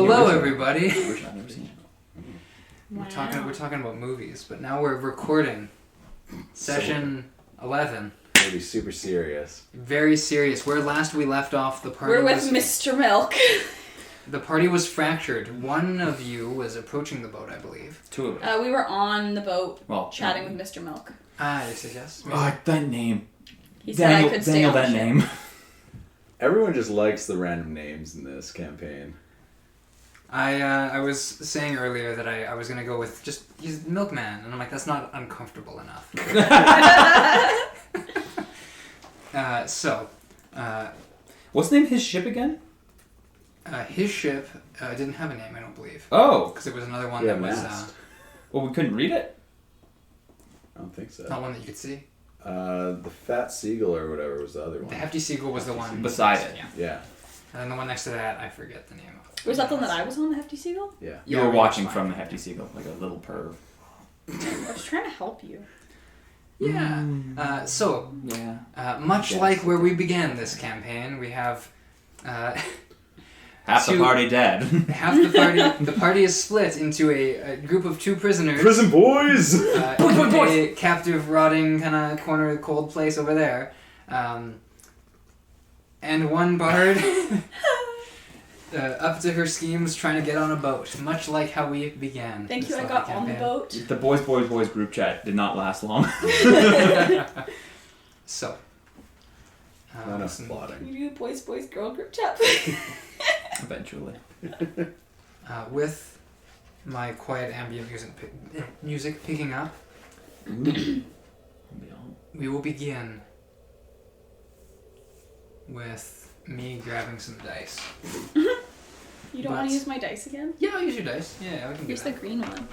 Hello, everybody. I've never seen it. We're talking about movies, but now we're recording session 11. Gonna be super serious. Very serious. Where last we left off, the party We're with Mr. Milk. The party was fractured. One of you was approaching the boat, I believe. Two of them. We were on the boat chatting yeah. with Mr. Milk. Ah, yes. That name. He said I could stay on the ship. name. Everyone just likes the random names in this campaign. I was saying earlier that I was going to go with just, he's Milkman. And I'm like, that's not uncomfortable enough. What's the name of his ship again? His ship didn't have a name, I don't believe. Oh. Because it was another one Yeah, that was mast. Well, we couldn't read it? I don't think so. not one that you could see. The Fat Seagull or whatever was the other one. The Hefty Seagull was the one beside it. Yeah. Yeah. And then the one next to that, I forget the name of. Was that the one that I was on, the Hefty Seagull? Yeah. You were watching from the Hefty Seagull, like a little perv. I was trying to help you. Yeah. Much Yes. like where we began this campaign, we have Half the party dead. half the party. The party is split into a group of two prisoners. Prison boys! In a captive, rotting kind of corner, cold place over there, and one bard. Up to her schemes, trying to get on a boat, much like how we began. Thank this you, I lovely got on the campaign. boat. The boys group chat did not last long. So, Not enough listen, Can plotting. you do the boys, girl group chat? Eventually. with my quiet ambient music picking up, we will begin with me grabbing some dice. You don't want to use my dice again? Yeah, I'll use your dice. Yeah, we can Here's do the that. green ones.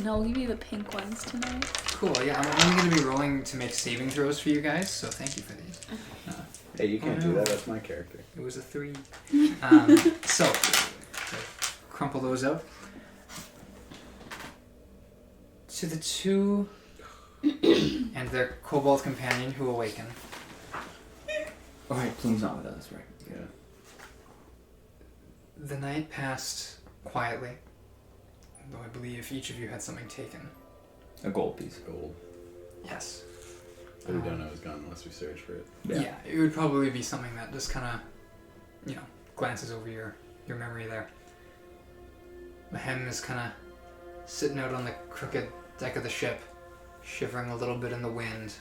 No, I'll give you the pink ones tonight. Cool, yeah, I'm only going to be rolling to make saving throws for you guys, so thank you for these. Hey, you can't do that. That's my character. It was a 3. So, crumple those out. To the two and their kobold companion who awaken. Alright, Plume's not with us, right? Yeah. The night passed quietly, though I believe each of you had something taken. A gold piece. Gold. Yes. But we don't know it's gone unless we search for it. Yeah, it would probably be something that just kind of, glances over your memory there. Mahem is kind of sitting out on the crooked deck of the ship, shivering a little bit in the wind.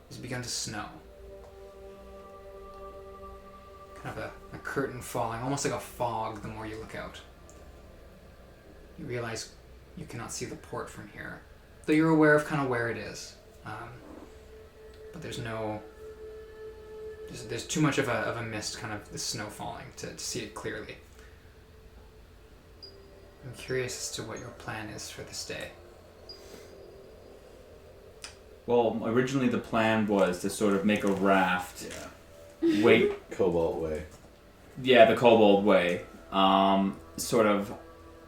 It's begun to snow. Kind of a curtain falling, almost like a fog the more you look out. You realize you cannot see the port from here, though you're aware of kind of where it is. But there's too much of a mist, kind of the snow falling to see it clearly. I'm curious as to what your plan is for this day. Well, originally the plan was to sort of make a raft. Yeah. Wait. Cobalt way. Yeah, the Kobold way. Sort of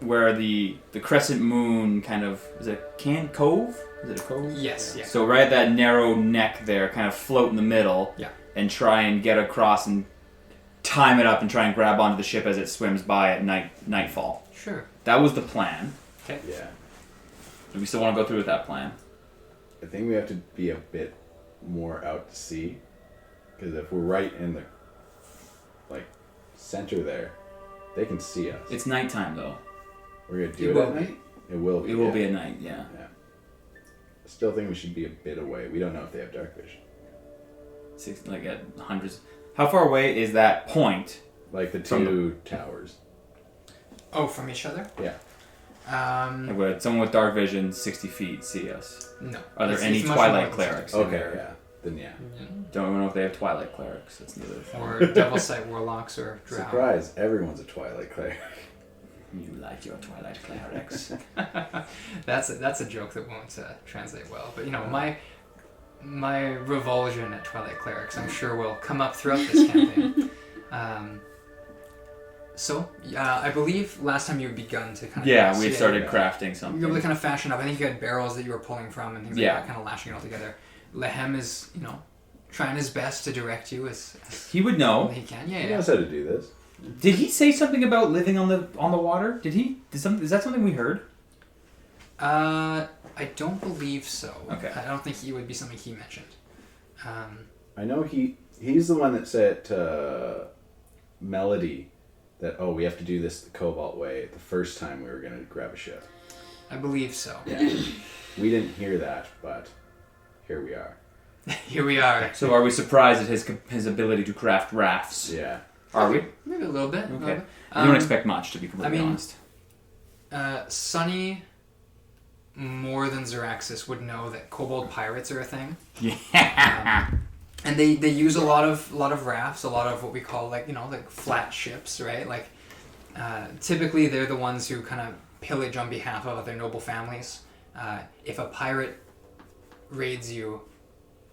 where the crescent moon kind of... Is it a cove? Is it a cove? Yes, yeah. So right at that narrow neck there, kind of float in the middle. Yeah. And try and get across and time it up and try and grab onto the ship as it swims by at nightfall. Sure. That was the plan. Okay. Yeah. Do we still want to go through with that plan? I think we have to be a bit more out to sea. Because if we're right in the, center there, they can see us. It's nighttime though. We're going to do It it will at night? It will be. It will yeah. be at night, yeah. Yeah. I still think we should be a bit away. We don't know if they have dark vision. Like at hundreds. How far away is that point? Like the two towers. Oh, from each other? Yeah. Like would someone with dark vision 60 feet see us? No. Are there It's any much Twilight more clerics? than in Okay, there? yeah. Then yeah. Don't know if they have Twilight clerics. That's the other thing. Or Devil Sight Warlocks or Drow. Surprise, everyone's a Twilight cleric. You like your Twilight clerics. That's a joke that won't translate well. But my revulsion at Twilight Clerics, I'm sure, will come up throughout this campaign. I believe last time you had begun to kind of... Yeah, we had started crafting something. You were able to kind of fashion up. I think you had barrels that you were pulling from and things like Yeah. that, kind of lashing it all together. Lehem is, trying his best to direct you as He would know. he can. He Yeah. knows how to do this. Did he say something about living on the water? Is that something we heard? I don't believe so. Okay. I don't think it would be something he mentioned. I know he's the one that said to Melody that, we have to do this the Cobalt way the first time we were going to grab a ship. I believe so. Yeah. We didn't hear that, but here we are. Here we are. So are we surprised at his ability to craft rafts? Yeah. Are we? Maybe a little bit. Okay. I don't expect much, to be completely honest. Sunny, more than Zeraxis, would know that kobold pirates are a thing. Yeah. And they use a lot of rafts, a lot of what we call like flat ships, right? Like typically they're the ones who kind of pillage on behalf of other noble families. If a pirate raids you,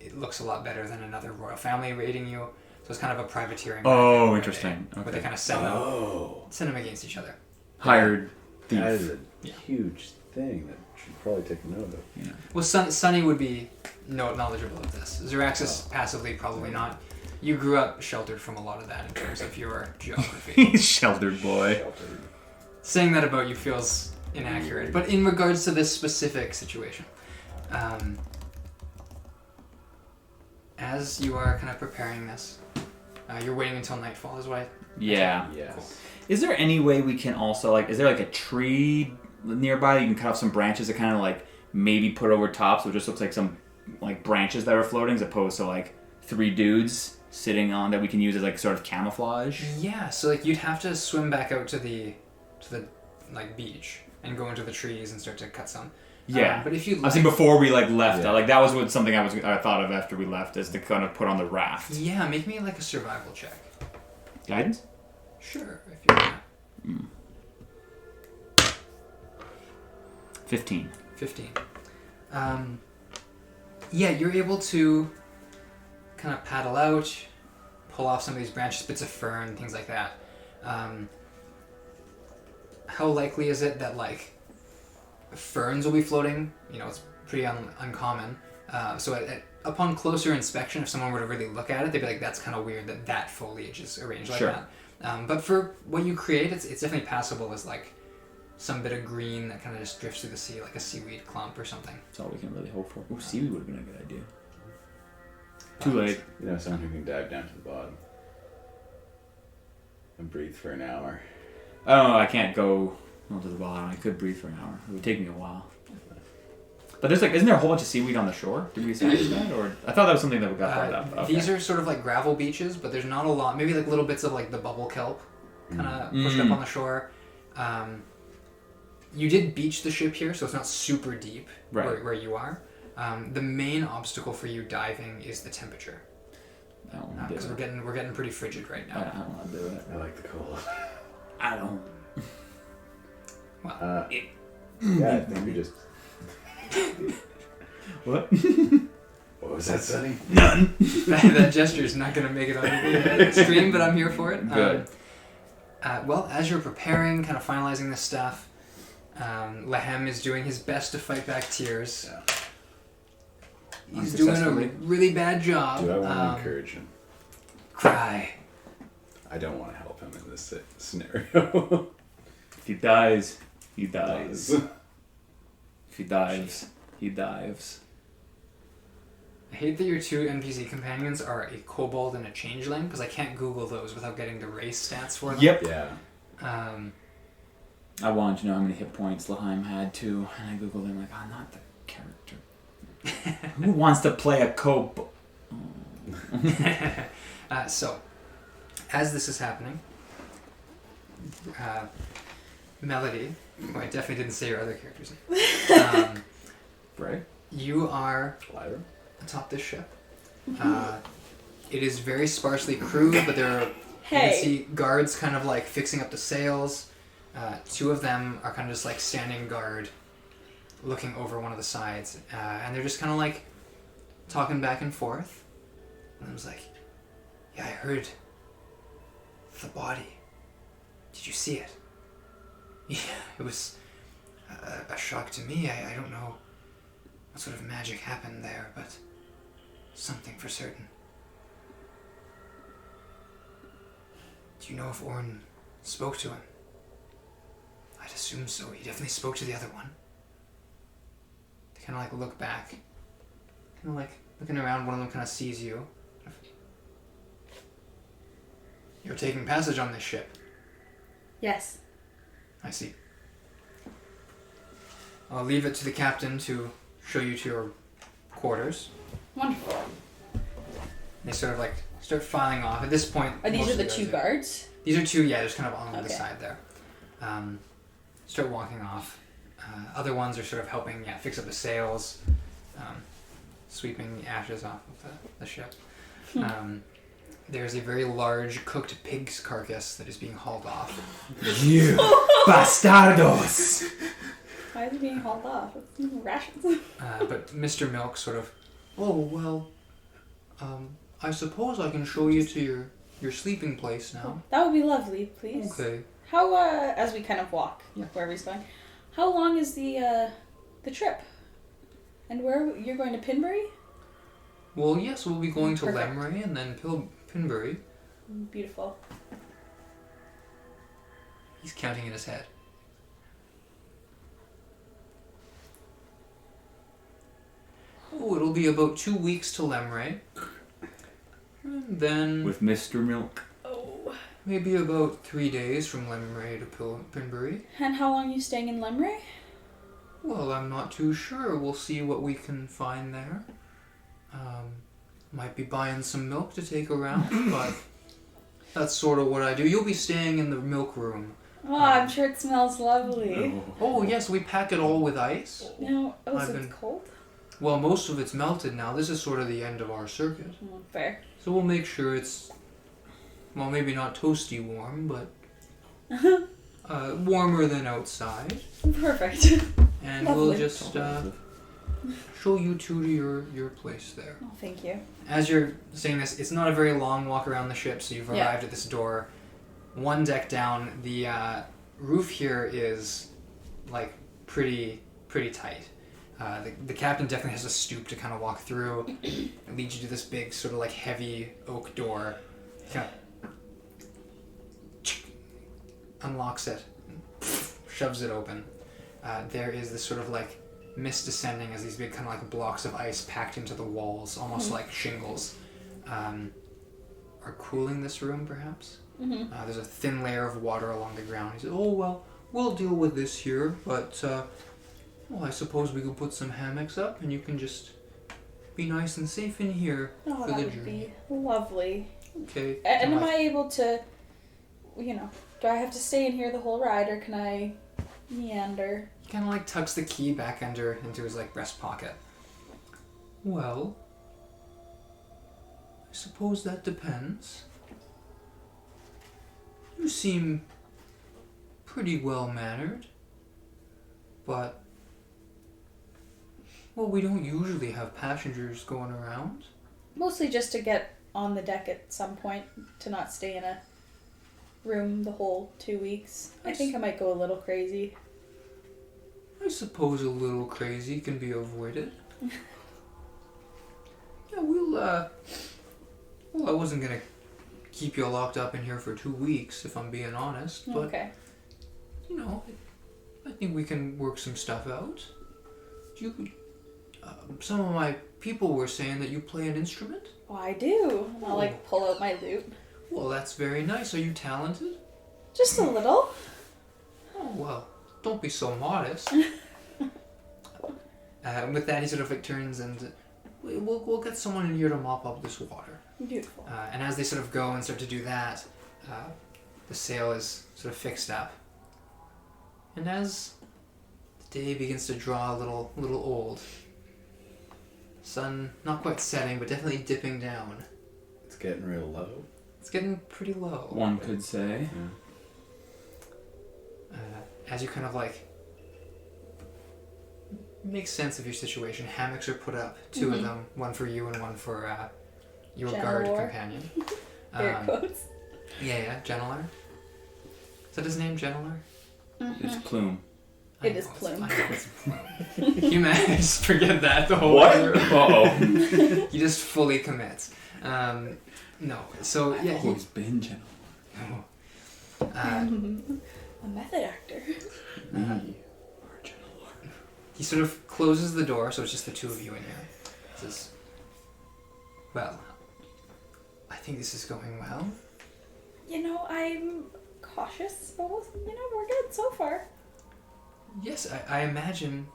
it looks a lot better than another royal family raiding you. So it's kind of a privateering. Oh, interesting. Where they kind of send them against each other. Hired thief. That is a huge thing that should probably take note of. Yeah. Well, Sunny would be knowledgeable of this. Zeraxis passively, probably not. You grew up sheltered from a lot of that in terms of your geography. Sheltered boy. Saying that about you feels inaccurate. But in regards to this specific situation, as you are kind of preparing this, you're waiting until nightfall is what I... Yeah. Yes. Cool. Is there any way we can also, is there a tree nearby that you can cut off some branches that kind of maybe put over top so it just looks like some branches that are floating as opposed to three dudes sitting on that we can use as sort of camouflage? Yeah, so you'd have to swim back out to the beach and go into the trees and start to cut some. Yeah, but if you, I was saying before we left, Yeah. that was something I thought of after we left, is to kind of put on the raft. Yeah, make me a survival check. Guidance? Sure, if you're 15. 15. Yeah, you're able to kind of paddle out, pull off some of these branches, bits of fern, things like that. How likely is it that ferns will be floating? It's pretty uncommon. So upon closer inspection, if someone were to really look at it, they'd be like, that's kind of weird that foliage is arranged like that. But for what you create, it's definitely passable as some bit of green that kind of just drifts through the sea, like a seaweed clump or something. That's all we can really hope for. Ooh, seaweed would have been a good idea. Too late. Someone who can dive down to the bottom and breathe for an hour. Oh, I can't go to the bottom. I could breathe for an hour. It would take me a while. But there's isn't there a whole bunch of seaweed on the shore? Did we establish that? Or I thought that was something that we got brought up. Okay. These are sort of gravel beaches, but there's not a lot. Maybe little bits of the bubble kelp kind of pushed up on the shore. You did beach the ship here, so it's not super deep where you are. The main obstacle for you diving is the temperature. I don't want to do Because we're getting pretty frigid right now. I don't want to do it. I like the cold. I don't. Well, yeah, I think we just... What? What was that, Sonny? None. that gesture is not going to make it on the stream, but I'm here for it. Good. Well, as you're preparing, kind of finalizing this stuff, Lahem is doing his best to fight back tears. He's doing a really bad job. Do I want to encourage him? Cry. I don't want to help him in this scenario. If he dies, he dies. If he dives, he dives. I hate that your two NPC companions are a kobold and a changeling, because I can't Google those without getting the race stats for them. Yep. Yeah. I wanted to know how many hit points Laheim had too, and I googled him not the character. Who wants to play a kobold? So, as this is happening, Melody, who I definitely didn't say your other character's name, Bray? you are Lyra? atop this ship. It is very sparsely crewed, but there are you can see guards kind of fixing up the sails. Two of them are kind of just standing guard, looking over one of the sides, and they're just kind of talking back and forth. And I was like, yeah, I heard the body. Did you see it? Yeah, it was a shock to me. I don't know what sort of magic happened there, but something for certain. Do you know if Orin spoke to him? I'd assume so. He definitely spoke to the other one. They kind of like look back. Kind of like looking around, one of them kind of sees you. You're taking passage on this ship. Yes. I see. I'll leave it to the captain to show you to your quarters. Wonderful. They sort of like start filing off. At this point, Are these most are of the you two guys guards? These are two, yeah, just kind of on the Okay. side there. Start walking off. Other ones are sort of helping, fix up the sails, sweeping the ashes off of the ship. There's a very large cooked pig's carcass that is being hauled off. You bastardos! Why is it being hauled off? It's rations. But Mr. Milk sort of, oh, well, I suppose I can show you to your sleeping place now. That would be lovely, please. Okay. How, as we kind of walk wherever he's going, how long is the trip? And where you're going to Pinbury? Well, yes, we'll be going to Perfect. Lemray and then Pinbury. Beautiful. He's counting in his head. Oh, it'll be about 2 weeks to Lemray. And then With Mr. Milk. Oh. maybe about 3 days from Lemray to Pinbury. And how long are you staying in Lemray? Well, I'm not too sure. We'll see what we can find there. Might be buying some milk to take around, but that's sort of what I do. You'll be staying in the milk room. Oh, I'm sure it smells lovely. Oh, yes, we pack it all with ice. No, oh, I've so been- it's cold? Well, most of it's melted now. This is sort of the end of our circuit. Fair. So we'll make sure it's, well, maybe not toasty warm, but warmer than outside. Perfect. And Lovely. we'll just show you two to your place there. Oh, thank you. As you're saying this, it's not a very long walk around the ship, so you've Yeah. arrived at this door. One deck down, the roof here is like pretty tight. The captain definitely has to stoop to kind of walk through. It leads you to this big sort of like heavy oak door. Kind of unlocks it, shoves it open. There is this sort of like mist descending as these big kind of like blocks of ice packed into the walls, almost like shingles, are cooling this room perhaps. Mm-hmm. There's a thin layer of water along the ground. He said, oh, well, we'll deal with this here, but well, I suppose we could put some hammocks up and you can just be nice and safe in here Oh, for that the would journey. be lovely. Okay. And so am I able to, do I have to stay in here the whole ride, or can I meander? He kind of like tucks the key back into his like breast pocket. Well, I suppose that depends. You seem pretty well mannered, but well, we don't usually have passengers going around. Mostly just to get on the deck at some point, to not stay in a room the whole 2 weeks. I think I might go a little crazy. I suppose a little crazy can be avoided. Yeah, well, I wasn't gonna keep you locked up in here for 2 weeks, if I'm being honest, but, Okay. I think we can work some stuff out. Some of my people were saying that you play an instrument? Oh, I do. I'll pull out my lute. Well, that's very nice. Are you talented? Just a little. Oh, well, don't be so modest. With that, he sort of like turns and we'll get someone in here to mop up this water. Beautiful. And as they sort of go and start to do that, the sail is sort of fixed up. And as the day begins to draw a little old, sun not quite setting, but definitely dipping down. It's getting real low. It's getting pretty low. One could say. As you kind of like make sense of your situation, hammocks are put up, two of them, one for you and one for your guard Janelor. companion. Air quotes. Yeah, Janelor. Is that his name, Janelor? It's Plume. I It know is Plume. I know it's Plume. You managed to forget that the whole What? way through. Uh-oh. He just fully commits. No, so yeah, Always been gentle. A method actor. He sort of closes the door, so it's just the two of you in here. He says, well, I think this is going well. You know, I'm cautious, but we're good so far. Yes, I imagine...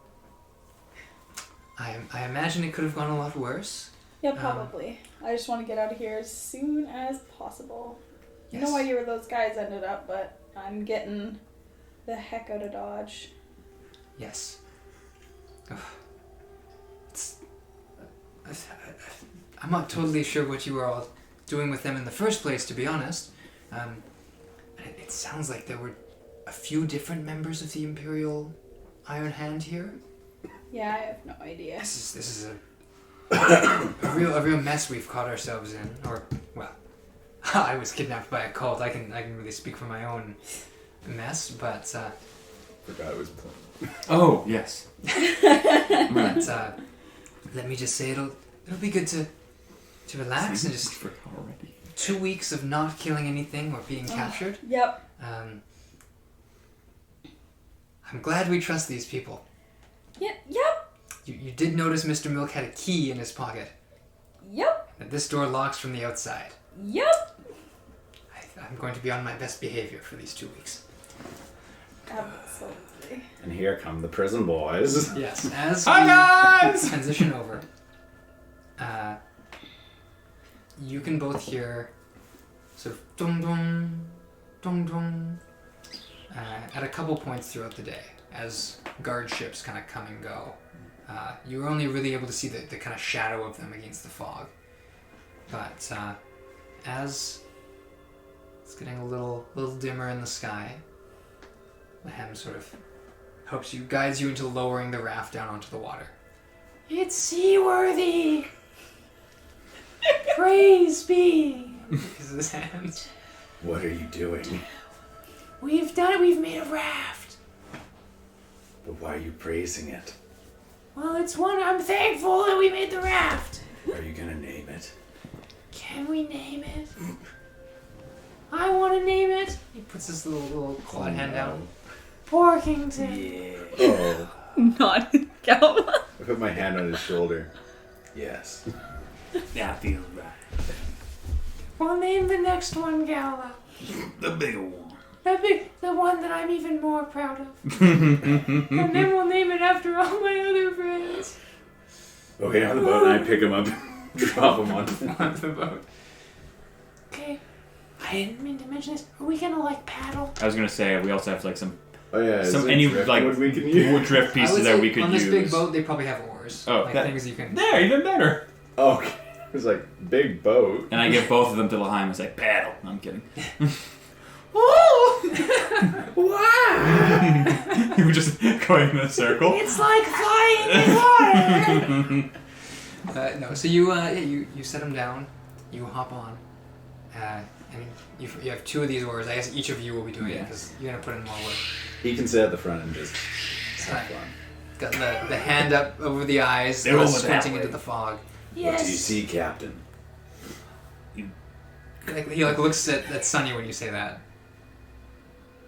I imagine it could have gone a lot worse. Yeah, probably. I just want to get out of here as soon as possible. Yes. No idea where those guys ended up, but I'm getting the heck out of Dodge. Yes. Ugh. I'm not totally sure what you were all doing with them in the first place, to be honest. It sounds like there were a few different members of the Imperial Iron Hand here. Yeah, I have no idea. This is a real mess we've caught ourselves in. Or, well, I was kidnapped by a cult. I can really speak for my own mess, but Forgot it was. Oh yes. but let me just say it'll be good to relax and just already. 2 weeks of not killing anything or being captured. Yep. I'm glad we trust these people. Yep. You did notice Mr. Milk had a key in his pocket. Yep. That this door locks from the outside. Yep. I'm going to be on my best behavior for these 2 weeks. Absolutely. And here come the prison boys. Yes, as Hi we guys! transition over, you can both hear sort of dum dum, dum dum, at a couple points throughout the day as guard ships kind of come and go. You're only really able to see the kind of shadow of them against the fog. But as it's getting a little dimmer in the sky, Lahem sort of guides you into lowering the raft down onto the water. It's seaworthy! Praise be! This is his hands. What are you doing? We've done it, we've made a raft! But why are you praising it? Well, I'm thankful that we made the raft! Are you gonna name it? Can we name it? I want to name it! He puts his little clawed hand down. Porkington! Yeah. Oh. Not Galva. I put my hand on his shoulder. Yes. That feels right. We'll name the next one Gala. The bigger one. The one that I'm even more proud of. And then we'll name it after all my other friends. Okay, on the boat, and I pick him up, drop him on the boat. Okay, I didn't mean to mention this. Are we gonna paddle? I was gonna say we also have some Oh yeah, some is any there like driftwood we can use? wood drift pieces that we could on use. this big boat, they probably have oars. Oh, that- things you can. There, even better. Oh, okay. It was like big boat. And I give both of them to Laheim. It's like paddle. I'm kidding. Wow! You were just going in a circle. It's like flying in water. No, so you set them down. You hop on, and you have 2 of these oars. I guess each of you will be doing it because you're gonna put in more work. He can sit at the front and just have fun. Got the hand up over the eyes, They're all squinting that way. into the fog. What do you see, Captain? He looks at Sunny when you say that.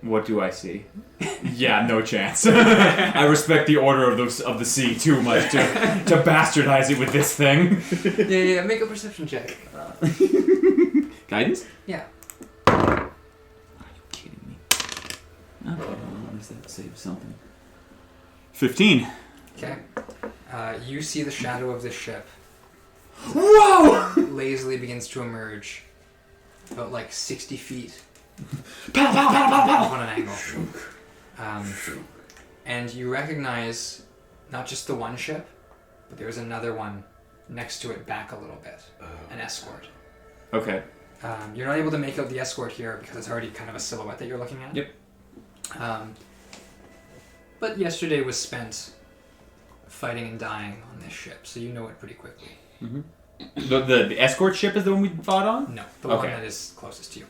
What do I see? Yeah, no chance. I respect the order of the sea too much to bastardize it with this thing. Yeah. Make a perception check. Guidance? Yeah. Are you kidding me? Okay, well, at least that saves something. 15. Okay. You see the shadow of this ship. Whoa! Lazily begins to emerge, about 60 feet. Pow, pow, pow, pow, pow. On an angle. And you recognize not just the one ship, but there's another one next to it back a little bit. An escort. Okay. You're not able to make out the escort here because it's already kind of a silhouette that you're looking at. Yep. But yesterday was spent fighting and dying on this ship, so you know it pretty quickly. Mm-hmm. The escort ship is the one we fought on? No, the one that is closest to you.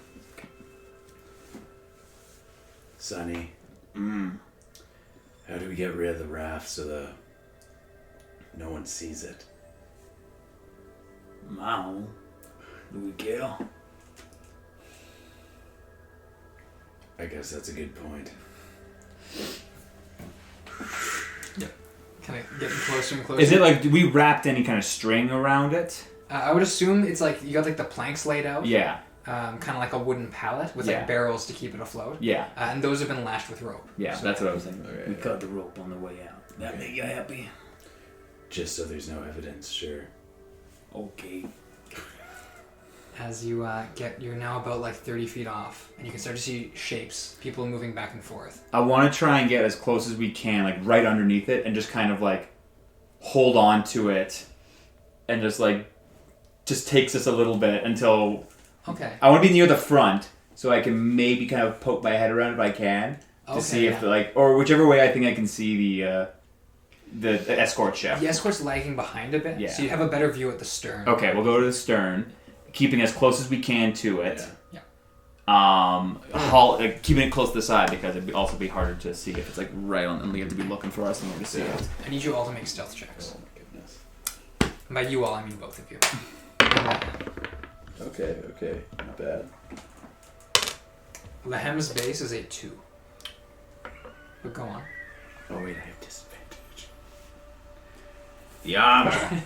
Sonny, how do we get rid of the raft so no one sees it? Mal, do we kill? I guess that's a good point. Kind of getting closer and closer. Is it like, do we wrapped any kind of string around it? I would assume it's like you got like the planks laid out. Yeah. Kind of like a wooden pallet with Yeah. like barrels to keep it afloat. Yeah. And those have been lashed with rope. Yeah, So- that's what I was thinking. Okay. We cut the rope on the way out. That make you happy? Just so there's no evidence, sure. Okay. As you you're now about like 30 feet off, and you can start to see shapes, people moving back and forth. I want to try and get as close as we can, like right underneath it, and just kind of like hold on to it, and just takes us a little bit until Okay. I want to be near the front, so I can maybe kind of poke my head around if I can to Okay, see if yeah. or whichever way I think I can see the escort ship. The escort's lagging behind a bit, Yeah. so you have a better view at the stern. Okay, we'll go to the stern, keeping as close as we can to it. Yeah. Keeping it close to the side because it'd also be harder to see if it's like right on, and we have to be looking for us in order to see it. I need you all to make stealth checks. Oh my goodness. And by you all, I mean both of you. Okay, not bad. Lehem's base is a 2. But go on. Oh wait, I have disadvantage. Yeah.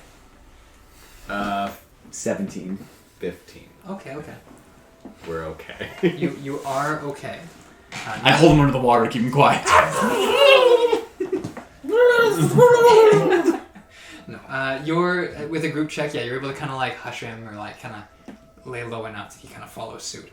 17. 15. Okay. We're okay. You are okay. I hold him under the water to keep him quiet. No, you're with a group check. Yeah, you're able to kind of like hush him or like kind of lay low enough that he kind of follows suit.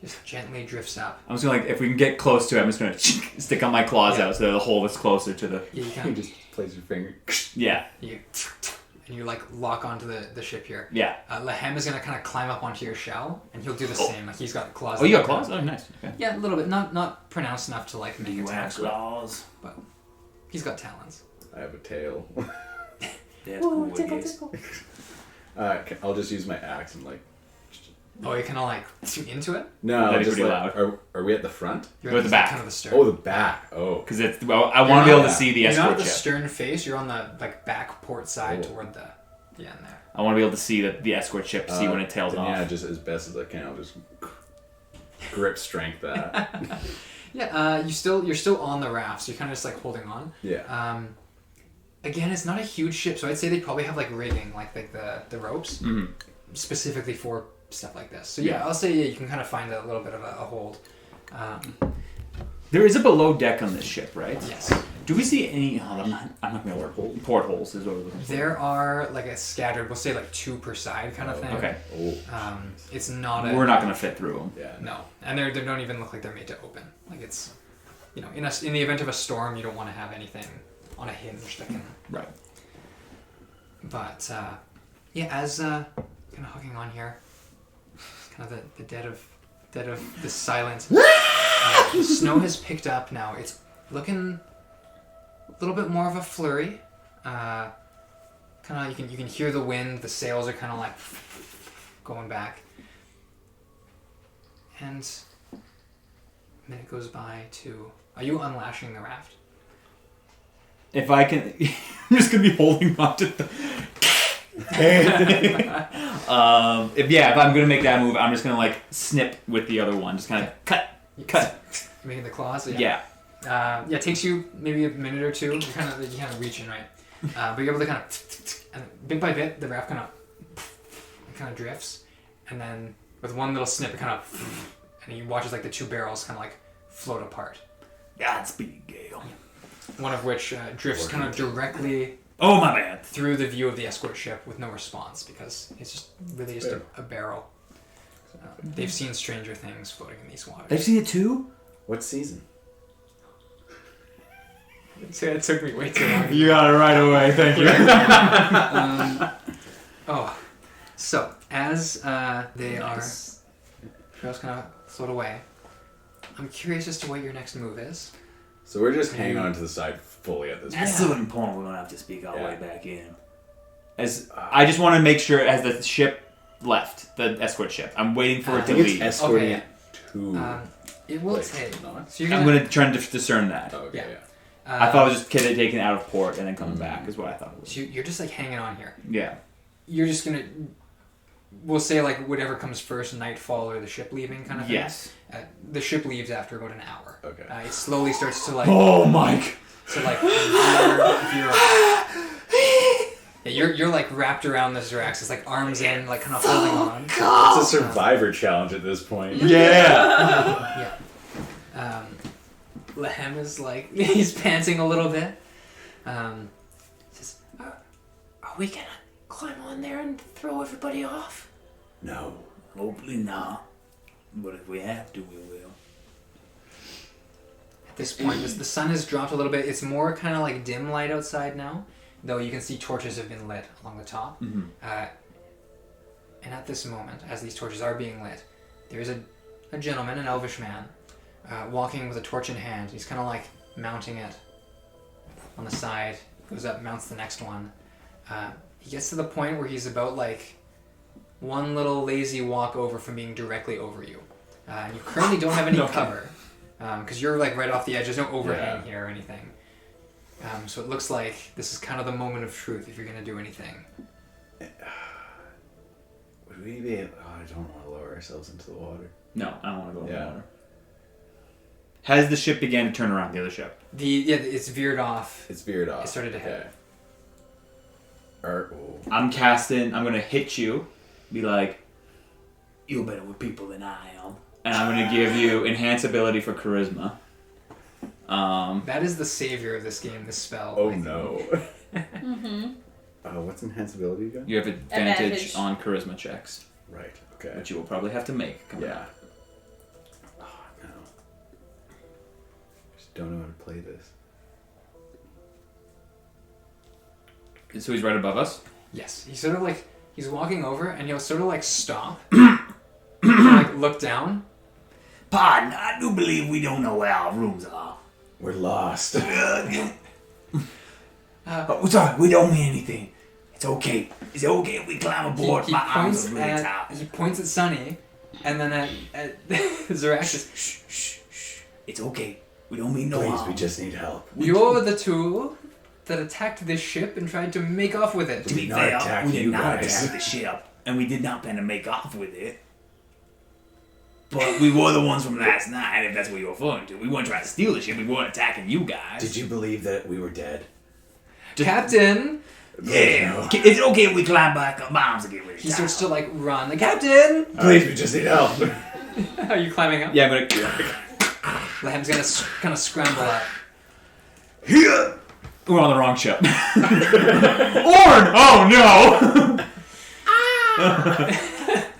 Just gently drifts up. I'm just gonna if we can get close to it, I'm just gonna stick on my claws out so the hole is closer to the. Yeah, you You kind of just place your finger. Yeah. and you like lock onto the ship here. Yeah. Lehem is gonna kind of climb up onto your shell, and he'll do the same. Like he's got claws. Oh, you that got go- claws? Oh, nice. Okay. Yeah, a little bit. Not pronounced enough to like make You attacks. have claws. But he's got talons. I have a tail. That's cool, I guess. I'll just use my axe and like. Oh, you kind of like into it. No, That'd be just pretty like, are we at the front? You're Go at the back. Kind of the stern. Oh, the back. Oh. Because it's. Well, I want to be able to see the You're not escort at the ship. stern face. You're on the like back port side Oh. toward the end there. I want to be able to see the escort ship, see when it tails then off. Yeah, just as best as I can. I'll just grip strength that. Yeah, you're still on the raft, so you're kind of just like holding on. Yeah. Again, it's not a huge ship, so I'd say they probably have like rigging, like the ropes, specifically for stuff like this. So yeah, I'll say you can kind of find a little bit of a hold. There is a below deck on this ship, right? Yes. Do we see any? I'm not going to work. Portholes is what we're looking for. There are like a scattered, we'll say like 2 per side kind of thing. Okay. Oh. It's not a. We're not going to fit through them. Yeah. No, and they don't even look like they're made to open. Like it's, in the event of a storm, you don't want to have anything on a hinge that can. Right. But yeah, as kind of hugging on here, kind of the dead of the silence. The snow has picked up now. It's looking a little bit more of a flurry. Kind of you can hear the wind. The sails are kind of like going back. And a minute goes by to. Are you unlashing the raft? If I can, I'm just going to be holding on to the. If I'm going to make that move, I'm just going to like snip with the other one. Just kind of cut. Making the claws. Yeah. It takes you maybe a minute or two. You're kind of reaching, right? But you're able to kind of, and bit by bit, the raft kind of drifts, and then with one little snip, it kind of, and you watch as like the 2 barrels kind of like float apart. Godspeed, Gale. One of which drifts kind of directly Oh, my bad. through the view of the escort ship with no response because it's just really just a barrel. They've seen stranger things floating in these waters. They've seen it too? What season? So it took me way too long. You got it right away. Thank you. So as they are just kind of float away, I'm curious as to what your next move is. So we're just hanging on to the side fully at this point. That's so important. We don't have to speak our way Yeah. back in. As I just want to make sure as the ship left, the escort ship. I'm waiting for it to I think leave. it's escorting Okay. it to. It will like, take. not? So you're I'm gonna. going to try and discern that. Oh, okay, Yeah. yeah. I thought it was just taken out of port and then coming back is what I thought it was. So you're just like hanging on here. Yeah. You're just gonna we'll say like whatever comes first, nightfall or the ship leaving kind of thing. Yes. The ship leaves after about an hour. Okay. It slowly starts to like. Oh, Mike. So like you're like wrapped around the Zirax. It's like arms in, like kind of holding on. It's a survivor challenge at this point. Yeah. Lehem is like he's panting a little bit. Says, "Are we gonna climb on there and throw everybody off?" No. Hopefully not. But if we have to, we will. At this point, the sun has dropped a little bit. It's more kind of like dim light outside now, though you can see torches have been lit along the top. Mm-hmm. And at this moment, as these torches are being lit, there is a gentleman, an elvish man, walking with a torch in hand. He's kind of like mounting it on the side, goes up, mounts the next one. He gets to the point where he's about like one little lazy walk over from being directly over you. And you currently don't have any cover, because you're like right off the edge. There's no overhang here or anything. So it looks like this is kind of the moment of truth if you're going to do anything. Would we be able... Oh, I don't want to lower ourselves into the water. No, I don't want to go in the water. Has the ship began to turn around, the other ship? It's veered off. It's veered off. It started to head. I'm going to hit you, be like, you're better with people than I am. And I'm going to give you enhance ability for charisma. That is the savior of this game, this spell. Oh, no. Mm-hmm. What's enhanceability again? You have advantage on charisma checks. Right, okay. Which you will probably have to make. Yeah. Oh, no. Just don't know how to play this. So he's right above us? Yes. He's sort of like, he's walking over and he'll sort of like stop. Like look down. Pardon, I do believe we don't know where our rooms are. We're lost. Sorry, we don't mean anything. It's okay. It's okay if we climb aboard. He My arms are really at, tired. he points at Sunny, and then at Zirax. Shh. It's okay. We don't mean no Please, harm. we just need help. You're the two that attacked this ship and tried to make off with it. To be not fair, attack we did you not guys. attack the ship, and we did not plan to make off with it. But we were the ones from last night, if that's what you're referring to. We weren't trying to steal the ship, we weren't attacking you guys. Did you believe that we were dead? Captain! Yeah. No. Is it okay if we climb back up? My arms are getting really He tired. starts to like run. Like, Captain! Please, we just need help. Are you climbing up? Yeah, I'm gonna... Lehem's gonna kind of scramble up. Here! We're on the wrong ship. Orn! Oh no!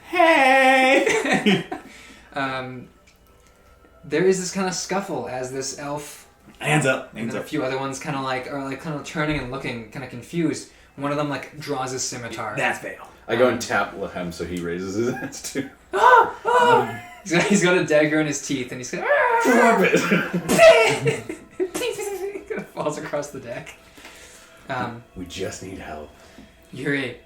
Hey! There is this kind of scuffle as this elf Hands up. and then a few other ones kind of turning and looking kind of confused. One of them like draws his scimitar. That's fair. I go and tap Lehem so he raises his hands too. He's got a dagger in his teeth and he's gonna Drop it! kind of falls across the deck. We just need help. Yuri,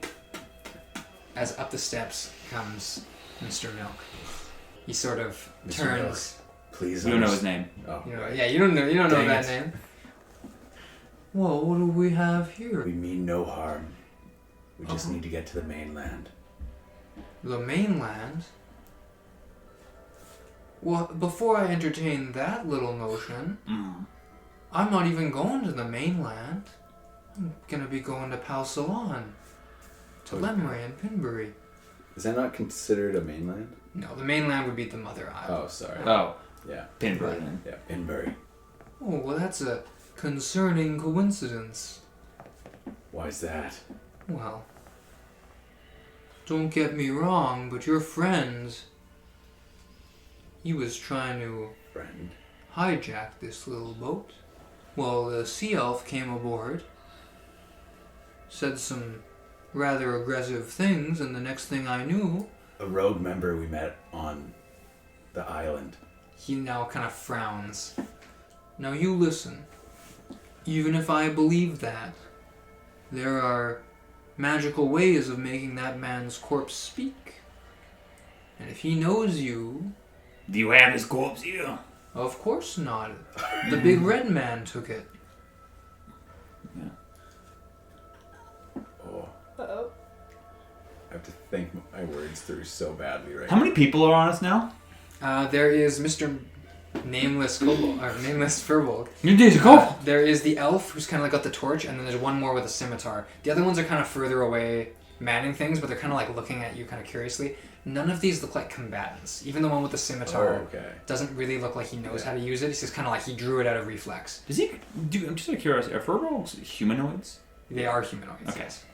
as up the steps comes Mr. Milk. He sort of Mr. turns. Please. We don't know his name. Oh, You know, right. yeah, you don't know Dang that it. name. Well, what do we have here? We mean no harm. We just need to get to the mainland. The mainland? Well, before I entertain that little notion, I'm not even going to the mainland. I'm gonna be going to Palsalon, to Lemray and Pinbury. Is that not considered a mainland? No, the mainland would be the Mother Isle. Oh, sorry. Oh. Yeah. Pinbury. Yeah, Inbury. Oh, well, that's a concerning coincidence. Why's that? Well, don't get me wrong, but your friend, he was trying to Friend. hijack this little boat. Well, the sea elf came aboard, said some rather aggressive things, and the next thing I knew, A rogue member we met on the island. he now kind of frowns. Now you listen. Even if I believe that, there are magical ways of making that man's corpse speak. And if he knows you... Do you have his corpse here? Of course not. The big red man took it. Oh. Uh-oh. have to think my words through so badly right How many people are on us now? There is Mr. Nameless Kobold, or Nameless Furbolg. You did go. There is the elf who's kind of like got the torch, and then there's one more with a scimitar. The other ones are kind of further away, manning things, but they're kind of like looking at you kind of curiously. None of these look like combatants. Even the one with the scimitar doesn't really look like he knows how to use it. He's just kind of like he drew it out of reflex. Does he? I'm just out of curiosity. Are furbolgs humanoids? They are humanoids. Okay. Yes.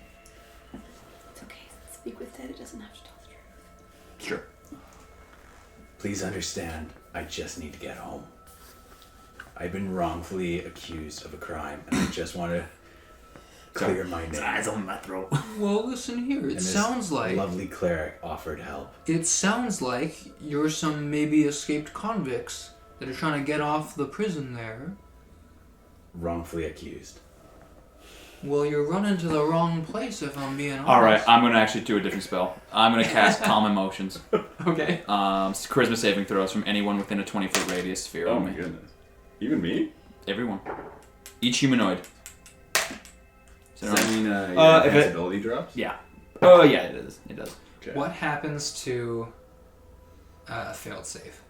It's okay. Speak with Ted. It doesn't have to tell the truth. Sure. Please understand, I just need to get home. I've been wrongfully accused of a crime, and I just want to clear my name. Eyes on my throat. Well, listen here. It And this sounds like lovely cleric offered help. it sounds like you're some maybe escaped convicts that are trying to get off the prison there. Wrongfully accused. Well, you're running to the wrong place, if I'm being honest. All right, I'm gonna actually do a different spell. I'm gonna cast Calm Emotions. Okay. Charisma saving throws from anyone within a 20-foot radius sphere. Oh of my me. goodness. Even me? Everyone. Each humanoid. Does that mean your if it- ability drops? Yeah. Oh yeah, it is. It does. Okay. What happens to a failed save?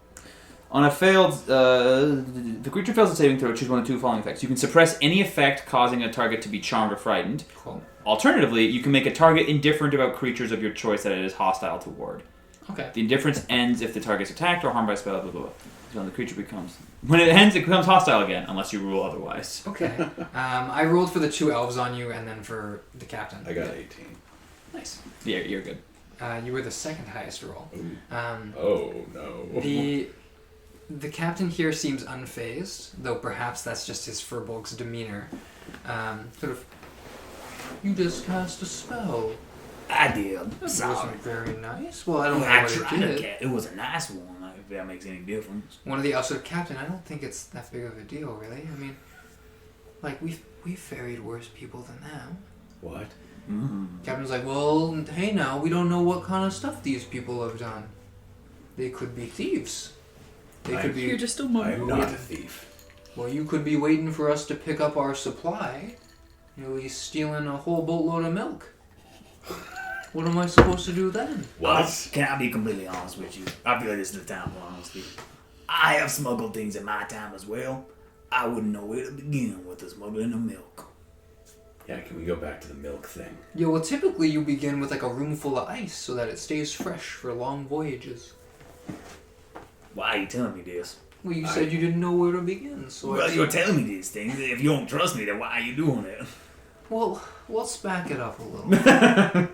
On a failed, the creature fails a saving throw. Choose one of two following effects. You can suppress any effect causing a target to be charmed or frightened. Cool. Alternatively, you can make a target indifferent about creatures of your choice that it is hostile toward. Okay. The indifference ends if the target is attacked or harmed by a spell. Blah blah blah. So the creature becomes when it ends, it becomes hostile again, unless you rule otherwise. Okay. I rolled for the 2 elves on you, and then for the captain. I got 18. Nice. Yeah, you're good. You were the second highest roll. Oh no. The captain here seems unfazed, though perhaps that's just his Furbolg's demeanor. Sort of, you just cast a spell. I did. That Sorry. wasn't very nice. Well, I don't know I what tried it to did. get. It was a nice one. If that makes any difference. One of the elves said, Captain, I don't think it's that big of a deal, really. I mean, like, we've ferried worse people than them. What? Captain's like, well, hey now, we don't know what kind of stuff these people have done. They could be thieves. They could be... You're just a I'm monk. not a thief. Well, you could be waiting for us to pick up our supply. You'll be stealing a whole boatload of milk. What am I supposed to do then? What? Can I be completely honest with you? I feel like this is the time for honesty. I have smuggled things in my time as well. I wouldn't know where to begin with the smuggling of milk. Yeah, can we go back to the milk thing? Yeah, well, typically you begin with like a room full of ice so that it stays fresh for long voyages. Why are you telling me this? Well, you said you didn't know where to begin, so... Well, you're telling me these things. If you don't trust me, then why are you doing it? Well, let's back it up a little.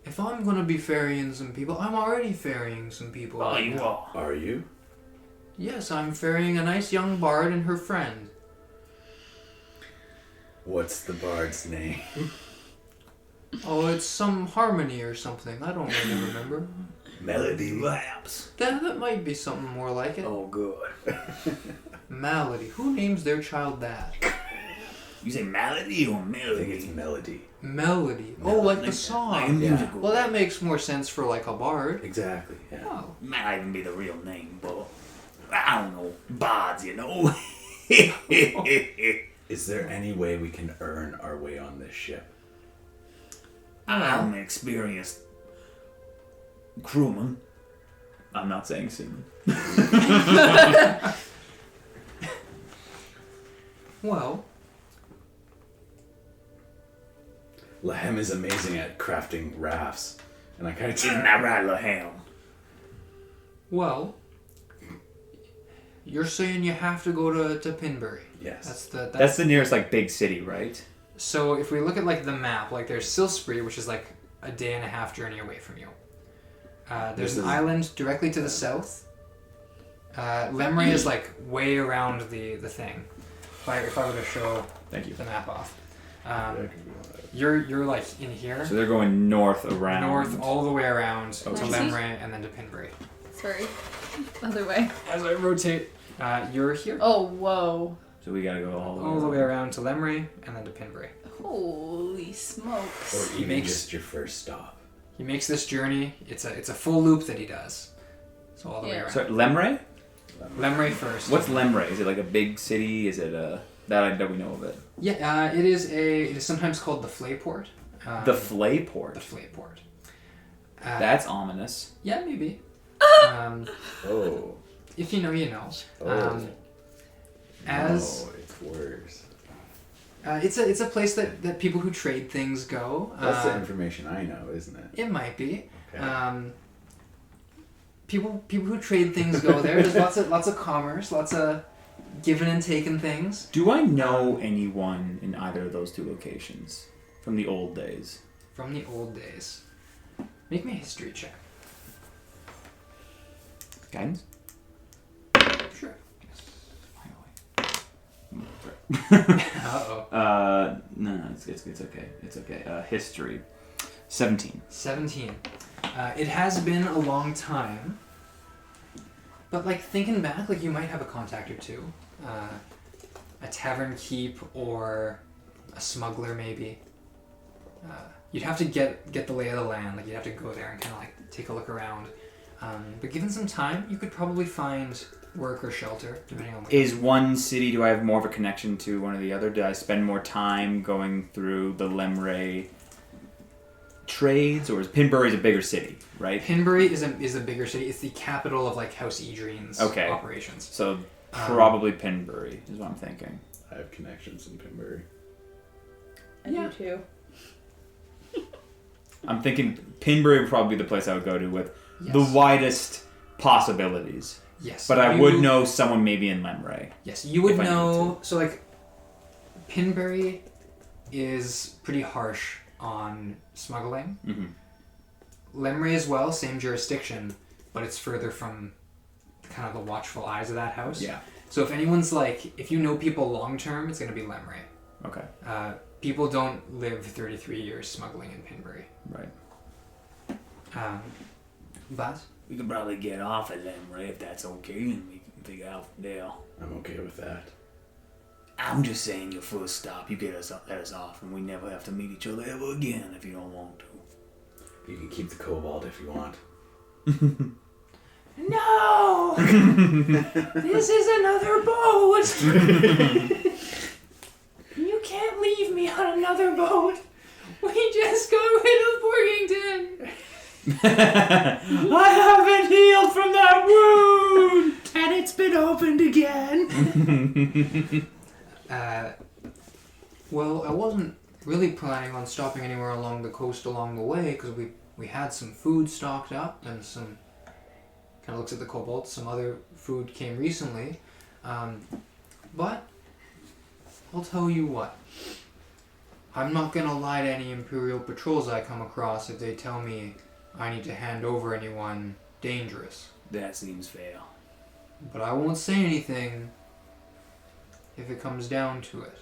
If I'm going to be ferrying some people, I'm already ferrying some people. Oh, right you now. are. Are you? Yes, I'm ferrying a nice young bard and her friend. What's the bard's name? Oh, it's some harmony or something. I don't really remember. Melody. Perhaps. That might be something more like it. Oh, good. Malady. Who names their child that? You say melody or I think it's melody? melody. Melody. Oh, like the Like a song. musical. Well, that makes more sense for like a bard. Exactly, yeah. Oh. Might not even be the real name, but I don't know. Bards, you know. Is there any way we can earn our way on this ship? I'm an experienced crewman. I'm not saying semen. Well, Lahem is amazing at crafting rafts. And I kind of Isn't that right, Laham? well, you're saying you have to go to Pinbury. Yes. That's the nearest like big city, right? So if we look at like the map, like there's Silsbury, which is like a day and a half journey away from you. There's This an is- island directly to the south. Lemray is like way around the thing. If I were to show Thank you. the map off, Yeah, it could be one of those. you're like in here, So they're going north around. north all the way around to Okay. Lemray and then to Pinbury. Sorry. Other way. As I rotate, you're here. Oh, whoa. So we gotta go All the way around to Lemray and then to Pinbury. Holy smokes. Or even makes- just your first stop. He makes this journey. It's a full loop that he does. So all the way Yeah. around. So Lemray? Lemray first. What's Lemray? Is it like a big city? Is it that we know of it? Yeah, it is sometimes called the Flayport. The Flayport. The Flayport. That's ominous. Yeah, maybe. Oh. If you know, you know. Oh. As No, it's worse. it's a place that people who trade things go. That's the information I know, isn't it? It might be. Okay. People who trade things go there. There's lots of commerce, lots of giving and taking things. Do I know anyone in either of those two locations from the old days? From the old days. Make me a history check. Guidance? Sure. No, it's okay. It's okay. History. 17. 17. It has been a long time. But, like, thinking back, like, you might have a contact or two. A tavern keep or a smuggler, maybe. You'd have to get the lay of the land. Like, you'd have to go there and kind of, like, take a look around. But given some time, you could probably find work or shelter, depending on... Is one city, do I have more of a connection to one or the other? Do I spend more time going through the Lemray trades, or is Pinbury's a bigger city, right? Pinbury is a bigger city. It's the capital of, like, House Edrian's operations. So probably Pinbury is what I'm thinking. I have connections in Pimbury. I do too. I'm thinking Pinbury would probably be the place I would go to with the widest possibilities. Yes. But I would know someone maybe in Lemray. Yes, you would know... So, like, Pinbury is pretty harsh on smuggling. Mm-hmm. Lemray as well, same jurisdiction, but it's further from kind of the watchful eyes of that house. Yeah. So if anyone's like... If you know people long term, it's going to be Lemray. Okay. People don't live 33 years smuggling in Pinbury. Right. But... We could probably get off at Lemray if that's okay, and we can figure out from there. I'm okay with that. I'm just saying your first stop, you let us off, and we never have to meet each other ever again if you don't want to. You can keep the cobalt if you want. No! This is another boat! You can't leave me on another boat! We just got rid of Porkington! I haven't healed from that wound! And it's been opened again! Well, I wasn't really planning on stopping anywhere along the coast along the way, because we had some food stocked up, and some... Kind of looks at the cobalt, some other food came recently. But, I'll tell you what. I'm not going to lie to any Imperial patrols I come across if they tell me I need to hand over anyone dangerous. That seems fair. But I won't say anything if it comes down to it.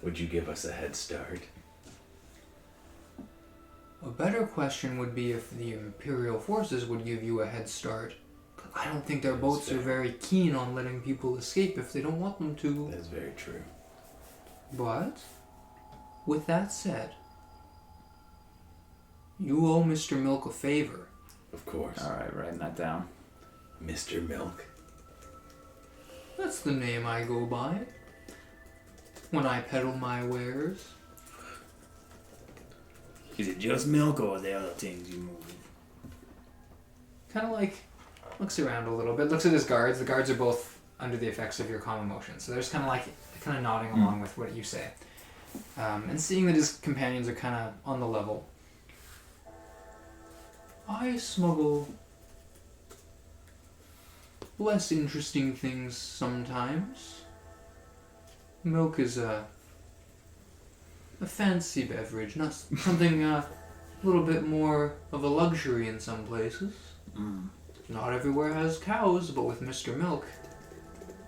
Would you give us a head start? A better question would be if the Imperial forces would give you a head start. But I don't think their boats are very keen on letting people escape if they don't want them to. That is very true. But, with that said, you owe Mr. Milk a favor. Of course. Alright, writing that down. Mr. Milk. That's the name I go by when I peddle my wares. Is it just milk, or are there other things you move? Kind of like, looks around a little bit, looks at his guards. The guards are both under the effects of your calm emotion, so they're just kind of like, kind of nodding along with what you say. And seeing that his companions are kind of on the level. I smuggle less interesting things sometimes. Milk is a fancy beverage, not something a little bit more of a luxury in some places. Not everywhere has cows, but with Mr. Milk,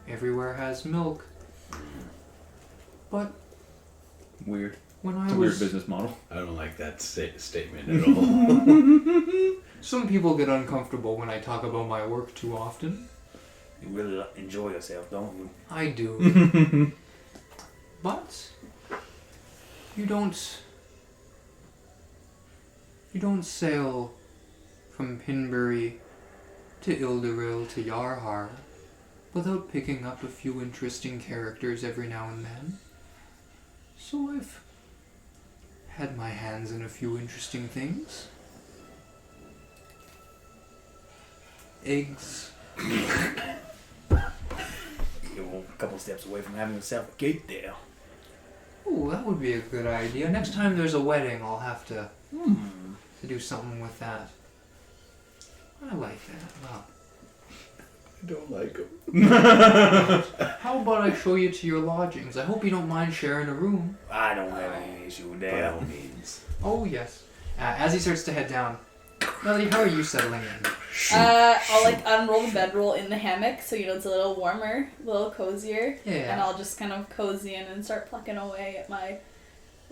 everywhere has milk. But Weird. when I It's a was... weird business model. I don't like that statement at all. Some people get uncomfortable when I talk about my work too often. You really enjoy yourself, don't you? I do. But you don't sail from Pinbury to Ilderil to Yarhar without picking up a few interesting characters every now and then. So I've had my hands in a few interesting things. Eggs. You're a couple steps away from having yourself a cake there. Ooh, that would be a good idea. Next time there's a wedding, I'll have to do something with that. I like that. Well, I don't like him. how about I show you to your lodgings? I hope you don't mind sharing a room. I don't have any issue with By that. all means. Oh, yes. As he starts to head down, Melody, how are you settling in? I'll like unroll the bedroll in the hammock so it's a little warmer, a little cozier. Yeah. And I'll just kind of cozy in and start plucking away at my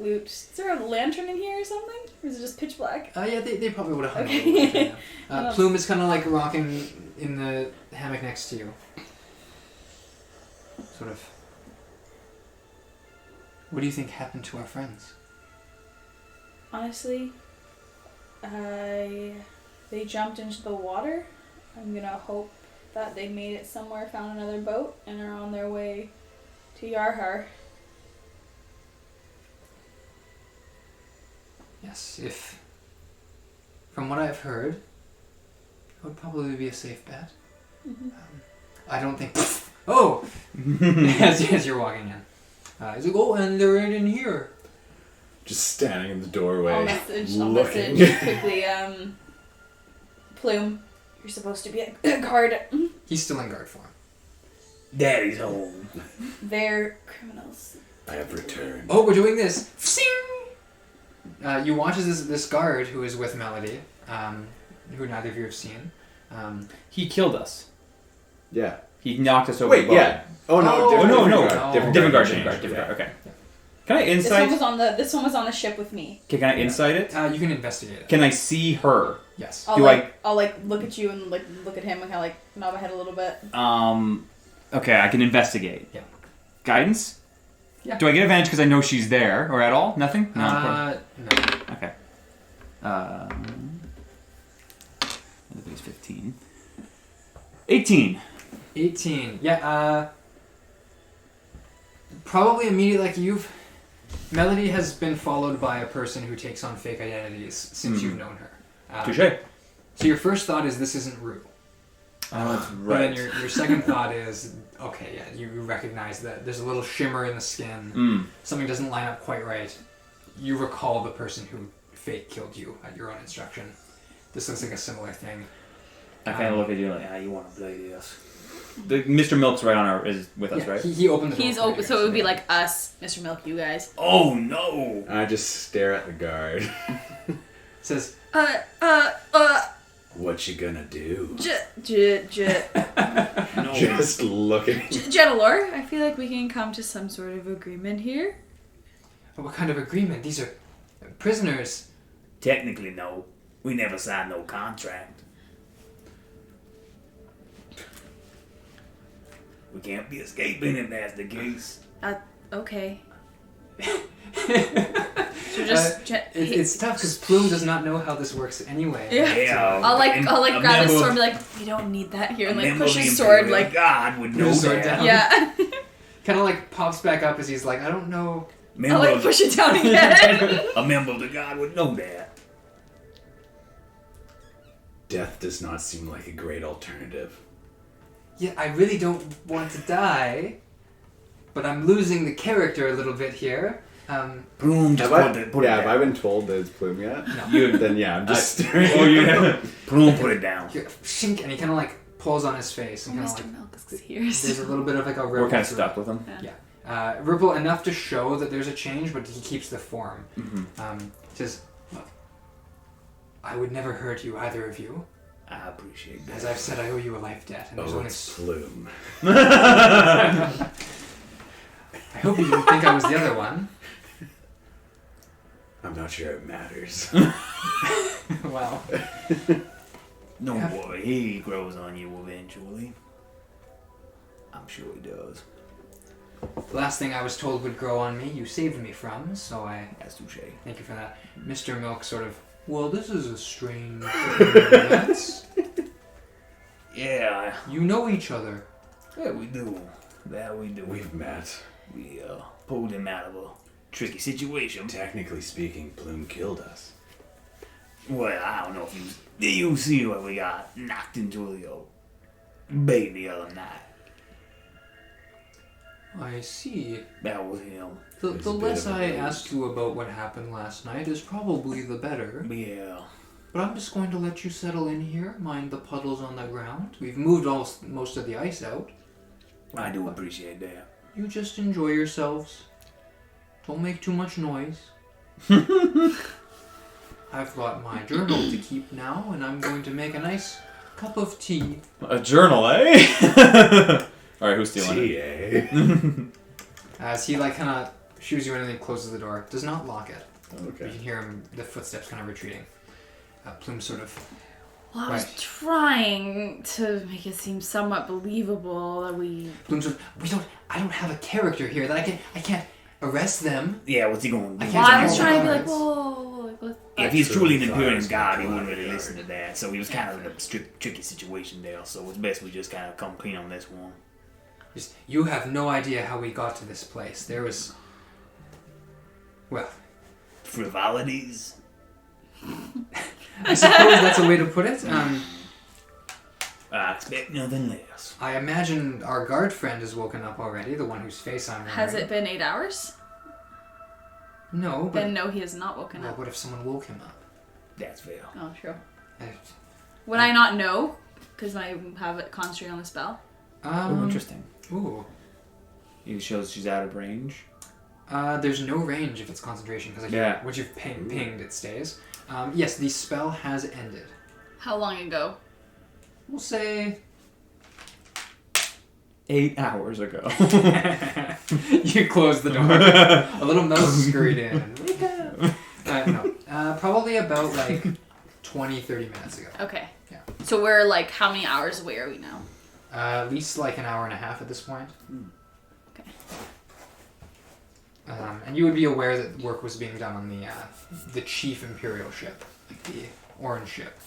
loot. Is there a lantern in here or something? Or is it just pitch black? Yeah, they probably would have hung Okay. a little bit, yeah. Plume is kind of like rocking in the hammock next to you. Sort of. What do you think happened to our friends? Honestly, they jumped into the water. I'm gonna hope that they made it somewhere, found another boat, and are on their way to Yarhar. Yes, if... From what I've heard, it would probably be a safe bet. Mm-hmm. I don't think... Oh! as you're walking in. He's like, oh, and they're right in here. Just standing in the doorway. I'll message looking. quickly, Plume, you're supposed to be a guard. He's still in guard form. Daddy's home. They're criminals. I have returned. Oh, we're doing this. You watch as this guard who is with Melody, who neither of you have seen. He killed us. Yeah. He knocked us over Wait, the boat. yeah. Oh no, Oh, different, no, different no. guard. Different guard, changed, Okay. Can I This insight? one was on the ship with me. Okay, can I insight it? You can investigate it. Can I see her? Yes. I'll look at you and look at him and kind of nod my head a little bit. Okay, I can investigate. Yeah. Guidance? Yeah. Do I get advantage because I know she's there, or at all? Nothing? No. No. Okay. Everybody's 15. 18. 18. Yeah, probably immediately, Melody has been followed by a person who takes on fake identities since you've known her. Touché. So your first thought is, this isn't Rue. Oh, that's But then your second thought is, okay, yeah, you recognize that there's a little shimmer in the skin. Something doesn't line up quite right. You recall the person who fake killed you at your own instruction. This looks like a similar thing. I kind of look at you like, you want to play this. Mr. Milk's is with us, Yeah, right? he opened the door. He's for you open, guys, so it would be yeah. like us, Mr. Milk, you guys. Oh no! I just stare at the guard. Says, What you gonna do? No. Just looking. Genelor, I feel like we can come to some sort of agreement here. what kind of agreement? These are prisoners. Technically, no. We never signed no contract. We can't be escaping if that's the case. Okay. So just It's tough because Plume does not know how this works anyway. Yeah. I'll grab his sword and be like, we don't need that here, and member push of the his sword Imperial God would know his sword that. down. yeah. Kind of pops back up as he's like, I don't know. I'll push it down again. A member of the God would know that. Death does not seem like a great alternative. Yeah, I really don't want to die, but I'm losing the character a little bit here. Boom, just Have put it I down. been told that it's Plume yet? No. Then yeah, I'm just staring. Oh, yeah. Boom, put it down. Shink, and he kind of pulls on his face and kind of Mr. Milk is there's here. a little bit of a ripple. We're kind of through stuck it. with him. Yeah. Ripple enough to show that there's a change, but he keeps the form. He says, look, I would never hurt you, either of you. I appreciate that. As I've said, I owe you a life debt, and there's Oh, only... it's Plume. I hope you didn't think I was the other one. I'm not sure it matters. Wow. No Yeah. boy, he grows on you eventually. I'm sure he does. The last thing I was told would grow on me, you saved me from, so I That's touche. thank you for that. Mr. Milk sort of, well, this is a strange romance. Yeah, You know each other. yeah, we do. That we do. We've met. We pulled him out of a tricky situation. Technically speaking, Plume killed us. Well, I don't know if you... Did you see what we got knocked into the bait the other night? I see. That was him. The There's a bit less of a I haze. ask you about what happened last night is probably the better. Yeah. But I'm just going to let you settle in here, mind the puddles on the ground. We've moved most of the ice out. I do appreciate that. You just enjoy yourselves. Don't make too much noise. I've got my journal to keep now, and I'm going to make a nice cup of tea. A journal, eh? All right, who's stealing it? T.A. As he kind of shoos you in and then closes the door. Does not lock it. You Okay. can hear him, the footsteps kind of retreating. Plume sort of... Well, I was Right. trying to make it seem somewhat believable that we... Plume sort of... I don't have a character here that I can't arrest them. Yeah, what's he going to I do? can't Well, I was tell trying to be the like, cards. whoa, like, what? If he's truly an Imperium Fires god, he come wouldn't out of really the listen to that. So he was kind of in a tricky situation there. So it's best we just kind of come clean on this one. Just, you have no idea how we got to this place. There was... Well, Frivolities. I suppose that's a way to put it. I expect nothing less. I imagine our guard friend has woken up already, the one whose face I'm wearing. Has it been 8 hours? No, but... Then no, he has not woken Well, up. what if someone woke him up? That's fair. Oh, true. Uh, Would I not know? Because I have it concentrate on the spell. Oh, interesting. Ooh. It shows she's out of range. There's no range if it's concentration, because Yeah. once you've pinged, it stays. Yes, the spell has ended. How long ago? We'll say... 8 hours ago. You closed the door. A little mouse scurried in. Wake up! No. Probably about 20, 30 minutes ago. Okay. Yeah. So we're how many hours away are we now? At least an hour and a half at this point. Okay. And you would be aware that work was being done on the chief Imperial ship, the orange ship.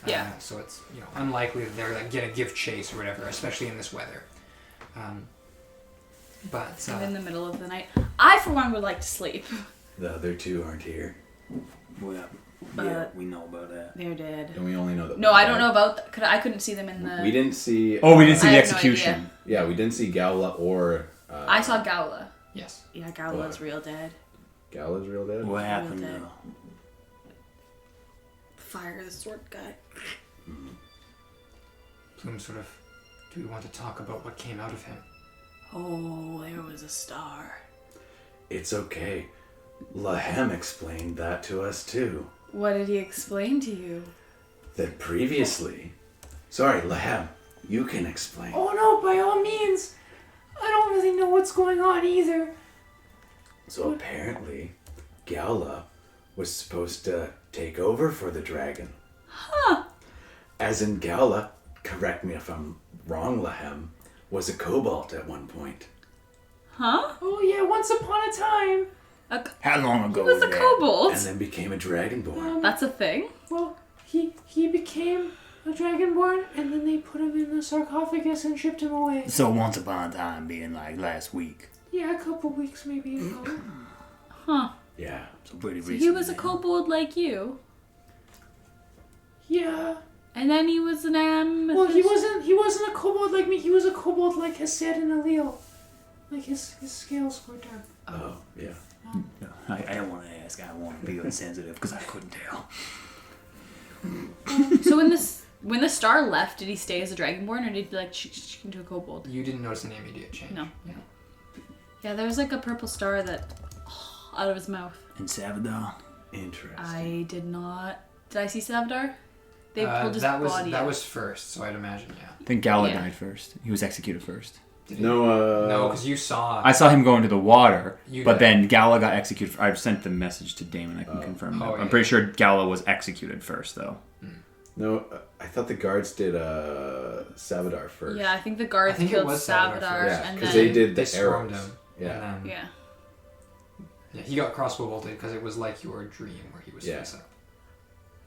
Yeah. So it's unlikely that they're gonna give chase or whatever, especially in this weather. But And in the middle of the night. I, for one, would like to sleep. The other two aren't here. Well, yeah, But- we know about that. They're dead. And we only know that. No, I don't know about... I couldn't see them in the... We didn't see. Oh, we didn't see I the have no execution. Yeah, we didn't see Gala or. I saw Gowla. yes, Yeah, Gowla's real dead. Gala's real dead. What happened? dead. Fire the sword guy. Plume sort of. Do we want to talk about what came out of him? Oh, there was a star. It's okay. Lahem explained that to us too. What did he explain to you? That previously. Sorry, Lahem. You can explain. Oh no! By all means, I don't really know what's going on either. So apparently, Gala was supposed to take over for the dragon. Huh. As in Gala, correct me if I'm wrong, Lahem, was a kobold at one point. Huh? Oh yeah, once upon a time. How long He ago was a that? kobold. And then became a dragonborn. That's a thing? Well, he became a dragonborn, and then they put him in the sarcophagus and shipped him away. So once upon a time, being last week. Yeah, a couple weeks maybe ago. Huh. Yeah. So pretty So recent. he was a kobold like you. Yeah. And then he was an Well, he wasn't a kobold like me. He was a kobold like Hesed and Alil. Like his scales were dark. Oh, yeah. I don't want to ask. I don't want to be insensitive because I couldn't tell. So when the star left, did he stay as a dragonborn, or did he change into a kobold? You didn't notice any immediate change. No. Yeah. Yeah, there was a purple star that out of his mouth. And Savadar. Interesting. I did not. Did I see Savdar? They pulled his that body that out. was first, so I'd imagine, yeah. I think Gala Yeah. died first. He was executed first. Did he? No, No, because you saw. I saw him go into the water, You but did. then Gala got executed. I sent the message to Damon. I can confirm that. Oh, I'm yeah. pretty sure Gala was executed first, though. No, I thought the guards did Savadar first. Yeah, I think the guards I think it killed was Savdar Savdar, Yeah, and because then they did they the swarmed arrows. him. Yeah. And then, yeah. yeah, he got crossbow bolted because it was like your dream where he was Yeah. face up.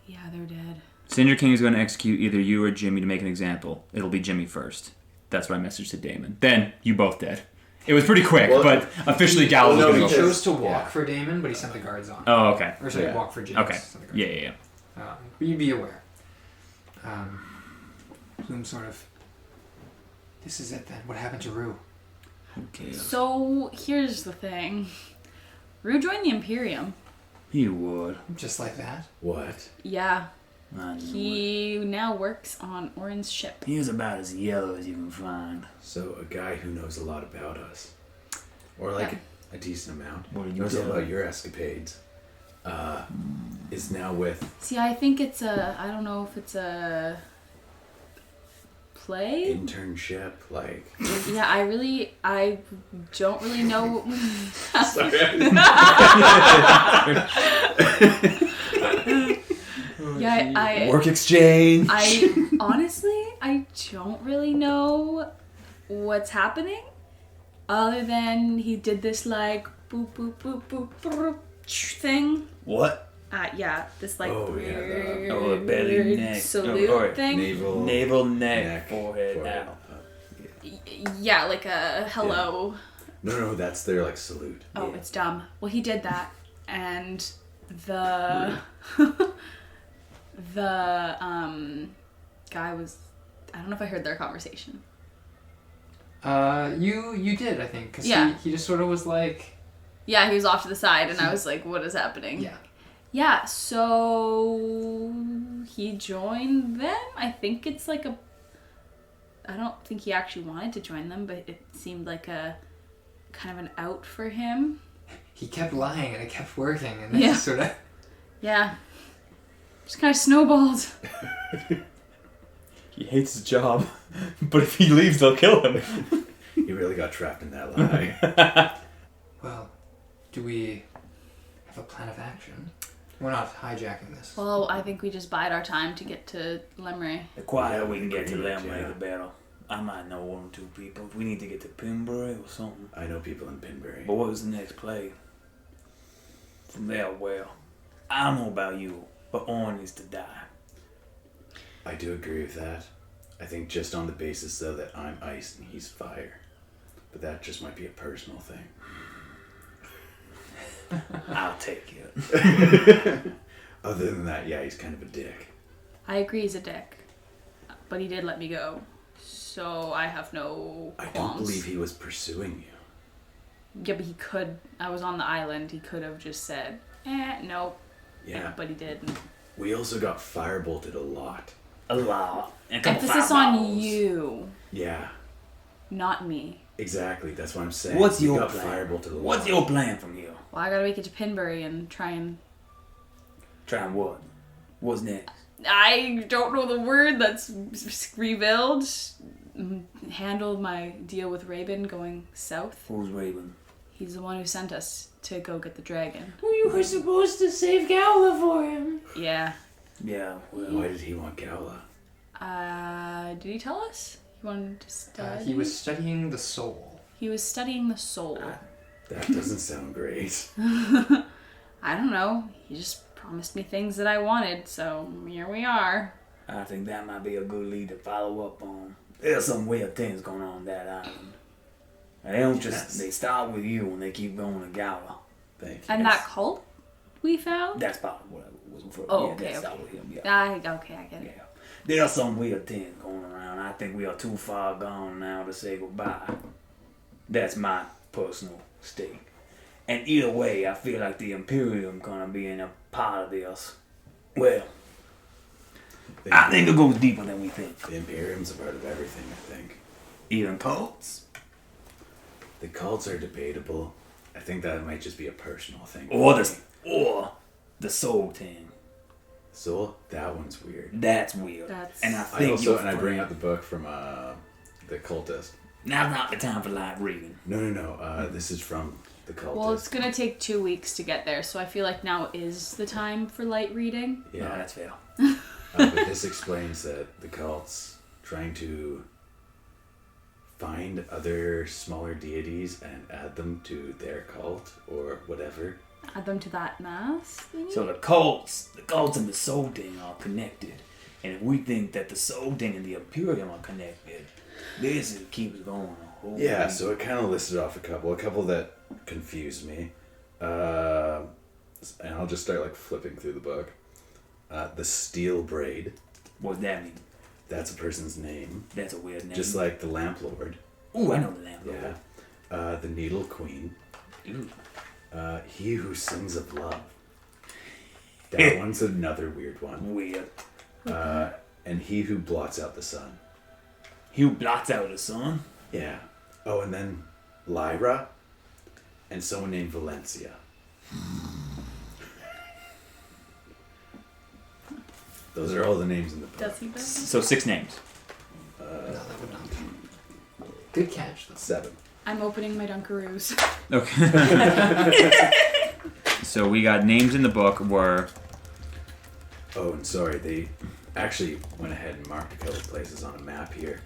Yeah, they're dead. Cinder King is going to execute either you or Jimmy to make an example. It'll be Jimmy first. That's what I messaged to Damon. Then, you both dead. It was pretty quick, Well, but officially Gallows well, was no, going He to go. chose to walk Yeah. for Damon, but he sent the guards on. Oh, okay. Or sorry, Yeah. walk for James. Okay. sent the guards Yeah. on. But you'd be aware. Bloom sort of... This is it then. What happened to Rue? Okay. So here's the thing. Rue joined the Imperium. He would. Just like that? What? Yeah. I knew it. He now works on Orin's ship. He was about as yellow as you can find. So a guy who knows a lot about us, or like Yeah. a decent amount, What did you knows tell about him? your escapades, is now with. See, I think it's I don't know if it's a play? Internship, like. Yeah, I don't really know. Yeah, I Work exchange. honestly, I don't really know what's happening, other than he did this like boop boop boop boop, boop thing. What? Yeah, this like Oh, yeah, weird Oh, the belly, neck. salute Oh, thing. Navel, Navel, neck, neck, forehead, now. Yeah, like a hello. No, that's their like salute. Oh, it's dumb. Well, he did that, and the the guy was. I don't know if I heard their conversation. You did, I think. Because Yeah. he just sort of was like... Yeah, he was off to the side, and I was like, "What is happening?" Yeah. Yeah. So he joined them. I think it's like a. I don't think he actually wanted to join them, but it seemed like a kind of an out for him. He kept lying and it kept working, and then Yeah. just sort of... Yeah. Just kind of snowballed. He hates his job, but if he leaves, they'll kill him. He really got trapped in that lie. Well, do we have a plan of action? We're not hijacking this. Well, I think we just bide our time to get to Lemery. The quieter we can get to Pretty them, much, yeah. the better. I might know one or two people. If we need to get to Pinbury or something. I know people in Pinbury. But what was the next play? From there, well, I don't know about you, but Orin needs to die. I do agree with that. I think just on the basis though that I'm ice and he's fire. But that just might be a personal thing. I'll take it. Other than that, yeah, he's kind of a dick. I agree he's a dick, but he did let me go, so I have no I qualms. don't believe he was pursuing you. Yeah, but he could. I was on the island. He could have just said, nope. Yeah. But he didn't. We also got firebolted a lot. A lot. And a couple Emphasis fireballs. on you, Yeah, not me. exactly. That's what I'm saying. What's We your got plan? firebolted a lot. What's your plan from here? Well, I gotta make it to Pinbury and try and... Try and what? What's next? I don't know the word that's revealed. Handle my deal with Raven going south. Who's Raven? He's the one who sent us to go get the dragon. You were supposed to save Gala for him. Yeah. Yeah, well, Why did he want Gala? Did he tell us? He wanted to study? He was studying the soul. He was studying the soul. That doesn't sound great. I don't know. He just promised me things that I wanted, so here we are. I think that might be a good lead to follow up on. There's some weird things going on that island. They don't just, Yes. they start with you and they keep going to Gala. Thank you. And that cult we found? That's probably what I was referring to. Oh, Yeah, okay, that's okay. all with him, yeah. Okay, I get it. Yeah. There are some weird things going around. I think we are too far gone now to say goodbye. That's my personal stake. And either way, I feel like the Imperium gonna be in a part of this. Well, I think it goes deeper than we think. The Imperium's a part of everything, I think. Even cults? The cults are debatable. I think that might just be a personal thing. Or the soul thing. Soul? That one's weird. That's weird. That's- And I I think also, you'll and I bring find- out the book from the cultist. Now's not the time for light reading. No. This is from the cultist. Well, it's gonna take 2 weeks to get there, so I feel like now is the time for light reading. No, Yeah, that's fair. but this explains that the cults trying to find other smaller deities and add them to their cult or whatever. Add them to that mass thingy? So the cults and the soul thing are connected. And if we think that the soul thing and the Imperium are connected, this is keeps going on. Yeah, so it kind of listed off a couple that confused me. And I'll just start like flipping through the book. The Steel Braid. What's that mean? That's a person's name. That's a weird name. Just like the Lamp Lord. Ooh, I know the name. Yeah. The Needle Queen. Ooh. He Who Sings of Love. That one's another weird one. Weird. And He Who Blots Out the Sun. He who blots out the sun. Yeah. Oh, and then Lyra and someone named Valencia. Those are all the names in the book. Does he though? So 6 names. No, that would not count. Good catch, though. 7. I'm opening my Dunkaroos. Okay. So we got names in the book were... Oh, and sorry, they actually went ahead and marked a couple places on a map here.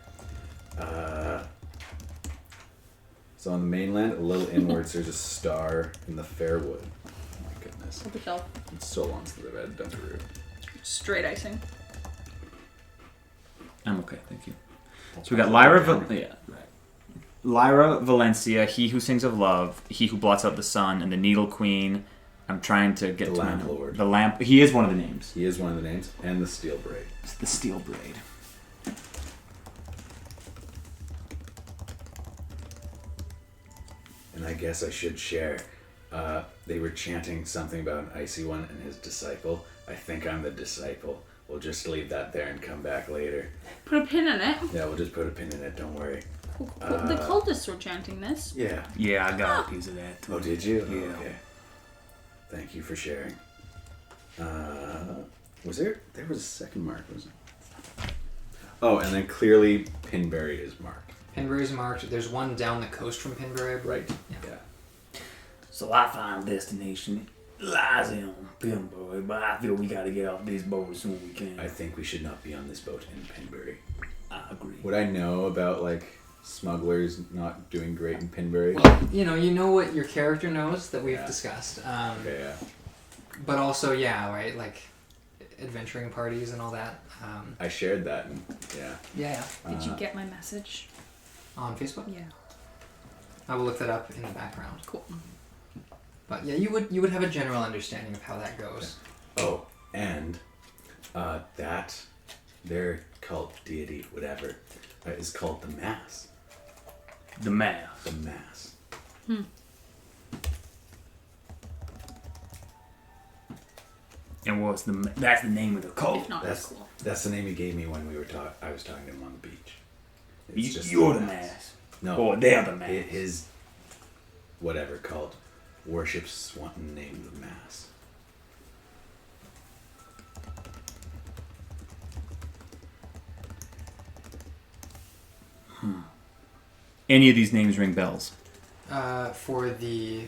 So on the mainland, a little inwards, there's a star in the Fairwood. Oh my goodness. Hold the shelf. It's so long since I've had Dunkaroo. Straight icing. I'm okay, thank you. So we got Lyra... Lyra, Valencia, He Who Sings of Love, He Who Blots Out the Sun, and the Needle Queen. I'm trying to get The to Lamp Lord. The Lamp... He is one of the names. He is one of the names, and the Steel Braid. It's the Steel Braid. And I guess I should share. They were chanting something about an icy one and his disciple. I think I'm the disciple. We'll just leave that there and come back later. Put a pin in it. Yeah, we'll just put a pin in it, don't worry. Cool. The cultists were chanting this. Yeah. Yeah, I got a piece of that too. Oh, did you? Yeah. Oh, okay. Thank you for sharing. Was there was a second mark, wasn't there? Oh, and then clearly Pinberry is marked. Pinbury's marked. There's one down the coast from Pinbury. Right. Yeah. So our final destination lies in Pimbury, but I feel we gotta get off this boat as soon as we can. I think we should not be on this boat in Pinbury. I agree. What I know about like smugglers not doing great in Pinbury. Well, you know what your character knows that we've Yeah. discussed. Okay, yeah. But also, yeah, right, like adventuring parties and all that. I shared that, and yeah. Yeah. Did you get my message? On Facebook? Yeah. I will look that up in the background. Cool. But yeah, you would have a general understanding of how that goes. Oh, and that their cult deity, whatever, is called the Mass. The mass. The Mass. And what's that's the name of the cult. If not, that's cool. That's the name he gave me when we were I was talking to him on the beach. It's just You're the mass. No, Or they're the mass. his whatever cult worships one named the Mass. Any of these names ring bells. For the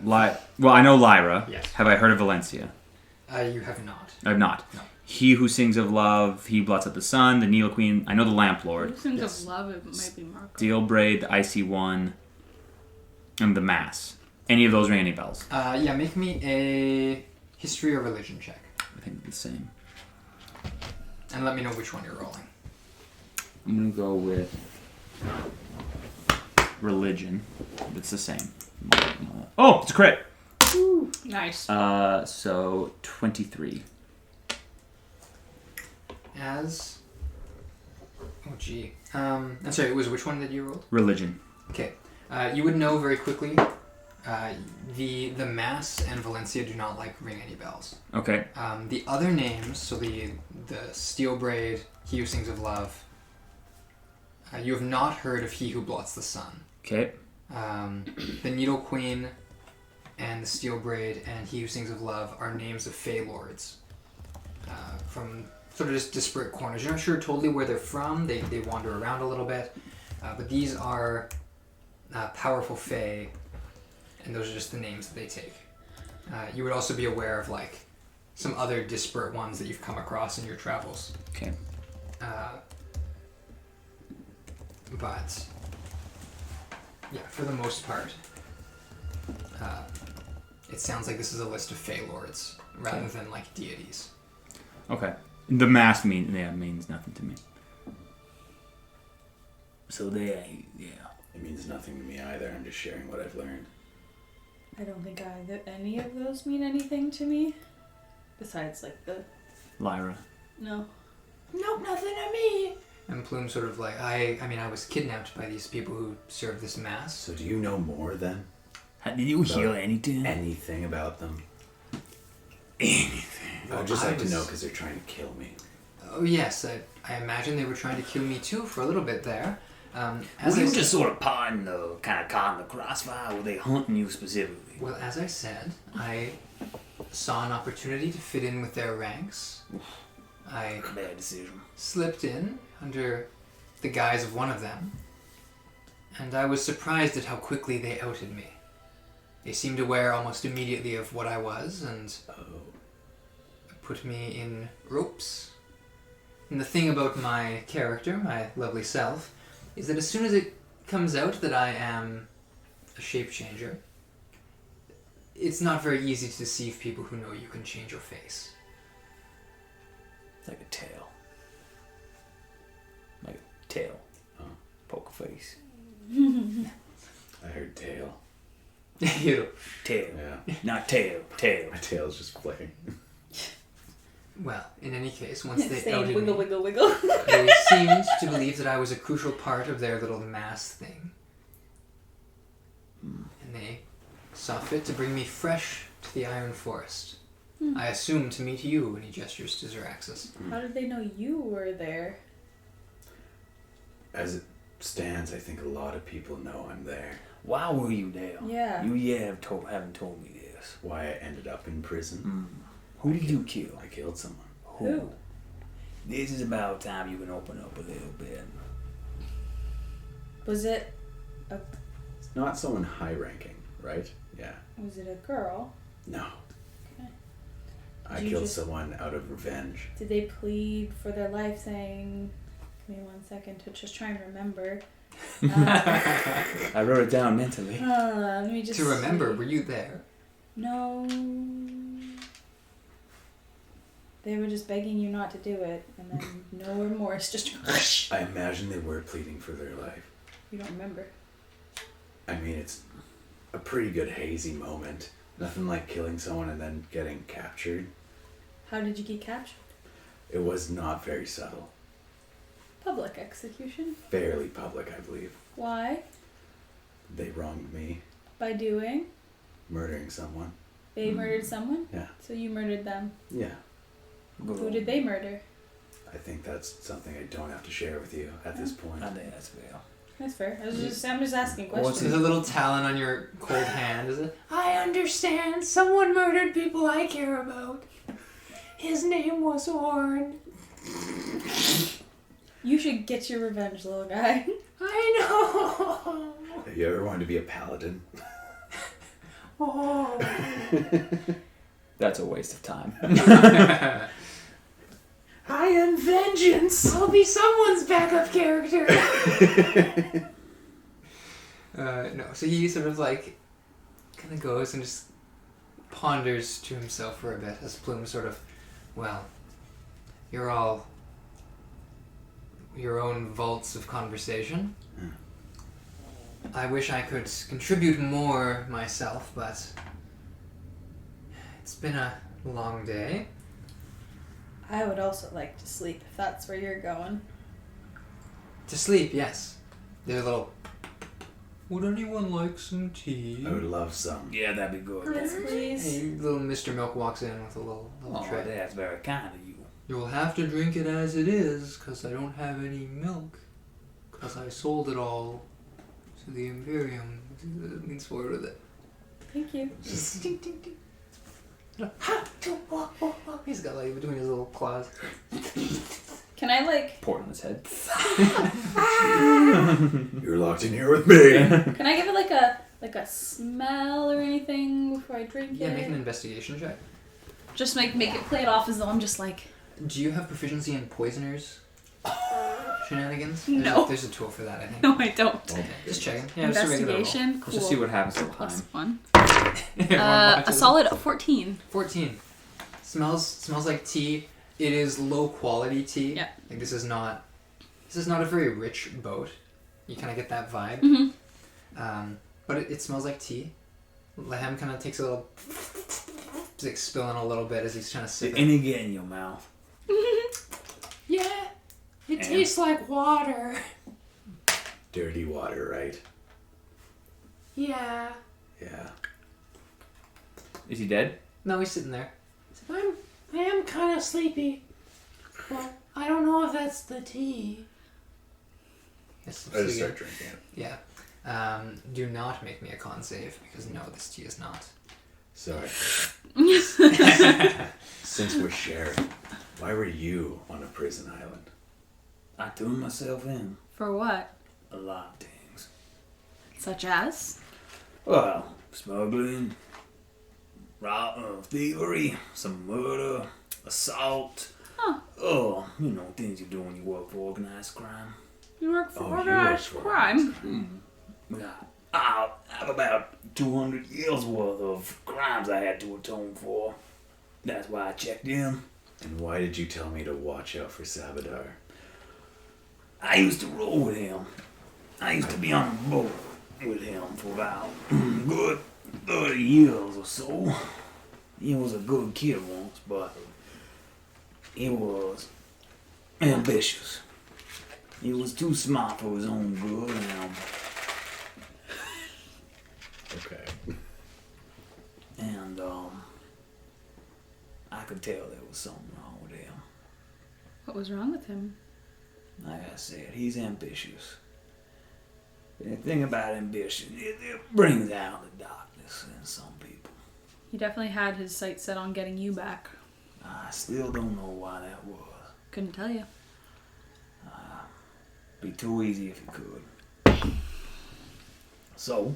Well, I know Lyra. Yes. Have I heard of Valencia? you have not. I have not. No. He Who Sings of Love, He Blots Out the Sun, the Needle Queen. I know the Lamp Lord. Who sings Yes. of love? It might be Marco. Steel Braid, the Icy One, and the Mass. Any of those ring any bells? Yeah, make me a history or religion check, I think it's the same. and let me know which one you're rolling. I'm gonna go with religion. It's the same. Oh, it's a crit. Nice. So 23. As. Oh gee. I'm sorry. It was which one that you rolled? Religion. Okay. You would know very quickly. The Mass and Valencia do not ring any bells. Okay. The other names, so the Steel Braid, He Who Sings of Love. You have not heard of He Who Blots the Sun. Okay. The Needle Queen and the Steel Braid and He Who Sings of Love are names of Fey Lords from sort of just disparate corners. You're not sure totally where they're from. They wander around a little bit. But these are powerful Fey, and those are just the names that they take. You would also be aware of some other disparate ones that you've come across in your travels. Okay. But yeah, for the most part, it sounds like this is a list of Fey Lords rather than deities. Okay. The Mass means nothing to me. So they, yeah. It means nothing to me either. I'm just sharing what I've learned. I don't think any of those mean anything to me. Besides, like, the... Lyra. No. Nope, nothing to me. And Plume sort of like, I mean, I was kidnapped by these people who serve this mass. So do you know more then? Did you hear anything? Anything about them? Anything. I would just like to know because they're trying to kill me. Oh yes, I imagine they were trying to kill me too for a little bit there. Were As I you said, just sort of kind of caught in the crossfire, or were they hunting you specifically? well, as I said, I saw an opportunity to fit in with their ranks. I Bad decision. slipped in under the guise of one of them, and I was surprised at how quickly they outed me. They seemed aware almost immediately of what I was, and put me in ropes. And the thing about my character, my lovely self, is that as soon as it comes out that I am a shape changer, it's not very easy to deceive people who know you can change your face. Like a tail. Like a tail. Poker face. I heard tail. You know, Tail. Yeah. Not tail. Tail. My tail's just flicking. well, in any case, once they Saying outed wiggle, me, wiggle, wiggle. they seemed to believe that I was a crucial part of their little mass thing. And they saw fit to bring me fresh to the Iron Forest. I assume to meet you, and he gestures to Zeraxis. How did they know you were there? As it stands, I think a lot of people know I'm there. Why were you there? Yeah. You haven't told me this. Why I ended up in prison. Who did you kill? I killed someone. Who? This is about time you can open up a little bit. Was it It's not someone high ranking, right? Yeah. a girl? No. Okay. I Did you killed just- someone out of revenge. Did they plead for their life saying, give me 1 second to just try and remember. I wrote it down mentally. Let me just To remember, see. were you there? No. They were just begging you not to do it, and then no remorse, just I imagine they were pleading for their life. you don't remember. I mean, it's a pretty good hazy moment. Nothing like killing someone and then getting captured. How did you get captured? It was not very subtle. Public execution. Fairly public, I believe. Why? They wronged me, By doing. murdering someone. They murdered someone. Yeah. So you murdered them. Yeah. Who did they murder? I think that's something I don't have to share with you at this point. I think that's fair. That's fair. I'm just asking There's questions. a little talon on your cold hand, is it? I understand. Someone murdered people I care about. His name was Orn. You should get your revenge, little guy. I know. Have you ever wanted to be a paladin? Oh. That's a waste of time. I am vengeance. I'll be someone's backup character. No, so he sort of like kind of goes and just ponders to himself for a bit as Plume sort of, well, you're all your own vaults of conversation. I wish I could contribute more myself, but it's been a long day. I would also like to sleep if that's where you're going. To sleep, yes. There's a little. Would anyone like some tea? I would love some. Yeah, that'd be good. Yes, please. Hey, little Mr. Milk walks in with a little Oh, tray. that's very kind of you. You'll have to drink it as it is, because I don't have any milk. Because I sold it all to the Imperium. Leans forward with it. Thank you. Just ding, ding, ding. He's got like between his little claws. Can I like? Pour it on his head. You're locked in here with me. Can I give it like a smell or anything before I drink Yeah, it? make an investigation check. Just make it play it off as though I'm just like. Do you have proficiency in poisoners? Shenanigans? No. There's a tool for that, I think. No, I don't. Okay, just checking. Yeah, just a regular roll. Investigation. Cool. Let's just see what happens over Plus time. 1. A solid 14. 14. Smells like tea. It is low quality tea. Yeah. Like this is not a very rich boat. You kind of get that vibe. Mm-hmm. But it smells like tea. Lehem kind of takes a little... He's like spilling a little bit as he's trying to sip it. Any get in your mouth. Yeah, it tastes like water. Dirty water, right? Yeah. Yeah. Is he dead? No, he's sitting there. I am kind of sleepy. Well, I don't know if that's the tea. Yes, I just start drinking it. Yeah. Do not make me a con save, because no, this tea is not. Sorry. Since we're sharing, why were you on a prison island? I threw myself in For what? a lot of things. Such as? Well, smuggling, thievery, some murder, assault. Huh. Oh, you know, things you do when you work for organized crime. You work for Oh, you work organized for crime. Yeah. I have about 200 years worth of crimes I had to atone for. That's why I checked in. And why did you tell me to watch out for Sabadar? I used to roll with him. I used to be on a boat with him for about good 30 years or so. He was a good kid once, but he was ambitious. He was too smart for his own good, Okay. and I could tell there was something wrong with him. What was wrong with him? Like I said, he's ambitious. The thing about ambition, it brings out the darkness in some people. He definitely had his sights set on getting you back. I still don't know why that was. Couldn't tell you. Be too easy if it could. So,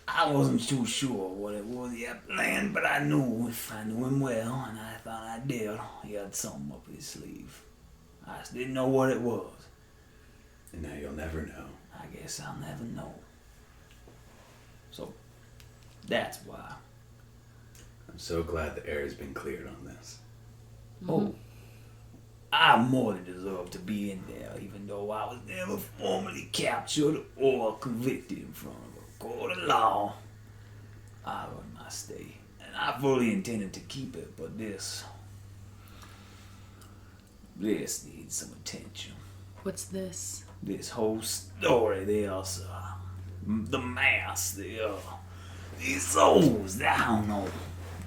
I wasn't too sure what it was he had planned, but I knew if I knew him well, and I thought I did, he had something up his sleeve. I just didn't know what it was. And now you'll never know. I guess I'll never know. So, that's why. I'm so glad the air has been cleared on this. Oh, I more than deserve to be in there, even though I was never formally captured or convicted in front of a court of law. I earned my stay, and I fully intended to keep it, but this needs some attention. What's this? This whole story, there's the mass, these souls, I don't know.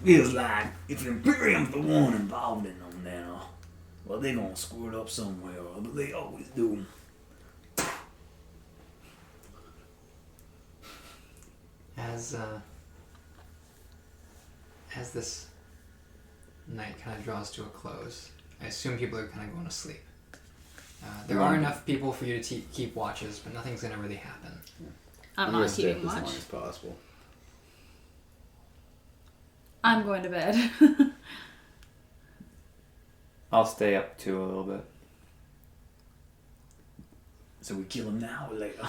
Feels like if Imperium's the one involved in them, then, well, they're gonna screw it up somewhere or other. They always do. As this night kind of draws to a close, I assume people are kind of going to sleep. There are enough people for you to keep watches, but nothing's going to really happen. I'm gonna not stay keeping up as watch. long as possible. I'm going to bed. I'll stay up too a little bit. So we kill him now or later?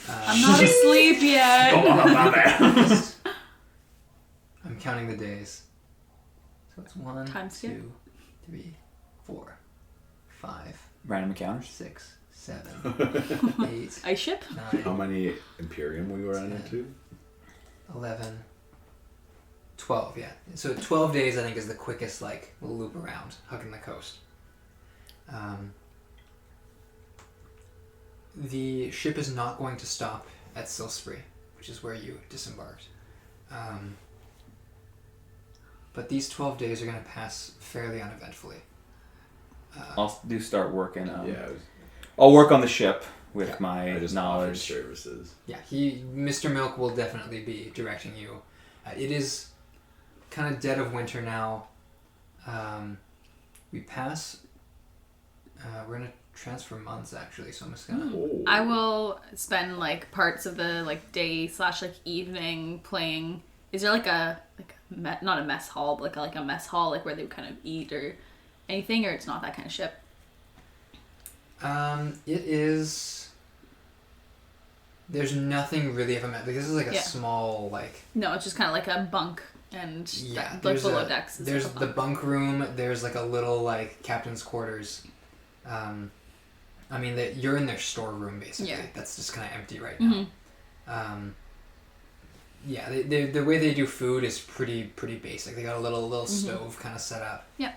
I'm not asleep yet. My bad. I'm counting the days. So it's 1, Time skip? 2, 3, 4, 5, Random encounters. 6, 7, 8, Ice ship? 9, How many Imperium we were on into? 11, 12, yeah. So 12 days, I think, is the quickest, loop around, hugging the coast. The ship is not going to stop at Silspree, which is where you disembarked. But these 12 days are going to pass fairly uneventfully. I'll start working. Yeah, I'll work on the ship with Yeah, my I just offered knowledge. services. Yeah, Mr. Milk will definitely be directing you. It is kind of dead of winter now. We pass. We're gonna transfer months actually, so I'm just gonna. Oh. I will spend parts of the day / evening playing. Is there not a mess hall, but like a mess hall where they would kind of eat or anything, or it's not that kind of ship? It is. There's nothing really of a mess. This is a Yeah. small No, it's just kind of like a bunk and Yeah, below decks. is There's the bunk room. There's a little captain's quarters. I mean, you're in their storeroom basically. Yeah. That's just kind of empty right now. Yeah, the way they do food is pretty basic. They got a little stove kind of set up. Yeah.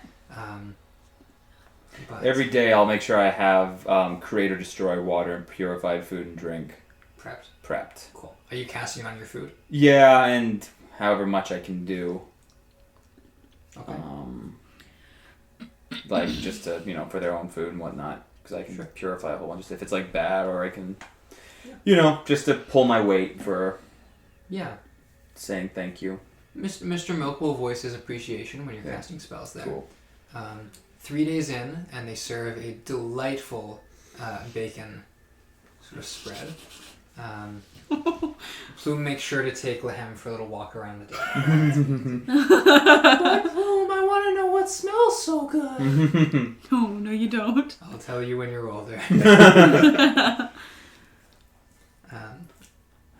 But Every day I'll make sure I have create or destroy water and purified food and drink prepped. Cool. Are you casting on your food? Yeah, and however much I can do. Okay. Like just to, for their own food and whatnot. Because I can purify a whole bunch. Just if it's like bad, or I can, just to pull my weight for saying thank you. Mr. Milk will voice his appreciation when you're casting spells there. Cool. 3 days in, and they serve a delightful bacon sort of spread. Plume makes sure to take Lahem for a little walk around the deck. Why, Plume? I want to know what smells so good. Oh, no, you don't. I'll tell you when you're older.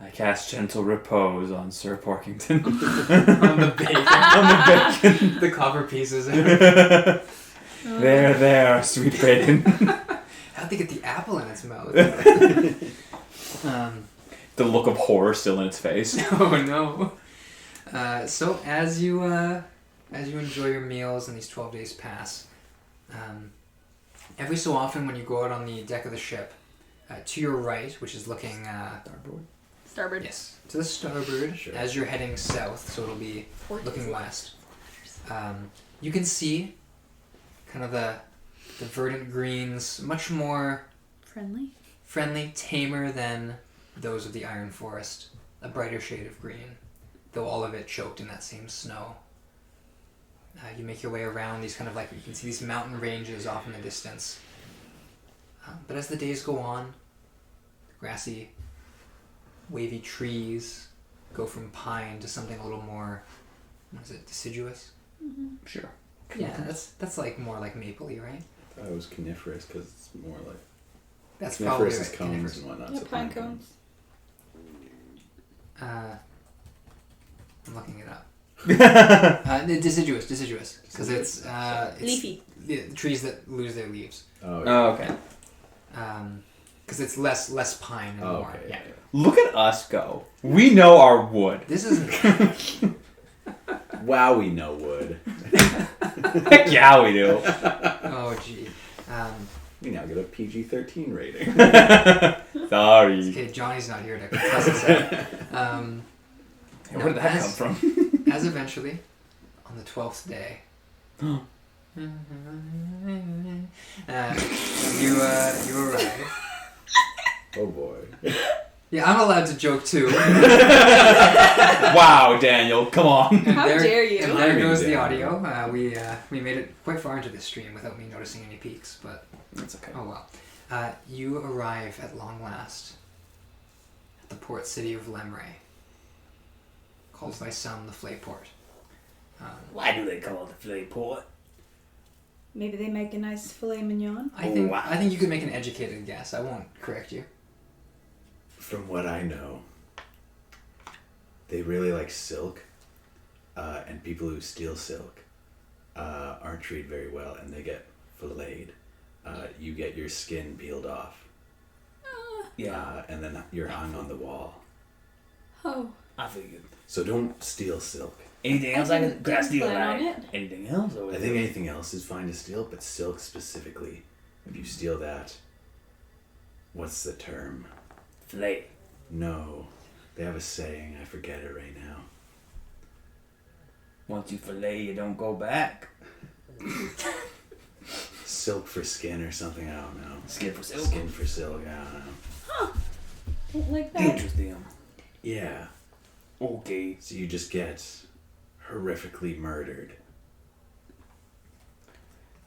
I cast gentle repose on Sir Porkington. On the bacon. The copper pieces. There, sweet bacon. How'd they get the apple in its mouth? The look of horror still in its face. Oh no. So as you enjoy your meals and these 12 days pass, every so often when you go out on the deck of the ship, to your right, which is looking Starboard. yes, to the starboard, as you're heading south, so it'll be looking west. You can see kind of the verdant greens, much more friendly, tamer than those of the Iron Forest. A brighter shade of green, though all of it choked in that same snow. You make your way around these kind of you can see these mountain ranges off in the distance. But as the days go on, grassy, wavy trees go from pine to something a little more, deciduous? Sure. Yeah, that's more like mapley, right? I thought it was coniferous because it's more like That's probably coniferous right. is cones Coniferous. and whatnot. Yeah, so pine cones. I'm looking it up. Deciduous, because it's Leafy. The trees that lose their leaves. Oh, Oh, okay. Because it's less pine and more. okay. Yeah. Look at us go. We know our wood. This isn't. Wow, we know wood. Heck yeah, we do. Oh gee. We now get a PG-13 rating. Sorry. Okay, Johnny's not here to cuss us out. Where did that come from? As eventually, on the 12th day, you arrive. Oh boy. Yeah, I'm allowed to joke too. Wow, Daniel, come on. How dare you? And there goes the Timing, audio. We made it quite far into this stream without me noticing any peaks, but That's okay. oh well. You arrive at long last at the port city of Lemray, called by some the Flayport. Why do they call it the Flay Port? Maybe they make a nice filet mignon. I think you could make an educated guess. I won't correct you. From what I know, they really like silk, and people who steal silk aren't treated very well, and they get filleted. You get your skin peeled off, and then you're hung on the wall. Oh. I figured. So don't steal silk. Anything else I didn't can steal? plan on Right? it. Anything else? Or I think anything else is fine to steal, but silk specifically, if you steal that, what's the term? Flay. No, they have a saying. I forget it right now. Once you fillet, you don't go back. Silk for skin or something. I don't know. Skin for silk. Skin for silk. I don't know. Don't like that. Interesting. Yeah. Okay. So you just get horrifically murdered.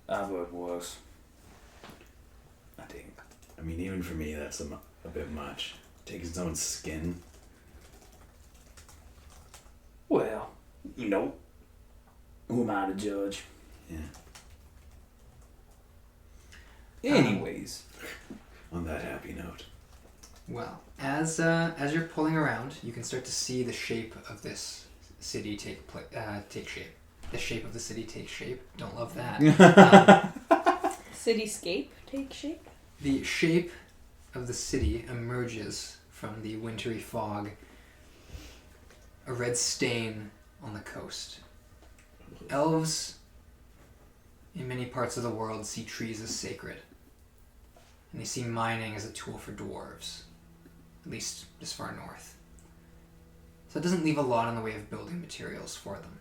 I've heard worse. I think. I mean, even for me, that's a bit much. Taking someone's skin. Well, who am I to judge? Yeah. Anyways. On that happy note. Well, as you're pulling around, you can start to see the shape of this city take shape. The shape of the city takes shape. Don't love that. Cityscape take shape. The shape of the city emerges from the wintry fog, a red stain on the coast. Elves in many parts of the world see trees as sacred, and they see mining as a tool for dwarves, at least this far north. So it doesn't leave a lot in the way of building materials for them.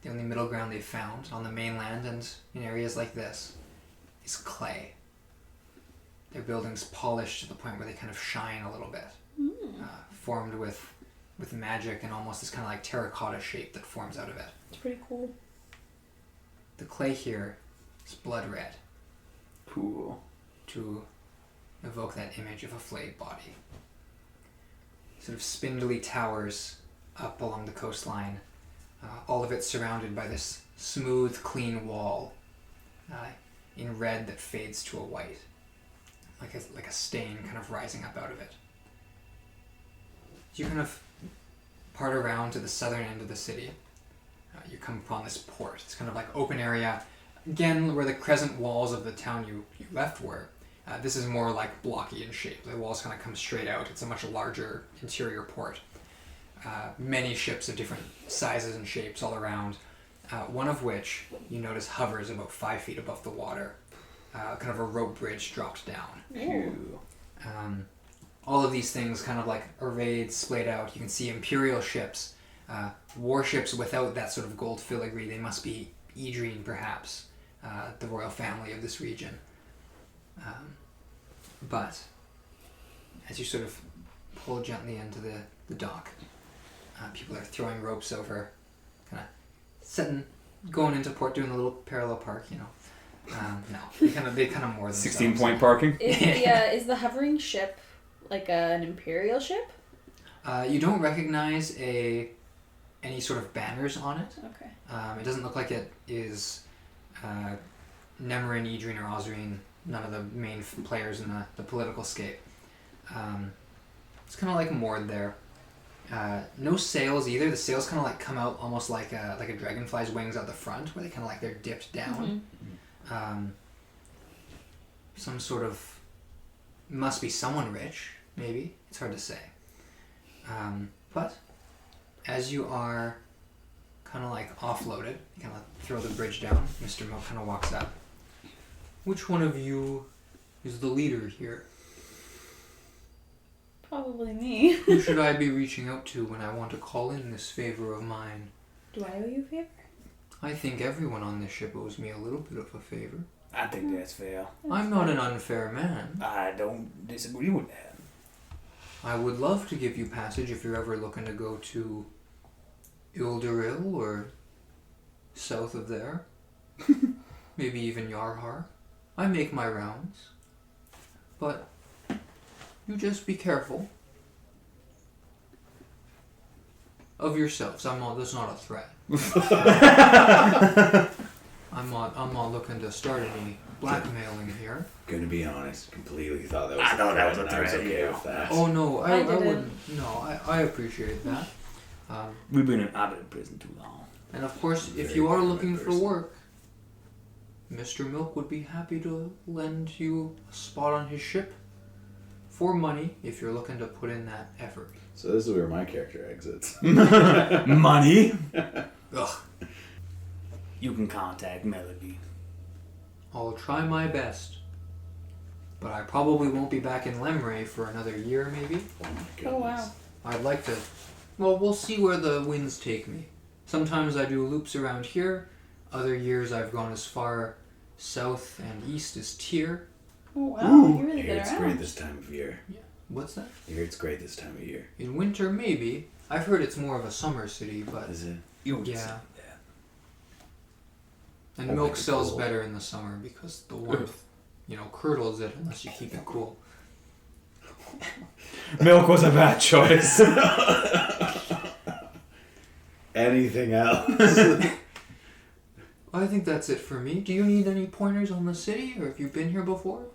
The only middle ground they've found on the mainland and in areas like this is clay. Their buildings polished to the point where they kind of shine a little bit, formed with magic and almost this kind of like terracotta shape that forms out of it. It's pretty cool. The clay here is blood red Cool. to evoke that image of a flayed body. Sort of spindly towers up along the coastline, all of it surrounded by this smooth, clean wall in red that fades to a white, like a stain kind of rising up out of it. You kind of part around to the southern end of the city. You come upon this port. It's kind of like open area, again where the crescent walls of the town you left were. This is more like blocky in shape. The walls kind of come straight out. It's a much larger interior port. Many ships of different sizes and shapes all around, one of which you notice hovers about 5 feet above the water. Kind of a rope bridge dropped down. Cool. All of these things kind of like arrayed, splayed out. You can see imperial ships, warships without that sort of gold filigree. They must be Idrine, perhaps, the royal family of this region. But as you sort of pull gently into the dock, people are throwing ropes over, kind of going into port, doing a little parallel park, you know. No, they kind of more than 16-point parking. Is the hovering ship like an imperial ship? You don't recognize any sort of banners on it. Okay. It doesn't look like it is Nemerin, Idrine, or Osrine, none of the main players in the political scape. It's kind of like moored there. No sails either. The sails kind of like come out almost like a dragonfly's wings out the front, where they kind of like they're dipped down. Some sort of must be someone rich, maybe. It's hard to say. But as you are kind of like offloaded, you kind of throw the bridge down. Mr. Milk kind of walks up. Which one of you is the leader here? Probably me. Who should I be reaching out to when I want to call in this favor of mine? Do I owe you a favor? I think everyone on this ship owes me a little bit of a favor. I think that's fair. I'm not an unfair man. I don't disagree with that. I would love to give you passage if you're ever looking to go to Ilderil or south of there. Maybe even Yarhar. I make my rounds. But you just be careful of yourselves. That's not a threat. I'm not looking to start any blackmailing here. Gonna be honest, completely thought that was. I thought that was a and I was threat, okay yeah. with that. Oh no, I didn't. wouldn't. No, I appreciate that. I've been in prison too long. And of course, if Very you are good looking for person. work, Mr. Milk would be happy to lend you a spot on his ship for money if you're looking to put in that effort. So this is where my character exits. Money. Ugh. You can contact Melody. I'll try my best. But I probably won't be back in Lemray for another year, maybe. Oh my goodness. Oh wow. I'd like to... Well, we'll see where the winds take me. Sometimes I do loops around here. Other years I've gone as far south and east as Tyr. Oh wow. You really I hear been it's around. great this time of year. What's that? I hear it's great this time of year. In winter, maybe. I've heard it's more of a summer city, but... Is it? You would Yeah. say that. And Oh, milk like sells cool. better in the summer because the warmth, curdles it unless you keep it cool. Milk was a bad choice. Anything else? I think that's it for me. Do you need any pointers on the city, or have you been here before?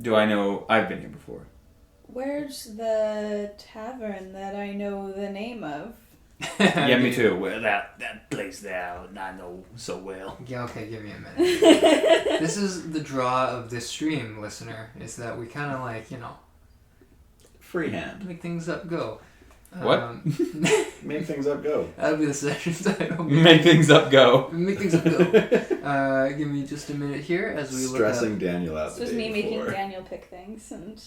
Do I know? I've been here before. Where's the tavern that I know the name of? Yeah, me too. Well, that place there, I know so well. Yeah, okay, give me a minute. This is the draw of this stream, listener, is that we kind of like, Freehand. make things up go. What? Make things up go. That'll be the session title. Make things up go. Make things up go. Give me just a minute here as we Stressing look Daniel out It's the just day me making before. Daniel pick things and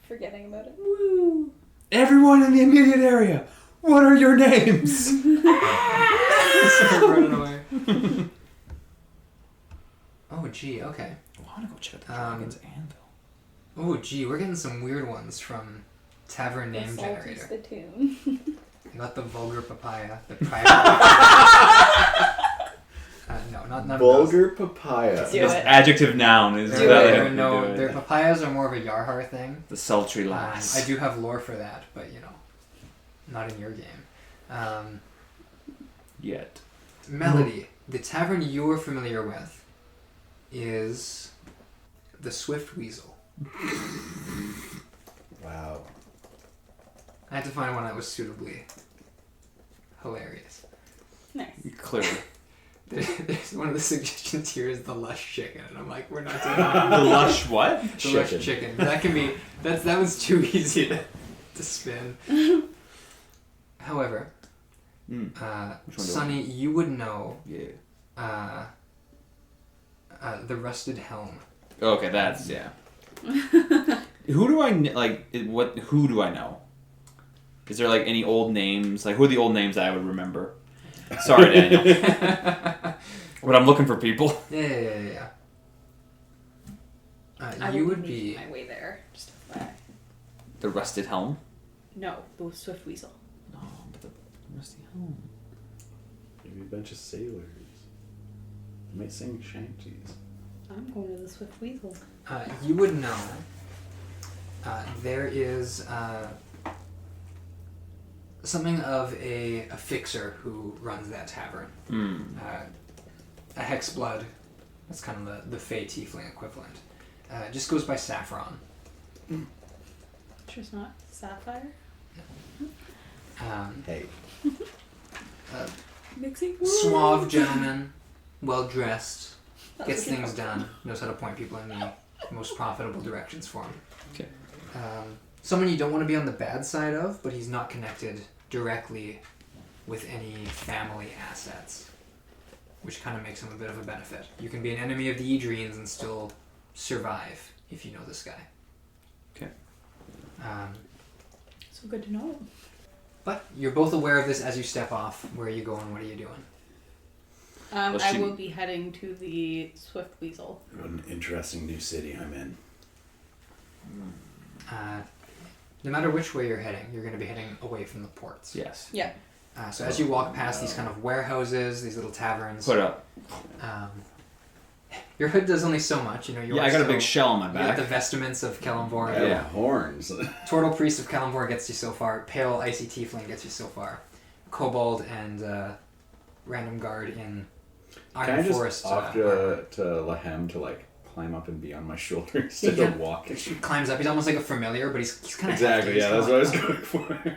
forgetting about it. Woo! Everyone in the immediate area, what are your names? Start running away. Oh, gee, okay. I want to go check the Um, Dragon's Anvil. Oh, gee, we're getting some weird ones from Tavern Name The salt is Generator. the tune. I got the vulgar papaya, the private. No, not none of those. Vulgar papaya. Do This it. adjective noun is Do valid. it. Their papayas are more of a Yarhar thing. The sultry lass. I do have lore for that, but not in your game. Yet. Melody, the tavern you're familiar with is the Swift Weasel. Wow. I had to find one that was suitably hilarious. Nice. Clearly. There's one of the suggestions here is the lush chicken, and I'm like, we're not doing that. The lush what? The lush chicken. That can be. That one's too easy to spin. However, Which one do I Sonny, you would know Yeah. the Rusted Helm. Okay, that's yeah. Who do I Who do I know? Is there like any old names? Like who are the old names that I would remember? Sorry, Daniel. But I'm looking for people. Yeah. I You will would be. my way there. Just FYI. The Rusted Helm. No, the Swift Weasel. No, but the Rusty Helm. Maybe a bunch of sailors. They might sing shanties. I'm going to the Swift Weasel. You would know. There is something of a fixer who runs that tavern. A Hexblood. That's kind of the Fey Tiefling equivalent. Just goes by Saffron. Sure it's not Sapphire? Hey. Mixing Suave gentleman, well dressed, gets things done, knows how to point people in the most profitable directions for him. Okay. Someone you don't want to be on the bad side of, but he's not connected directly with any family assets, which kind of makes him a bit of a benefit. You can be an enemy of the Edreans and still survive if you know this guy. Okay. So good to know. But you're both aware of this as you step off. Where are you going? What are you doing? Well, I she- will be heading to the Swift Weasel. What an interesting new city I'm in. No matter which way you're heading, you're going to be heading away from the ports. Yes. Yeah. So as you walk past these kind of warehouses, these little taverns, Put up. your hood does only so much. You Yeah, I got a big shell on my You got back. the vestments of Kellenborn. I have Yeah. horns. Turtle Priest of Kellenborn gets you so far. Pale Icy Tiefling gets you so far. Kobold and Random Guard in Can I Iron just Forest. opt to Lahem to like climb up and be on my shoulder instead of walking? He climbs up. He's almost like a familiar, but he's kind of Exactly, yeah, that's what I was going for. Kind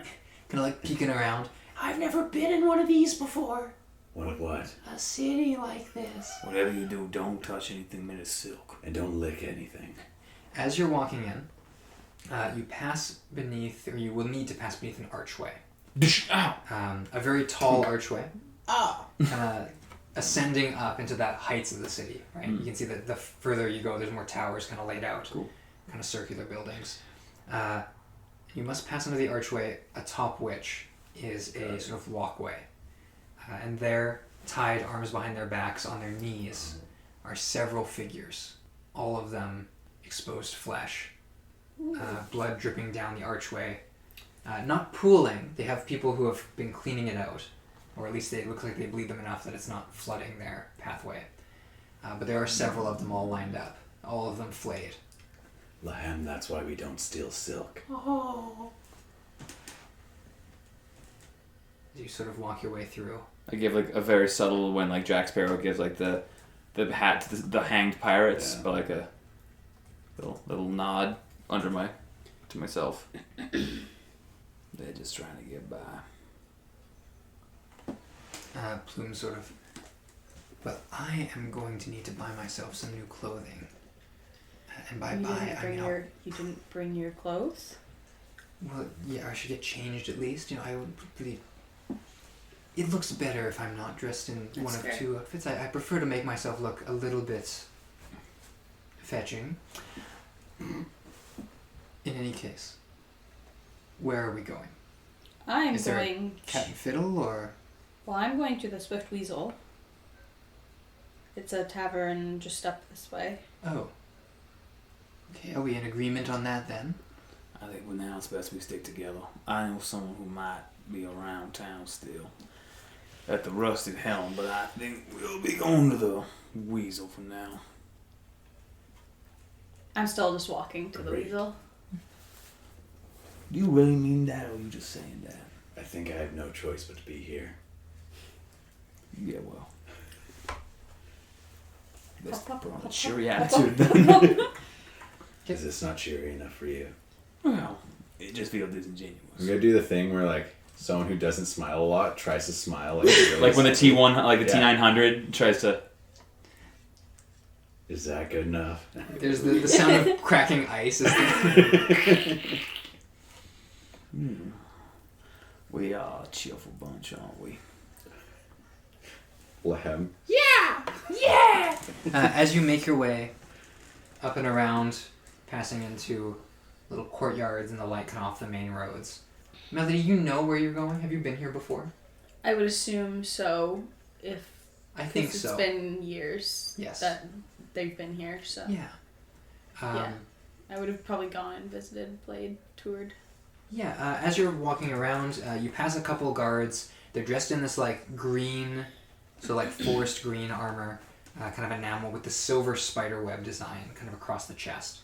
of like peeking around. I've never been in one of these before. What? A city like this. Whatever you do, don't touch anything made of silk. And don't lick anything. As you're walking in, you pass beneath, or you will need to pass beneath an archway. Ow! A very tall archway. Oh. Kind of ascending up into the heights of the city, right? You can see that the further you go, there's more towers kind of laid out. Cool. Kind of circular buildings. You must pass under the archway, atop which is a sort of walkway. And there, tied, arms behind their backs, on their knees, are several figures. All of them exposed flesh. Blood dripping down the archway. Not pooling. They have people who have been cleaning it out. Or at least they look like they bleed them enough that it's not flooding their pathway. But there are several of them all lined up. All of them flayed. Lahem, that's why we don't steal silk. Oh. You sort of walk your way through. I give like a very subtle when like Jack Sparrow gives like the hat to the hanged pirates, Yeah. but like a little nod under to myself. They're just trying to get by. Plume sort of. Well, I am going to need to buy myself some new clothing. And by buy, I mean... You didn't bring your clothes? Well, yeah, I should get changed at least. You know, I would really... It looks better if I'm not dressed in That's one of fair. two outfits. I prefer to make myself look a little bit fetching. In any case, where are we going? I'm Is there a going... Cat and Fiddle, or... Well, I'm going to the Swift Weasel. It's a tavern just up this way. Oh. Okay, are we in agreement on that then? I think now it's best we stick together. I know someone who might be around town still at the Rusted Helm, but I think we'll be going to the Weasel for now. I'm still just walking to the Great. Weasel. Do you really mean that, or are you just saying that? I think I have no choice but to be here. Yeah, well. This Pop, pop, pop, cheery pop, attitude. Is this not cheery enough for you? Well, it just feels disingenuous. I'm gonna do the thing where like someone who doesn't smile a lot tries to smile like really Like when the sexy. T1, like the Yeah. T900 tries to... Is that good enough? There's the sound of cracking ice. Is the... We are a cheerful bunch, aren't we? Lehem. As you make your way up and around, passing into little courtyards and the light kind of off the main roads. Melody, you know where you're going? Have you been here before? I would assume so, if I think it's so. been years Yes. that they've been here, so Yeah. Yeah. I would have probably gone and visited, played, toured. Yeah, as you're walking around, you pass a couple guards. They're dressed in this like green, so like forest green armor, kind of enamel with the silver spider web design kind of across the chest.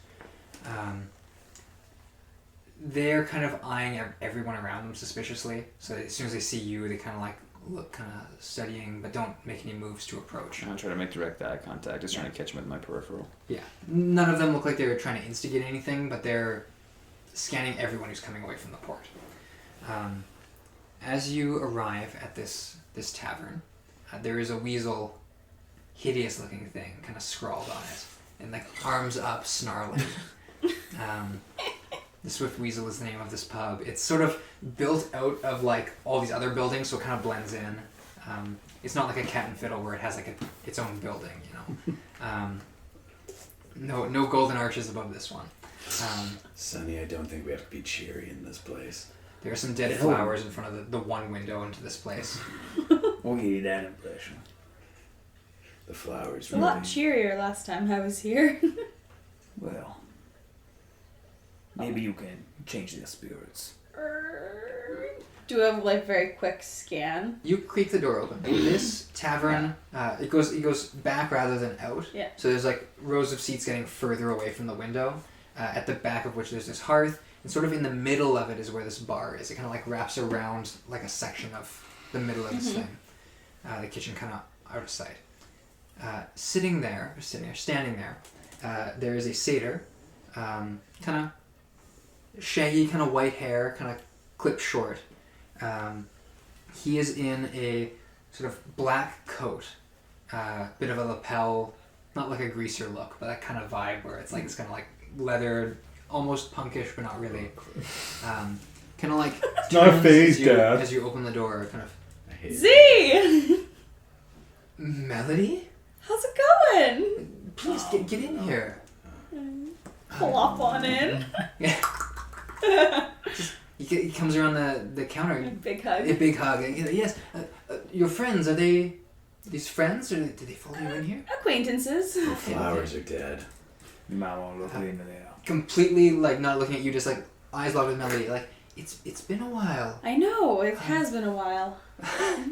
They're kind of eyeing everyone around them suspiciously. So as soon as they see you, they kind of like look kind of studying, but don't make any moves to approach. I'm trying to make direct eye contact, just trying to catch him with my peripheral. Yeah, none of them look like they're trying to instigate anything, but they're scanning everyone who's coming away from the port. As you arrive at this tavern, there is a weasel, hideous-looking thing, kind of scrawled on it, and like arms up, snarling. The Swift Weasel is the name of this pub. It's sort of built out of like all these other buildings, so it kind of blends in. It's not like a Cat and Fiddle where it has like its own building, you know. No golden arches above this one. Sonny, I don't think we have to be cheery in this place. There are some dead flowers in front of the one window into this place. We'll give you that impression. The flowers It's a lot cheerier last time I was here. Well, maybe you can change their spirits. Do a like very quick scan. You creak the door open. This tavern, it goes back rather than out. Yeah. So there's like rows of seats getting further away from the window, at the back of which there's this hearth, and sort of in the middle of it is where this bar is. It kind of like wraps around like a section of the middle of this thing. The kitchen kind of out of sight. Standing there, there is a satyr, kind of shaggy, kind of white hair, kind of clipped short. He is in a sort of black coat, bit of a lapel, not like a greaser look, but that kind of vibe where it's like it's kind of like leather, almost punkish, but not really. Kind of like not a turns phase, as you, Dad. as you open the door, kind of. I hate it. Z! Melody, How's it going? please get in here. Plop on in. He comes around the counter. Big hug. A big hug. Yes, your friends, are they these friends, or did they follow you in here? Acquaintances. The flowers are dead. You might want to look into that. Completely like not looking at you, just like eyes locked with Melody. Like it's been a while. I know, it has been a while.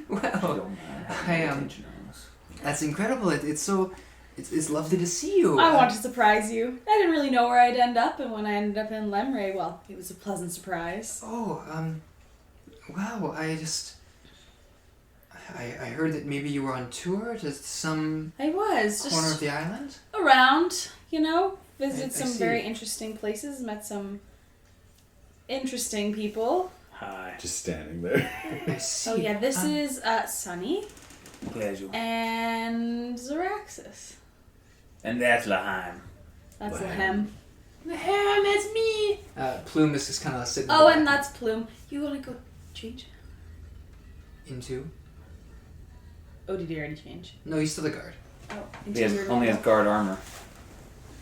Well, Don't mind having attention on us. that's incredible. It's lovely to see you. I want to surprise you. I didn't really know where I'd end up, and when I ended up in Lemray, well, it was a pleasant surprise. Oh, wow. I heard that maybe you were on tour to some I was corner of just the island. around, you know, visited I some see. very interesting places, met some interesting people. Hi. Just standing there. I see. Oh yeah, this is Sunny Pleasure. and Zaraxis. And that's Laheim. That's Wow. Lahem. Ham, that's me. Plume is just kind of sitting. Oh, back and that's Plume. You wanna go change? into. Oh, did you already change? No, he's still the guard. Oh, He into has, your only normal. has guard armor.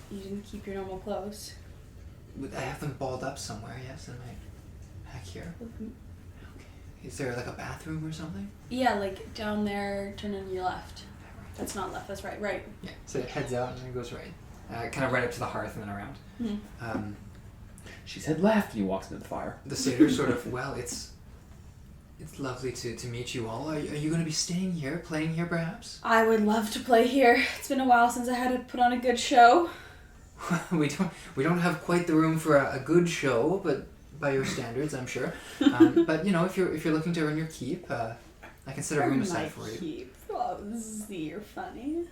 You didn't keep your normal clothes. I have them balled up somewhere. Yes, in my back here. Is there like a bathroom or something? Yeah, like down there, turn on your left. That's not left, that's right. Right. Yeah. So it heads out and then goes right. Kind of right up to the hearth and then around. Hmm. She said left. He walks into the fire. The satyr sort of, well, it's lovely to meet you all. Are you going to be staying here, playing here perhaps? I would love to play here. It's been a while since I had to put on a good show. we don't have quite the room for a good show, but by your standards, I'm sure. But you know, if you're looking to earn your keep, I can set a room aside for you. Keep. Oh, see, you're funny.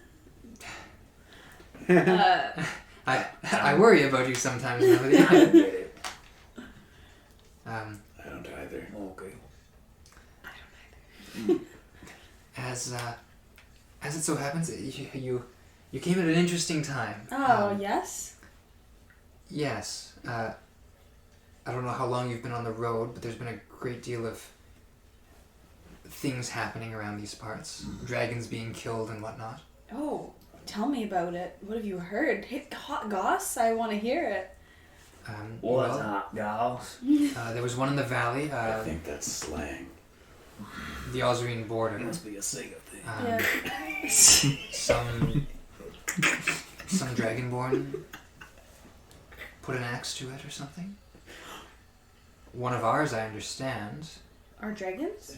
I worry about you sometimes, Melody. I don't get it. I don't either. Okay. As it so happens, you came at an interesting time. Oh, yes? Yes. I don't know how long you've been on the road, but there's been a great deal of things happening around these parts. Dragons being killed and whatnot. Oh, tell me about it. What have you heard? Hit hot goss? I want to hear it. What's Well, up, guys? there was one in the valley, I think that's slang. the Osrine border. It must be a Sega thing. Yeah. Some dragonborn put an axe to it or something. One of ours, I understand. Are dragons?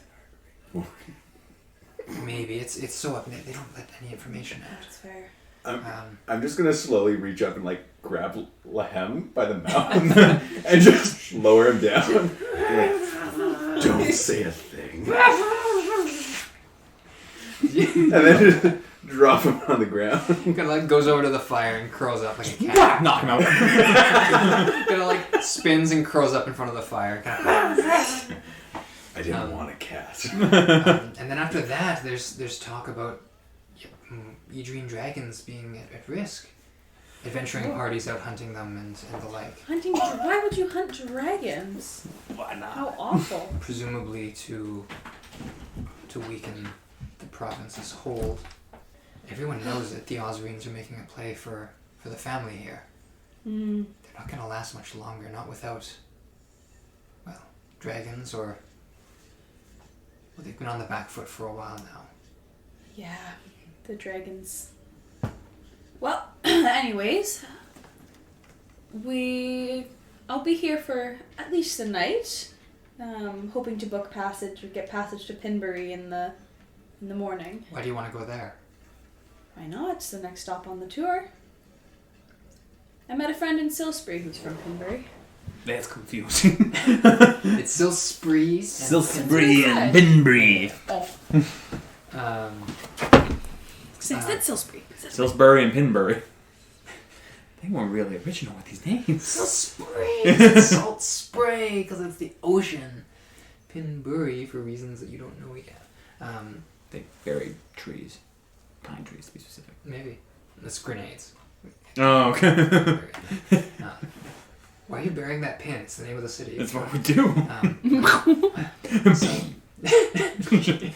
Maybe it's so up. They don't let any information out. That's fair. I'm just gonna slowly reach up and like grab Lahem by the mouth and just lower him down. Like, don't say a thing. And then just drop him on the ground. Kind of like goes over to the fire and curls up like a cat. Knock him out. Kind of like spins and curls up in front of the fire. I didn't want a cat. And then after that, there's talk about Idrine dragons being at risk. Adventuring parties out hunting them and the like. Hunting? Why would you hunt dragons? Why not? How awful. Presumably to weaken the province's hold. Everyone knows that the Osrines are making a play for the family here. Hmm. They're not going to last much longer, not without, well, dragons or... Well, they've been on the back foot for a while now. Yeah, the dragons. Well, anyways, I'll be here for at least the night. Hoping to book passage or get passage to Pinbury in the morning. Why do you want to go there? Why not? It's the next stop on the tour. I met a friend in Silsbury who's from Pinbury. That's confusing. It's still spree. Silsbury and Binbury. Oh. Because I said Silsbury. Salisbury and Pinbury. They weren't really original with these names. Spray. It's salt spray because it's the ocean. Pinbury for reasons that you don't know yet. They buried trees. Pine trees, to be specific. Maybe. That's grenades. Oh, okay. Why are you burying that pin? It's the name of the city. That's what we do.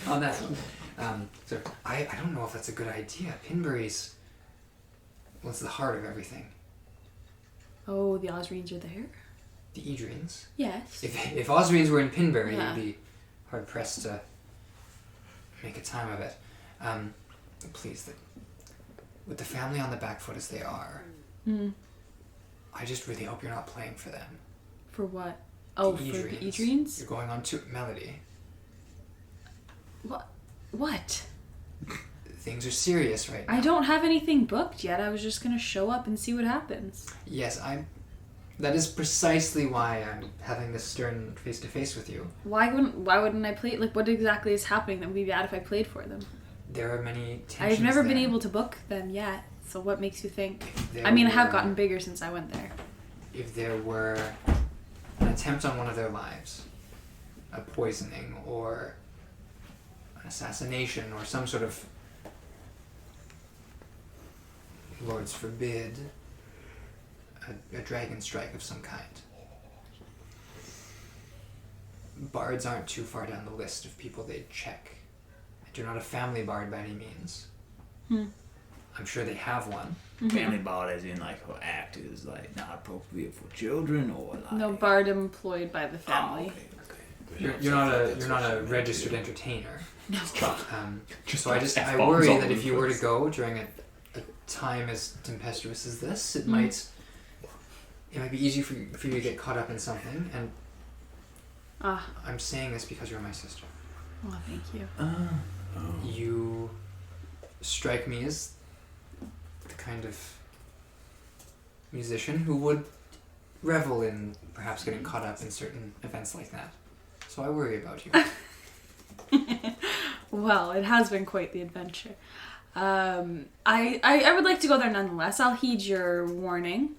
On that so I don't know if that's a good idea. Pinbury's well, it's the heart of everything. Oh, the Osrines are there? The Idrines. Yes. If Osrines were in Pinbury, Yeah. you'd be hard pressed to make a time of it. Please, with the family on the back foot as they are, I just really hope you're not playing for them. For what? Oh, The for the Idrines. Idrines? You're going on to Melody. What? Things are serious right now. I don't have anything booked yet. I was just gonna show up and see what happens. Yes, that is precisely why I'm having this stern face-to-face with you. Why wouldn't I play? Like, what exactly is happening that would be bad if I played for them? There are many tensions I've never been there. able to book them yet. So what makes you think? There I mean, I have were- gotten bigger since I went there. If there were an attempt on one of their lives, a poisoning or an assassination or some sort of, Lords forbid, a dragon strike of some kind. Bards aren't too far down the list of people they'd check. And you're not a family bard by any means. I'm sure they have one. Family bard as in like her act is like not appropriate for children or like No bard employed by the family. You're not a registered entertainer. No. So I F-bombs worry all that over if the you were to place. go during a time as tempestuous as this, it might be easy for you to get caught up in something. And I'm saying this because you're my sister. Oh, thank you. You strike me as the kind of musician who would revel in perhaps getting caught up in certain events like that. So I worry about you. Well, it has been quite the adventure. I would like to go there nonetheless. I'll heed your warning,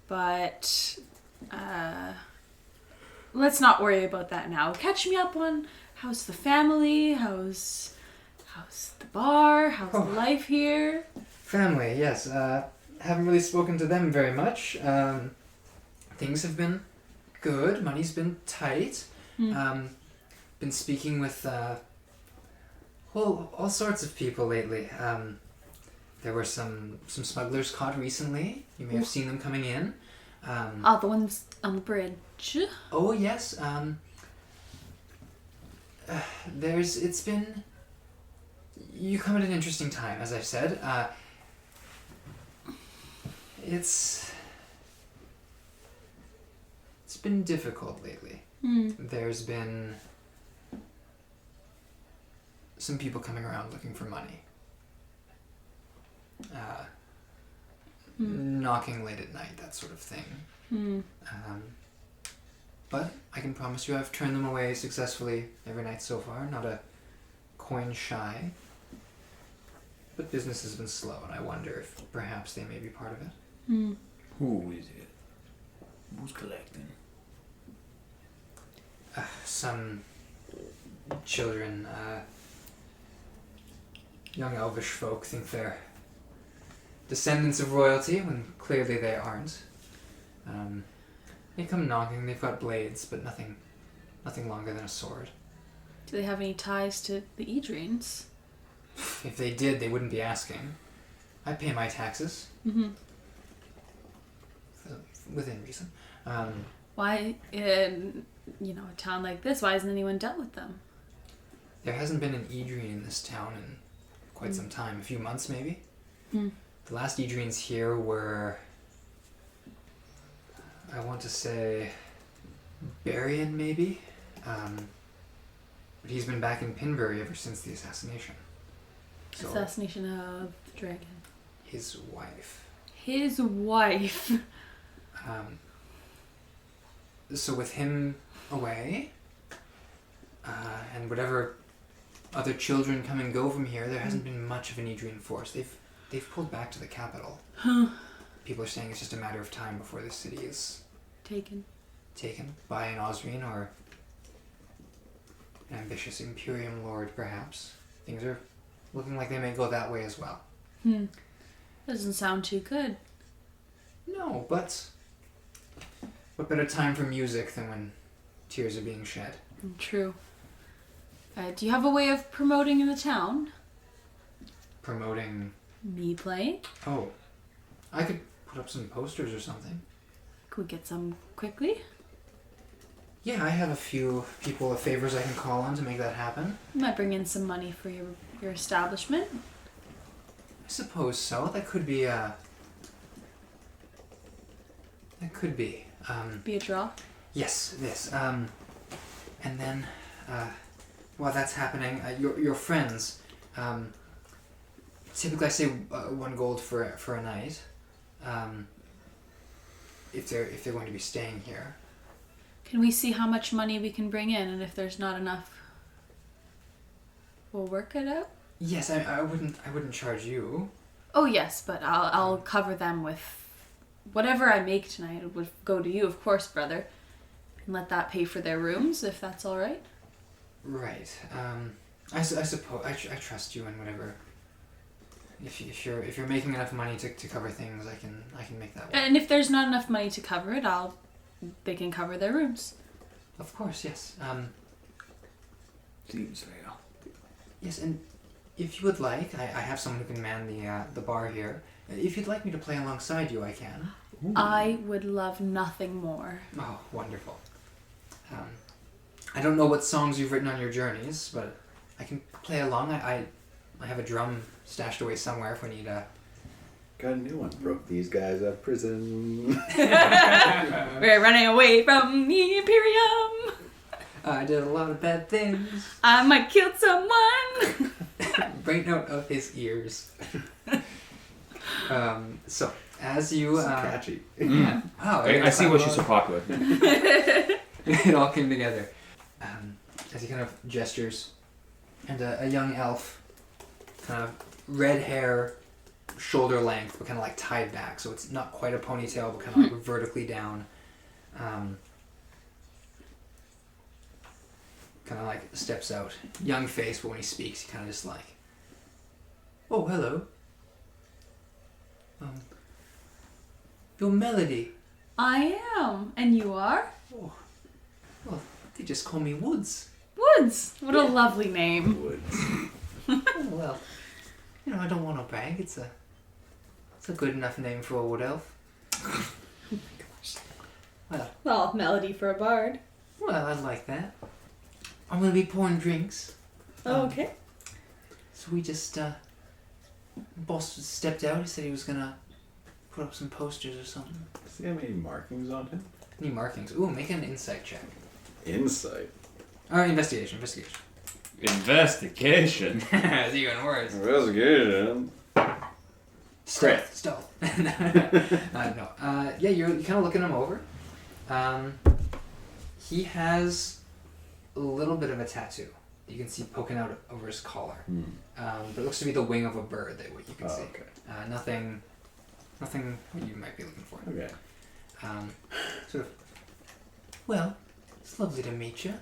but let's not worry about that now. Catch me up on how's the family, how's the bar, how's the life here. Family, yes. Haven't really spoken to them very much. Things have been good. Money's been tight. Been speaking with all sorts of people lately. There were some smugglers caught recently. You may have seen them coming in. The ones on the bridge. Oh yes. It's been. You come at an interesting time, as I've said. It's been difficult lately. There's been some people coming around looking for money. Knocking late at night, that sort of thing. But I can promise you I've turned them away successfully every night so far. Not a coin shy. But business has been slow, and I wonder if perhaps they may be part of it. Who is it? Who's collecting? Some children, young elvish folk think they're descendants of royalty when clearly they aren't. They come knocking, they've got blades, but nothing longer than a sword. Do they have any ties to the Edrians? If they did, they wouldn't be asking. I pay my taxes. Within reason. Why, in a town like this, why hasn't anyone dealt with them? There hasn't been an Edrian in this town in quite some time. A few months, maybe. The last Edrians here were, I want to say, Barian, maybe? But he's been back in Pinbury ever since the assassination. So, Assassination of the dragon. his wife. His wife. So with him away, and whatever other children come and go from here, there hasn't been much of an Edrian force. They've pulled back to the capital. People are saying it's just a matter of time before the city is Taken by an Osrian or an ambitious Imperium Lord, perhaps. Things are looking like they may go that way as well. Doesn't sound too good. No, but what better time for music than when tears are being shed? True. Do you have a way of promoting in the town? Promoting... Me playing? Oh, I could put up some posters or something. Could we get some quickly? Yeah, I have a few people of favors I can call on to make that happen. You might bring in some money for your establishment. I suppose so. That could be Be a draw. Yes, this. And then, while that's happening, your friends, typically I say 1 gold for a night, if they're going to be staying here. Can we see how much money we can bring in, and if there's not enough, we'll work it out? Yes, I wouldn't charge you. Oh yes, but I'll cover them with whatever I make tonight. It would go to you, of course, brother. and let that pay for their rooms, if that's all right. Right. I suppose I trust you and whatever. If you're making enough money to cover things, I can make that work. And if there's not enough money to cover it, they can cover their rooms. Of course, yes. Seems fair. Yes, and if you would like, I have someone who can man the bar here. If you'd like me to play alongside you, I can. Ooh. I would love nothing more. Oh, wonderful. I don't know what songs you've written on your journeys, but I can play along. I have a drum stashed away somewhere if we need a... Got a new one. Broke these guys out of prison. We're running away from the Imperium. I did a lot of bad things. I might kill someone. Right out of his ears. So, as you... This is catchy. Yeah. Oh, I see why she's so popular. It all came together. As he kind of gestures, and a young elf, kind of red hair, shoulder length, but kind of like tied back, so it's not quite a ponytail, but kind of like vertically down. Kind of like steps out, young face, but when he speaks, he kind of just like, "Oh, hello. Your Melody. I am. And you are? Oh, well, they just call me Woods." Woods. What a lovely name. Woods. Oh, well, I don't want to brag. It's a good enough name for a wood elf. Well, melody for a bard. Well, I'd like that. I'm gonna be pouring drinks. Okay. So we just boss stepped out. He said he was gonna put up some posters or something. Does he have any markings on him? Any markings? Ooh, make an insight check. Insight. Or investigation. Investigation. It's even worse. Investigation. Stealth. No. Yeah, you're kind of looking him over. He has a little bit of a tattoo. You can see poking out over his collar. But it looks to be the wing of a bird. What you can see. Okay. Nothing what you might be looking for. Okay. Sort of. Well, it's lovely to meet you.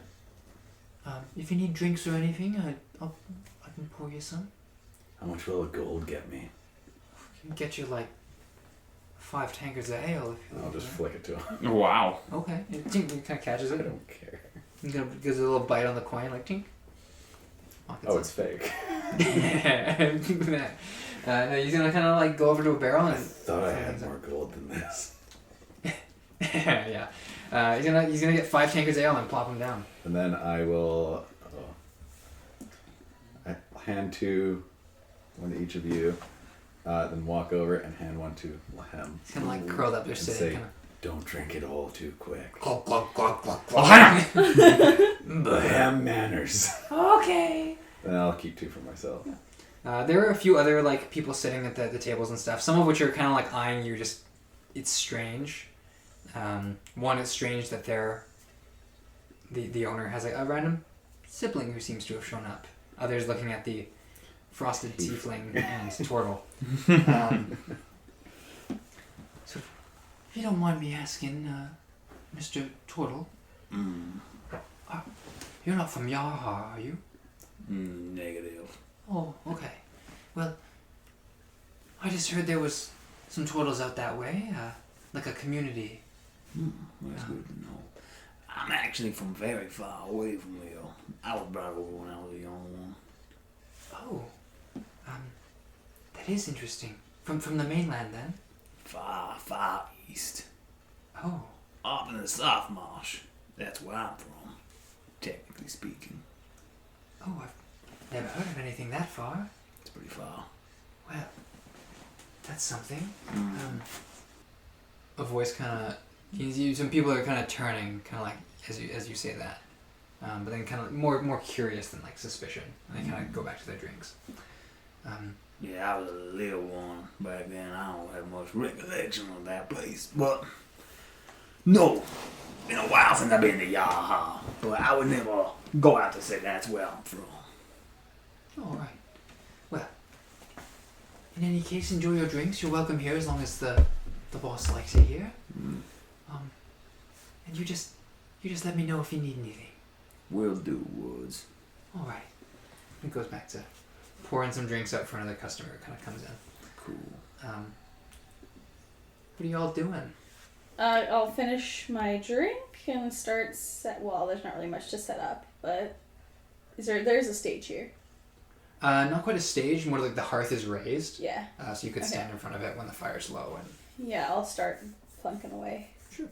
If you need drinks or anything, I can pour you some. How much will a gold get me? I can get you like 5 tankards of ale if you I'll just flick it to him. Wow. Okay. He kind of catches I it. don't care. He kind of gives it a little bite on the coin, like tink. Oh, it's fake. He's gonna kind of like go over to a barrel I and. thought I had more gold than this. Yeah. He's gonna get 5 tankards of ale and plop them down. And then I will I hand one to each of you, then walk over and hand one to Lahem. He's kind of like curled up there And sitting. say, Kinda... don't drink it all too quick. Glug, glug, glug, glug, glug. Oh, hi. Lahem manners. Okay. Then I'll keep 2 for myself. There are a few other like people sitting at the tables and stuff. Some of which are kind of like eyeing you. Just it's strange. One, it's strange that the owner has a random sibling who seems to have shown up. Others looking at the frosted tiefling and Tortle. So, if you don't mind me asking, Mr. Tortle, you're not from Yaha, are you? Negative. Oh, okay. Well, I just heard there was some turtles out that way, like a community. That's good to know. I'm actually from very far away from here. I was brought over when I was a young one. Oh, that is interesting. From the mainland, then? Far east. Oh, Up in the South Marsh. That's where I'm from, technically speaking. oh, I've never heard of anything that far. It's pretty far. Well, that's something. A voice kind of. Some people are kind of turning, kind of like as you say that, but then kind of more curious than like suspicion, and they kind of go back to their drinks. Yeah, I was a little one back then. I don't have much recollection of that place. But, no. Been a while since I've been to Yaha. But I would never go out to say that's where I'm from. All right. Well, in any case, enjoy your drinks. You're welcome here as long as the boss likes it here. And you just You just let me know if you need anything. Will do, Woods. All right. He goes back to pouring some drinks out for another customer. Kind of comes in. Cool. What are y'all doing? I'll finish my drink and start well, there's not really much to set up, but there's a stage here. Not quite a stage. More like the hearth is raised. Yeah. So you could stand in front of it when the fire's low. And Yeah, I'll start plunking away. Sure.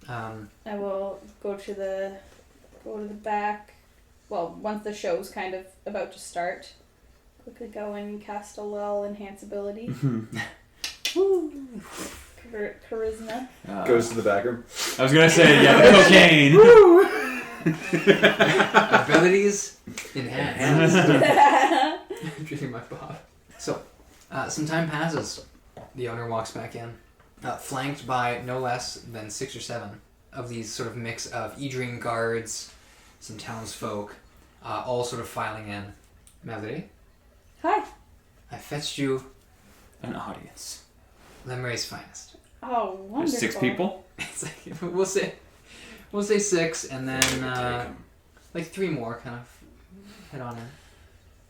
I will go to the back. Well, once the show's kind of about to start, quickly go and cast a lull, enhance ability. Woo! Charisma. Goes to the back room. I was gonna say, yeah, the cocaine. Abilities enhanced. Drinking my Bob. So, some time passes. The owner walks back in, flanked by no less than 6 or 7 of these sort of mix of Idrine guards, some townsfolk, all sort of filing in. Melody, Hi. I fetched you An audience. Lemray's finest. Oh, wonderful. There's 6 people? It's like we'll say 6, and then like 3 more kind of head on in.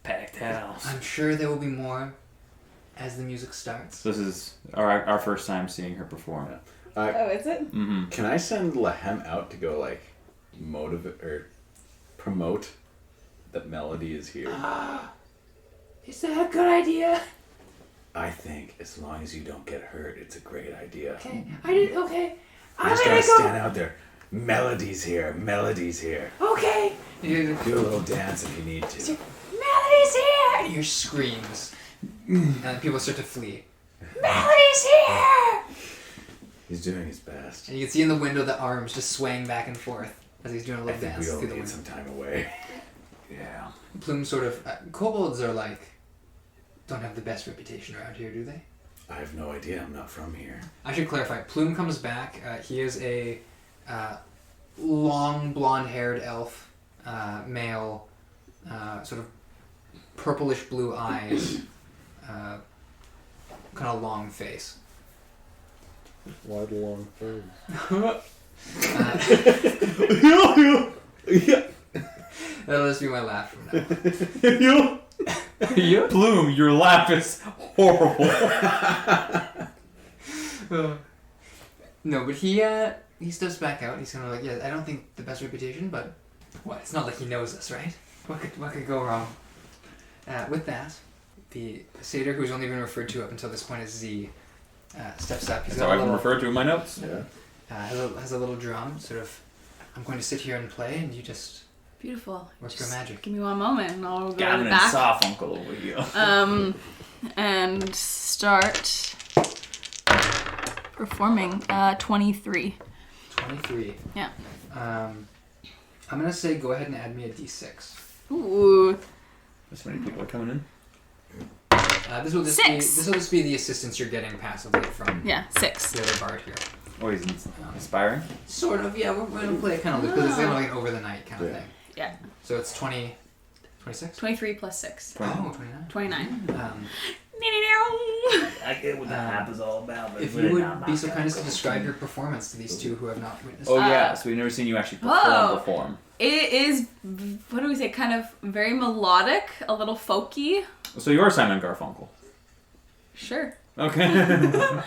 Packed house. I'm sure there will be more as the music starts. So this is our first time seeing her perform. Oh, is it? Mm-hmm. Can I send Lahem out to go like motivate or promote that Melody is here? Is that a good idea? I think as long as you don't get hurt, it's a great idea. Okay. You I'm just gonna gotta go. stand out there. Melody's here. Melody's here. Okay. You Do a little dance if you need to. Melody's here. hear screams, and people start to flee. Melody's here. He's doing his best. And you can see in the window the arms just swaying back and forth as he's doing a I little think dance we all through the need window. some time away. Yeah. Plume sort of... kobolds are like... don't have the best reputation around here, do they? I have no idea. I'm not from here. I should clarify. Plume comes back. He is a long blonde-haired elf, male, sort of purplish blue eyes, kind of long face. Wide long furs. That'll just be my laugh from now. Plume, your laugh is horrible. No, but he steps back out. He's kind of like, yeah, I don't think the best reputation, but what? It's not like he knows us, right? What could go wrong? With that, the satyr, who's only been referred to up until this point as Z, steps up. He's That's how I've been little, referred to in my notes. Yeah. has a little drum, sort of. I'm going to sit here and play, and you just Beautiful. work your magic. Give me one moment and I'll go Gavin and back. Sawfunkel over here. And start performing 23. 23. Yeah. I'm gonna say go ahead and add me a D6. Ooh. So many people are coming in. This will just 6. be the assistance you're getting passively from Yeah, 6. the other bard here. Oh, he's inspiring. Sort of, yeah. We're gonna play it kind of loose because it's kind of like an over the night kind of Yeah. thing. Yeah. So it's 26. 23 plus 6. Oh, 29. 29. I get what the hype is all about. But If really you would not be my so cup kind of as to coffee. describe your performance to these two who have not witnessed Oh it. yeah, so we've never seen you actually Whoa. perform. It is, what do we say, kind of very melodic, a little folky. So you're Simon Garfunkel. Sure. Okay. Yeah.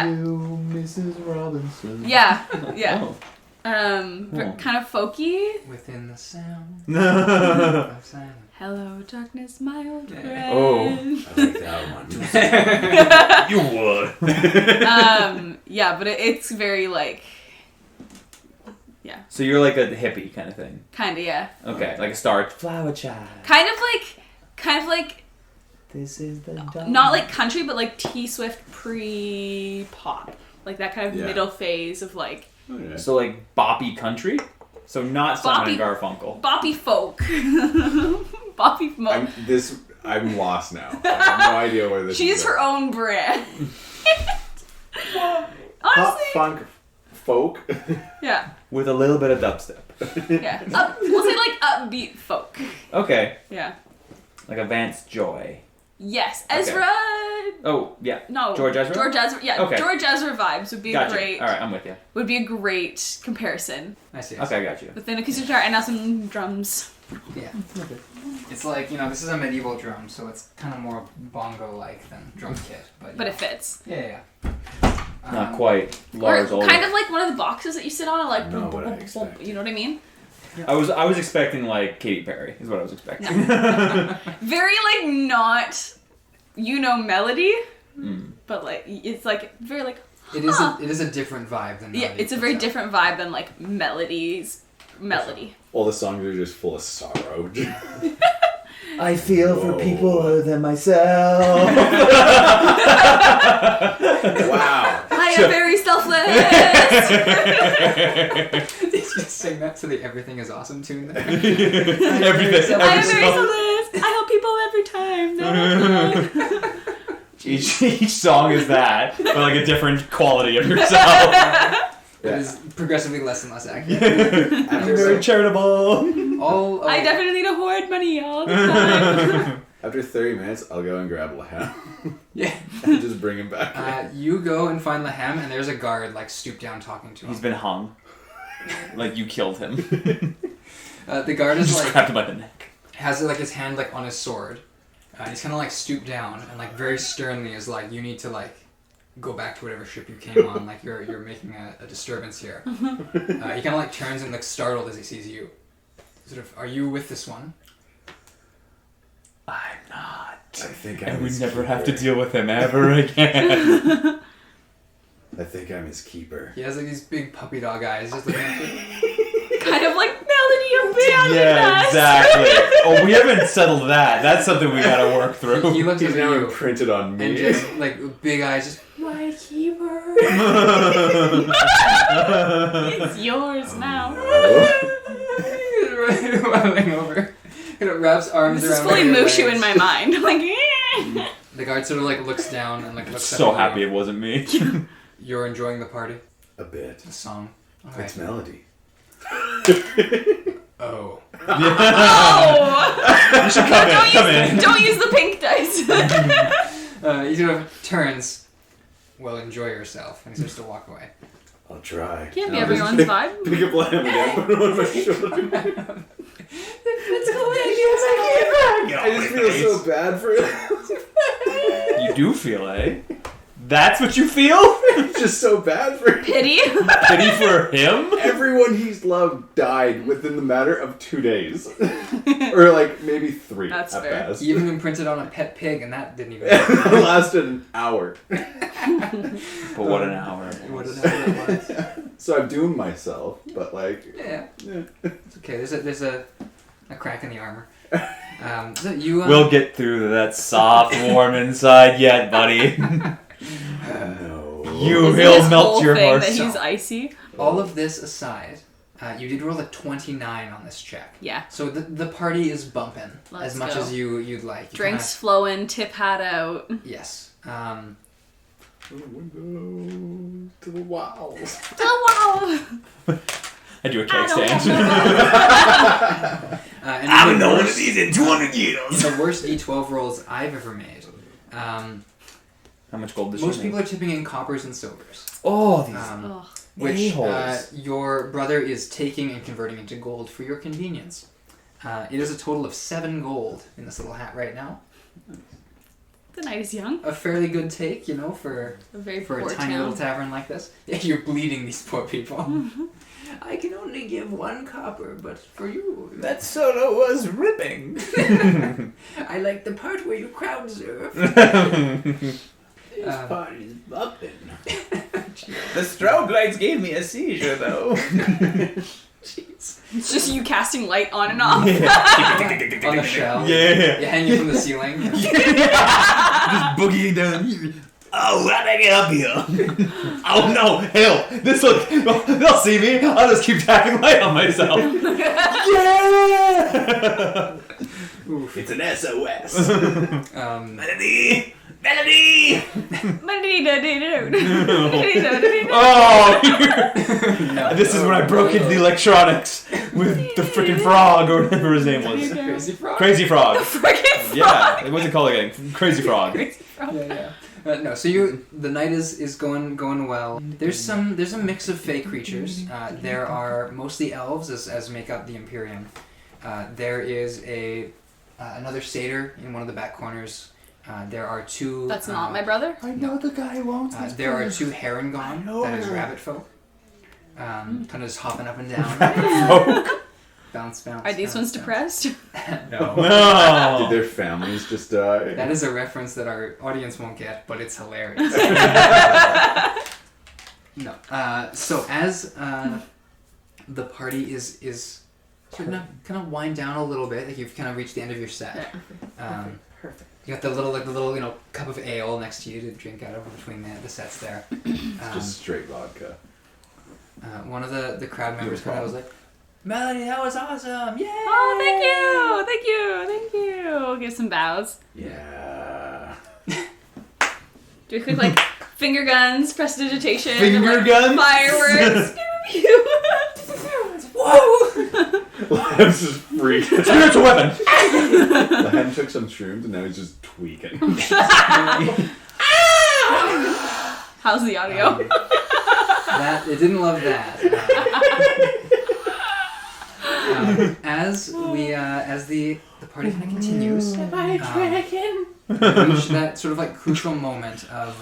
Mrs. Robinson. Yeah, yeah. Oh. Kind of folky. Within the sound Oh. of silence. Hello, darkness, my old Yeah. friend. Oh. I like that one. You would. Yeah, but it's very like, So you're like a hippie kind of thing. kind of, yeah. Okay, like a star flower child. Kind of like, This is the dawn. not like country, but like T-Swift pre-pop. Like that kind of Yeah. middle phase of like, Oh, yeah. So like boppy country. So not Simon Boppy- Garfunkel. boppy folk. Boppy folk. I'm lost now. I have no idea where this She's is. her own brand. Pop Honestly, funk folk. yeah, With a little bit of dubstep. yeah. We'll say like upbeat folk. Okay, Yeah, like a Vance Joy. Yes, Ezra. Oh yeah. No, George Ezra? George Ezra. Yeah, Okay. George Ezra vibes would be Gotcha. a great. All right, I'm with you. Would be a great comparison I see. Okay, I got you. with an acoustic guitar and now some drums. Yeah. It's like, this is a medieval drum, so it's kind of more bongo-like than drum kit. But It fits. Yeah. Not quite. Lars Or older. kind of like one of the boxes that you sit on, and like, Not what I expect. you know what I mean? I was expecting like Katy Perry is what I was expecting. Very like not, melody, Mm. but like it's like very like. It is a different vibe than Yeah, melody it's a very puts out. different vibe than like melody. All the songs are just full of sorrow. I feel Whoa. for people other than myself. Wow. I am very selfless. Did you just sing that to the Everything Is Awesome tune there? Everything. I am very song. selfless. I help people every time. No. Each song is that, but like a different quality of yourself. It is progressively less and less accurate. I'm very charitable. I definitely need to hoard money all the time. After 30 minutes, I'll go and grab Laham Yeah. and just bring him back. You go and find Lahem, and there's a guard like stooped down talking to him. He's been hung. Like you killed him. The guard is Just like grabbed him by the neck. has like his hand like on his sword. He's kind of like stooped down and like very sternly is like, you need to like go back to whatever ship you came on. Like you're making a disturbance here. He kind of like turns and looks startled as he sees you. Sort of, are you with this one? I'm not. I think I'm And we his never keeper. have to deal with him ever again. I think I'm his keeper. He has like these big puppy dog eyes, just looking at you. Kind of like melody of beyond Yeah, exactly. Oh, we haven't settled that. That's something we gotta work through. He looks He's at now you imprinted on me. and just like big eyes, just My keeper. It's yours now. running over. It wraps arms This is around fully your Mushu legs. in my mind. Like, The guard sort of like looks down and like looks So up at happy you. it wasn't me. You're enjoying the party, A bit. the song. Okay. It's melody. Oh. oh! You should come in. Don't use the pink dice. He sort of turns. Well, enjoy yourself, and he starts to walk away. I'll try. Can't be I'll just everyone's vibe. Pick up Laham again, put him on my shoulder. Let's go I just feel so bad for him. You do feel, eh? That's what you feel? It's just so bad for him. Pity. Pity for him? Everyone he's loved died within the matter of 2 days. Or like maybe 3 That's at fair. best. He even imprinted on a pet pig, and that didn't even. It lasted an hour. But what an hour. What an hour it was. So I'm doing myself, but like Yeah, it's okay. There's a crack in the armor. So you. We'll get through to that soft, warm inside yet, buddy. no. You Isn't will this melt whole your thing heart. that he's icy? All of this aside, you did roll a 29 on this check. Yeah. So the party is bumping Let's as much go. as you'd like. You Drinks flowing, tip hat out. kinda- yes. To the walls. Oh, wow! I do a I cake don't stand. And I haven't in the known one of worst- these in 200 years. the worst D12 rolls I've ever made. How much gold does Most she people make? are tipping in coppers and silvers. Oh, these Ugh. Which a-holes. your brother is taking and converting into gold for your convenience. It is a total of 7 gold in this little hat right now. The night is young. A fairly good take, for A very a poor tiny town. little tavern like this. Yeah, you're bleeding these poor people. I can only give 1 copper, but for you... That solo was ripping. I like the part where you crowd surf. This party's bumping. The strobe lights gave me a seizure, though. Jeez. It's just you casting light on and off. On the shell. Yeah. You hang it from the ceiling. Just boogieing down here. Oh, how'd I get up here? Oh no, hell. They'll see me. I'll just keep tapping light on myself. Yeah! Oof. It's an SOS. Melody! Melody! Oh! No. This is when I broke into the electronics with the freaking frog or whatever his name was. Crazy frog. Crazy Frog. Friggin' Yeah, it wasn't called like a crazy frog. Crazy frog. Yeah. No, so the night is going well. There's a mix of fey creatures. There are mostly elves as make up the Imperium. There is another satyr in one of the back corners. There are two. That's not my brother. I know the guy who owns this There are place. two Harengon, that is rabbit folk. Kind of just hopping up and down. Bounce. Are these ones depressed? No. No. Did their families just die? That is a reference that our audience won't get, but it's hilarious. No. So as the party is sort of kind of wind down a little bit, like you've kind of reached the end of your set. Perfect. You got the little cup of ale next to you to drink out of between the sets there. Just straight vodka. One of the crowd members kind of was like, "Melody, that was awesome! Yay!" Oh, thank you. Give some bows. Yeah. Do a quick like finger guns, prestidigitation, Finger guns? fireworks. Whoa! Lamb's just freaking. Spiritual weapon. The hen took some shrooms and now he's just tweaking. How's the audio? That it didn't love that. As the party kind of continues, Am I a dragon? we reach that sort of like crucial moment of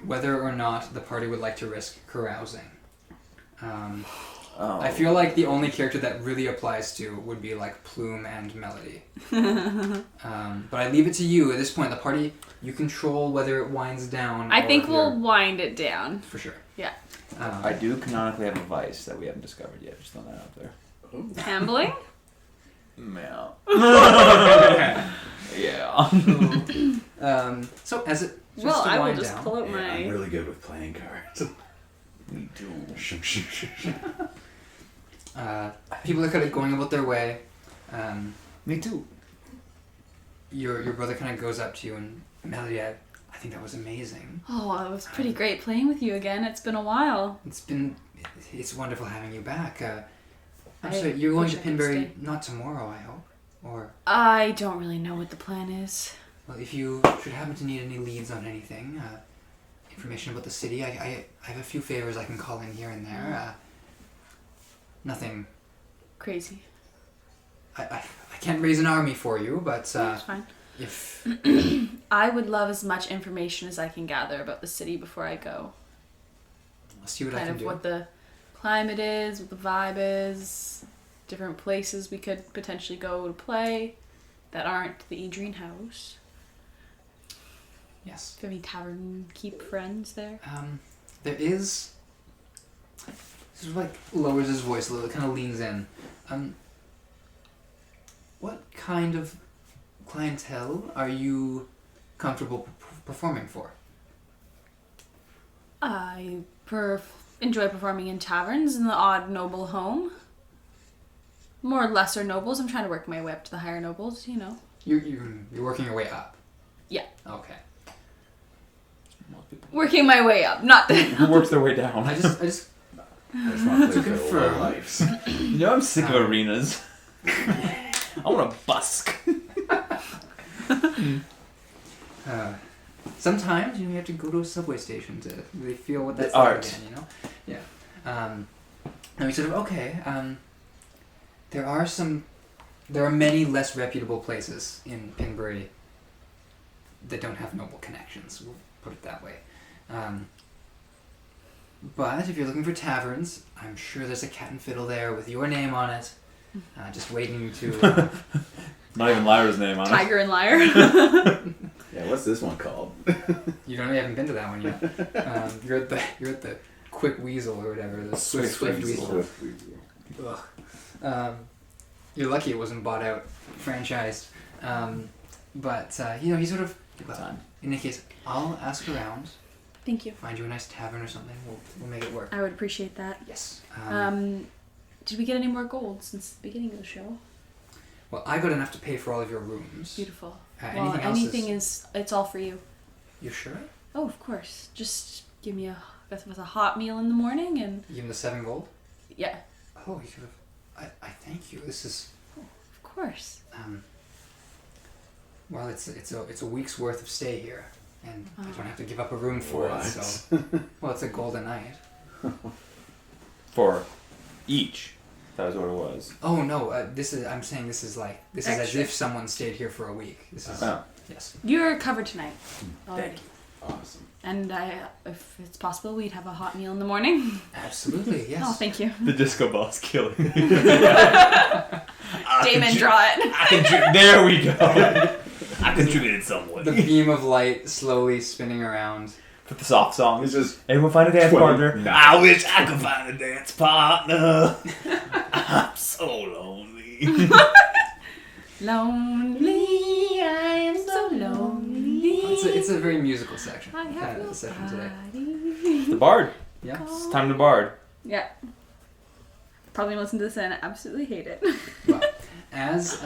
whether or not the party would like to risk carousing. I feel like the only character that really applies to would be like Plume and Melody. But I leave it to you at this point. The party, you control whether it winds down. I or think if we'll you're- wind it down. for sure. Yeah. I do canonically have a vice that we haven't discovered yet. Just throwing that out there. Gambling? Yeah. Yeah. So as it starts Well, to I will wind just down, pull out Yeah, I'm my. really good with playing cards. Me too. people are kind of going about their way. Me too. Your brother kind of goes up to you and, Melody, I think that was amazing. Oh, it was pretty great playing with you again. It's been a while. It's wonderful having you back. I'm I sorry, you're going wish to I could Pinbury stay. not tomorrow, I hope, or I don't really know what the plan is. well, if you should happen to need any leads on anything, information about the city, I have a few favors I can call in here and there. Nothing. Crazy. I can't raise an army for you, but That's fine. if I would love as much information as I can gather about the city before I go. I'll see what I Kind can of do. what the climate is, what the vibe is, different places we could potentially go to play that aren't the Adrian house. Yes. Do you have any tavern keep friends there? There is. Sort of like lowers his voice a little, kind of leans in. What kind of clientele are you comfortable performing for? I enjoy performing in taverns in the odd noble home. More lesser nobles. I'm trying to work my way up to the higher nobles, you know. You're working your way up. Yeah. Okay. Working my way up, not the... Who works their way down? I just I just want to To play for confirm. our lives. You know, I'm sick of arenas. I want to busk. Sometimes you have to go to a subway station to really feel what that's The like art. again, you know? Yeah. And we sort of, okay, there are many less reputable places in Pinbury that don't have noble connections, we'll put it that way. But if you're looking for taverns, I'm sure there's a Cat and Fiddle there with your name on it, just waiting to... Not even Lyra's name on it. Tiger and Liar. Yeah, what's this one called? You haven't been to that one yet. You're at the Quick Weasel or whatever, the Swift Weasel. Swift Weasel. Ugh. You're lucky it wasn't bought out, franchised. But he sort of. Time. In any case, I'll ask around, Thank you. find you a nice tavern or something. We'll make it work. I would appreciate that. Yes. Did we get any more gold since the beginning of the show? Well, I got enough to pay for all of your rooms. Beautiful. Anything else? Is it's all for you. You sure? Oh, of course. Just give me a hot meal in the morning and Even the 7 gold? yeah, Oh, you could have. I thank you. This is. of course. Well, it's a week's worth of stay here, and I don't have to give up a room for What? it. So, well, it's a golden night. For each. That was what it was. Oh no, I'm saying this is as Extra. if someone stayed here for a week. This is Oh. yes. You're covered tonight. Already. Thank you. Awesome. And if it's possible, we'd have a hot meal in the morning. Absolutely, yes. Oh, thank you. The disco ball's killing me. Damon, draw it. There we go. I contributed somewhat. The beam of light slowly spinning around. Put the soft song. It's just Everyone find a dance partner. I wish I could find a dance partner. I'm so lonely. Lonely, I am so lonely. It's a very musical section. I have no session today. body. The bard. Yeah. It's time to bard. Yeah. Probably listen to this and absolutely hate it. Well, as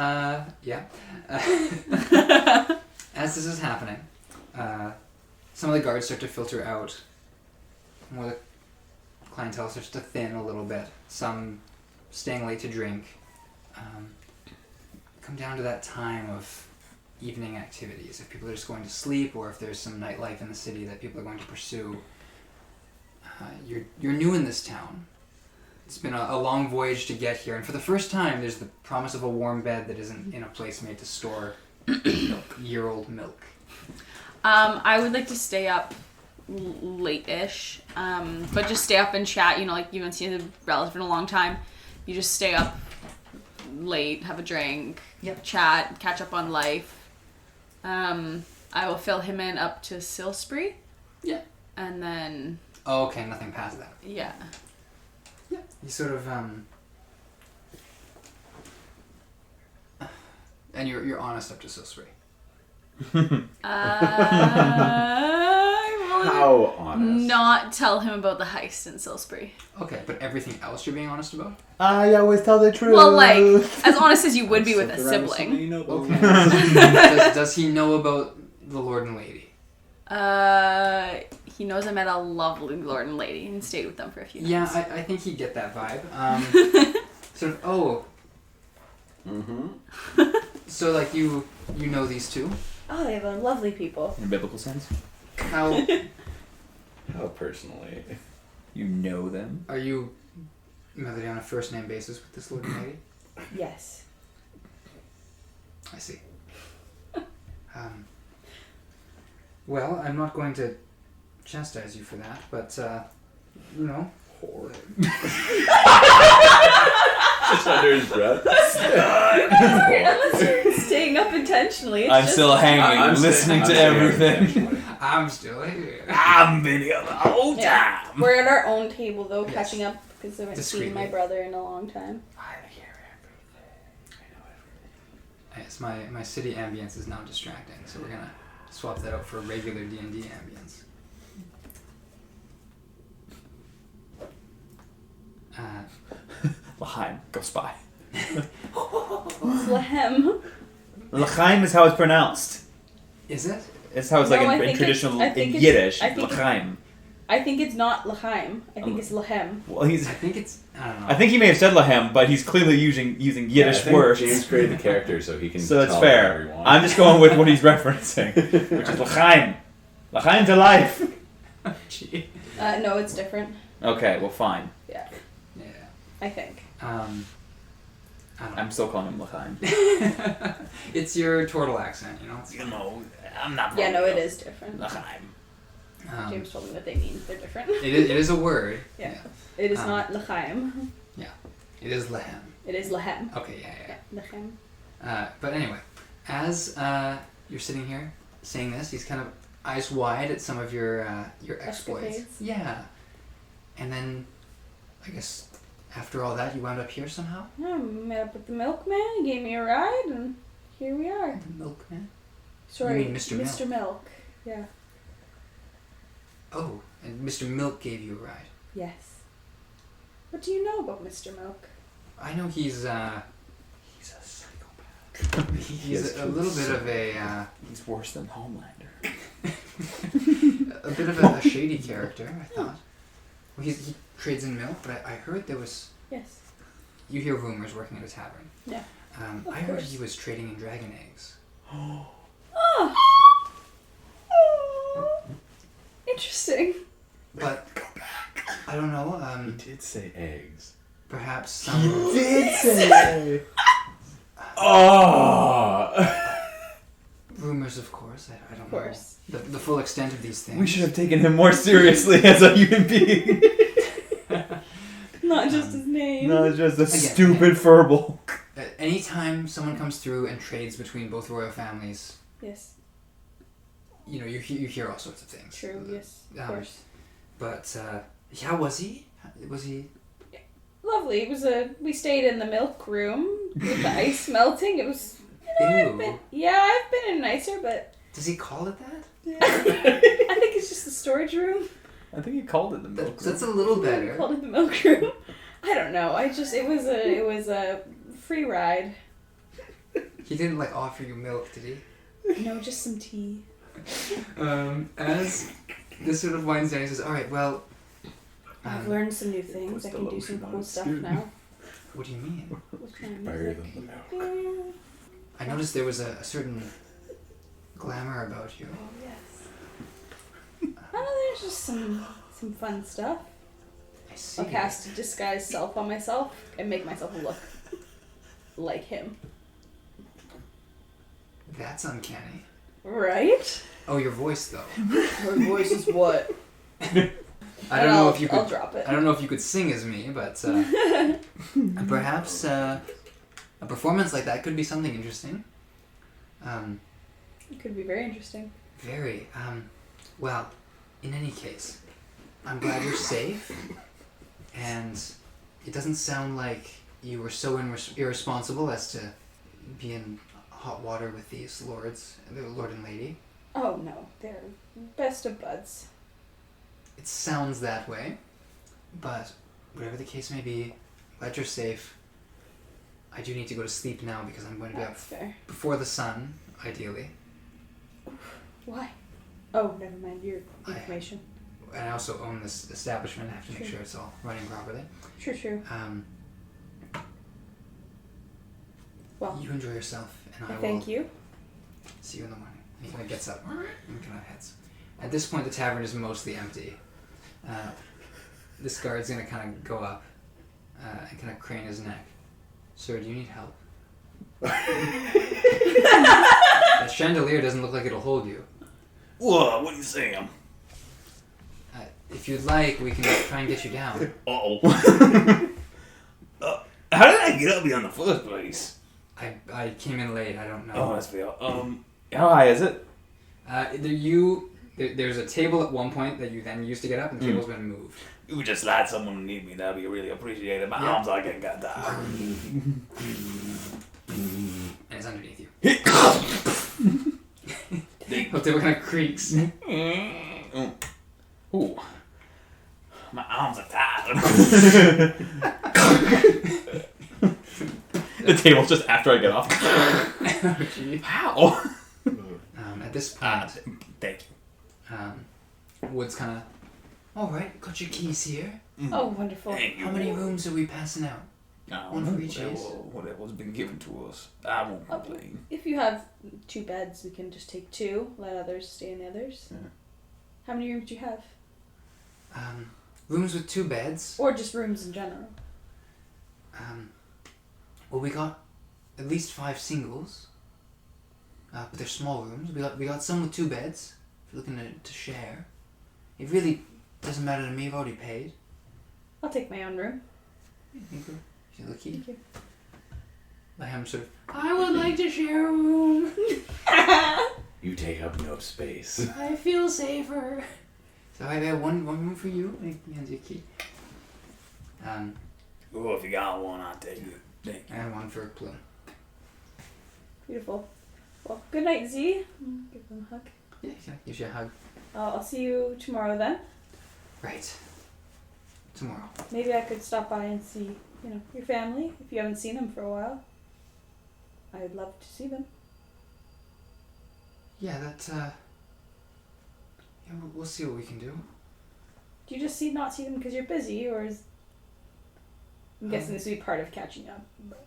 as this is happening, some of the guards start to filter out. More of the clientele starts to thin a little bit. Some staying late to drink. Come down to that time of evening activities. If people are just going to sleep, or if there's some nightlife in the city that people are going to pursue. You're new in this town. It's been a long voyage to get here, and for the first time, there's the promise of a warm bed that isn't in a place made to store year-old milk. I would like to stay up late-ish, but just stay up and chat. You know, like you haven't seen a relative in a long time. You just stay up late, have a drink, chat, catch up on life. I will fill him in up to Silsbury. Yeah. And then, Oh, okay, nothing past that. yeah. Yeah. You sort of and you're honest up to Silsbury. I will how honest. not tell him about the heist in Silsbury. Okay, but everything else you're being honest about? I always tell the truth. Well, like, as honest as you would be with a sibling. Okay. does he know about the Lord and Lady? He knows I met a lovely lord and lady and stayed with them for a few Yeah, nights. I think he'd get that vibe. Sort of, oh, Mm-hmm. so like you know these two? Oh, they have lovely people. In a biblical sense. How How personally? You know them. are you maybe on a first name basis with this Lord and Lady? Yes. I see. Well, I'm not going to chastise you for that, but you know. Whore. Just under his breath. Unless you're staying up intentionally. It's I'm just, still hanging, I'm listening to staying everything. intentionally. I'm still here. I've been here the whole Yeah. time. We're at our own table though, Yes. catching up because I haven't seen Discreetly. my brother in a long time. I hear everything. I know everything. Yes, my city ambience is now distracting, so we're gonna swap that out for regular D&D ambience. L'chaim, go spy. Lehem. L'chaim is how it's pronounced. Is it? It's how it's No, like I in think traditional I think in it's- Yiddish. I think L'chaim. I think it's not Lechaim. I think it's Lehem. Well, he's. I think it's. I don't know. I think he may have said L'chaim, but he's clearly using Yeah, I Yiddish think words. James created the character so he can. So that's tell fair. whatever he wants. I'm just going with what he's referencing, which is L'chaim. L'chaim to life. Gee. No, it's different. Okay, well, fine. Yeah, Yeah. I think. I don't know. I'm still calling him L'chaim. It's your turtle accent, you know. You know, I'm not. Yeah, no, it is different. L'chaim. James told me what they mean. They're different. It is a word. Yeah. It is Um, not Lechaim. It is lehem. It is Lehem. Okay, yeah. Yeah, Lehem. But anyway, as you're sitting here saying this, he's kind of eyes wide at some of your exploits. Escapades. Yeah. And then, I guess, after all that, you wound up here somehow? Yeah, I met up with the milkman. He gave me a ride, and here we are. The milkman? Sorry, mean Mr. Milk? Mr. Milk. Yeah. Oh, and Mr. Milk gave you a ride. Yes. What do you know about Mr. Milk? I know he's a psychopath. He's a little bit of a He's worse than Homelander. a bit of a shady character, I thought. Well, he trades in milk, but I heard there was... Yes. You hear rumors working at a tavern. Yeah. I Of heard course. he was trading in dragon eggs. Oh. Interesting. But I don't know. He did say eggs. Perhaps some Did say. Oh. rumors, of course. I don't Of course. know the full extent of these things. We should have taken him more seriously as a human being. Not just his name. No, it's just a Again, stupid furball. Anytime someone comes through and trades between both royal families, Yes. you know, you hear all sorts of things. True. Yes. Of Um, course. But how was he? Was he? Lovely. It was we stayed in the milk room with the ice melting. It was. Ew. I've been in nicer, but Does he call it that? I think it's just the storage room. I think he called it the milk. That's a little We better. called it the milk room. I don't know. It was a free ride. He didn't like offer you milk, did he? No, just some tea. As this sort of winds down, he says, "All right, well, I've learned some new things. I can do some cool stuff now. what do you mean? What kind of Better music? than the milk. I noticed there was a certain glamour about you." Oh yes. Oh, there's just some fun stuff. I see. I'll cast a disguise self on myself and make myself look like him. That's uncanny. Right? Oh, your voice though. Her voice is what? I don't know if you I'll could. drop it. I don't know if you could sing as me, but perhaps a performance like that could be something interesting. It could be very interesting. Very. Well, in any case, I'm glad you're safe, and it doesn't sound like you were so irresponsible as to be in hot water with these lords, the lord and lady. Oh no, they're best of buds. It sounds that way, but whatever the case may be, glad you're safe. I do need to go to sleep now because I'm going to be up That's fair. before the sun, ideally. Why? Oh, never mind your I- information. And I also own this establishment. I have to make True. sure it's all running properly. True. Well, You enjoy yourself, and I will thank you. see you in the morning. And he kind of gets up and kind of heads. At this point, the tavern is mostly empty. This guard's going to kind of go up and kind of crane his neck. Sir, do you need help? That chandelier doesn't look like it'll hold you. Whoa, what are you saying? If you'd like, we can try and get you down. Uh-oh. How did I get up here in the first place? I came in late. I don't know. Oh, that's fair. How high is it? There's a table at one point that you then used to get up, and the table's been moved. You just slide someone who need me. That'd be really appreciated. My Yeah. arms are getting got tired. And it's underneath you. They- The table kind of creaks. Ooh. My arms are tired. The table's just after I get off. How? At this point, Thank you. Wood's kind of, all right, got your keys here. Oh, wonderful. Thank you. How many rooms are we passing out? One for each case. Whatever's been given to us. I won't complain. If you have 2 beds, we can just take 2. Let others stay in the others. Yeah. How many rooms do you have? Rooms with 2 beds. Or just rooms in general? Well, we got at least 5 singles. But they're small rooms. We got some with 2 beds. If you're looking to share, it really doesn't matter to me. I've already paid. I'll take my own room. You're lucky. Thank you. Like I'm sort of. I would like to share a room. You take up no space. I feel safer. So I have one room for you. He hands you a key. Oh, if you got one, I'll take it. Thank you. And one for Plume. Beautiful. Well, good night, Z. Give them a hug. Yeah, gives you a hug. I'll see you tomorrow then. Right. Tomorrow. Maybe I could stop by and see, your family if you haven't seen them for a while. I'd love to see them. Yeah, yeah, we'll see what we can do. Do you just not see them because you're busy, or is... I'm guessing this would be part of catching up. But...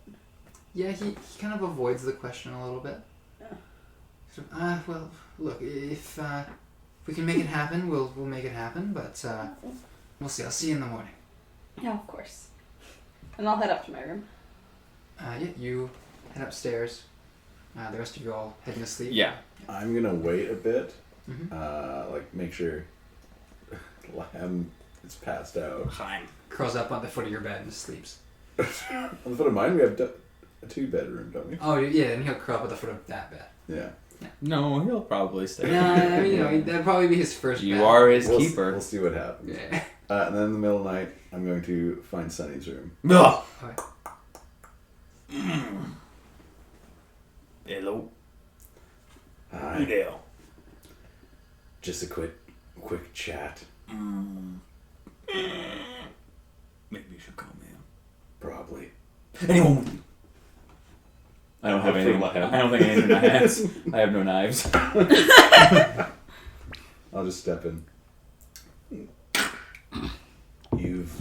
Yeah, he kind of avoids the question a little bit. Yeah. So, well, look, if we can make it happen, we'll make it happen. But we'll see. I'll see you in the morning. Yeah, of course. And I'll head up to my room. Yeah, you head upstairs. The rest of you all heading to sleep. Yeah. I'm gonna wait a bit. Mm-hmm. Like make sure Lamb is passed out. Fine. Curls up on the foot of your bed and sleeps. On the foot of mine, we have a 2-bedroom, don't we? Oh yeah, and he'll curl up at the foot of that bed. Yeah. No, he'll probably stay. No, I mean, that'd probably be his first. You bed. are his We'll keeper. see what happens. Yeah. And then in the middle of the night, I'm going to find Sunny's room. Ugh. Okay. Hello. Who Hi. there? Just a quick chat. Maybe you should come in. Probably. Anyone with you? I don't have anything. I don't think anything in my hands. I have no knives. I'll just step in. You've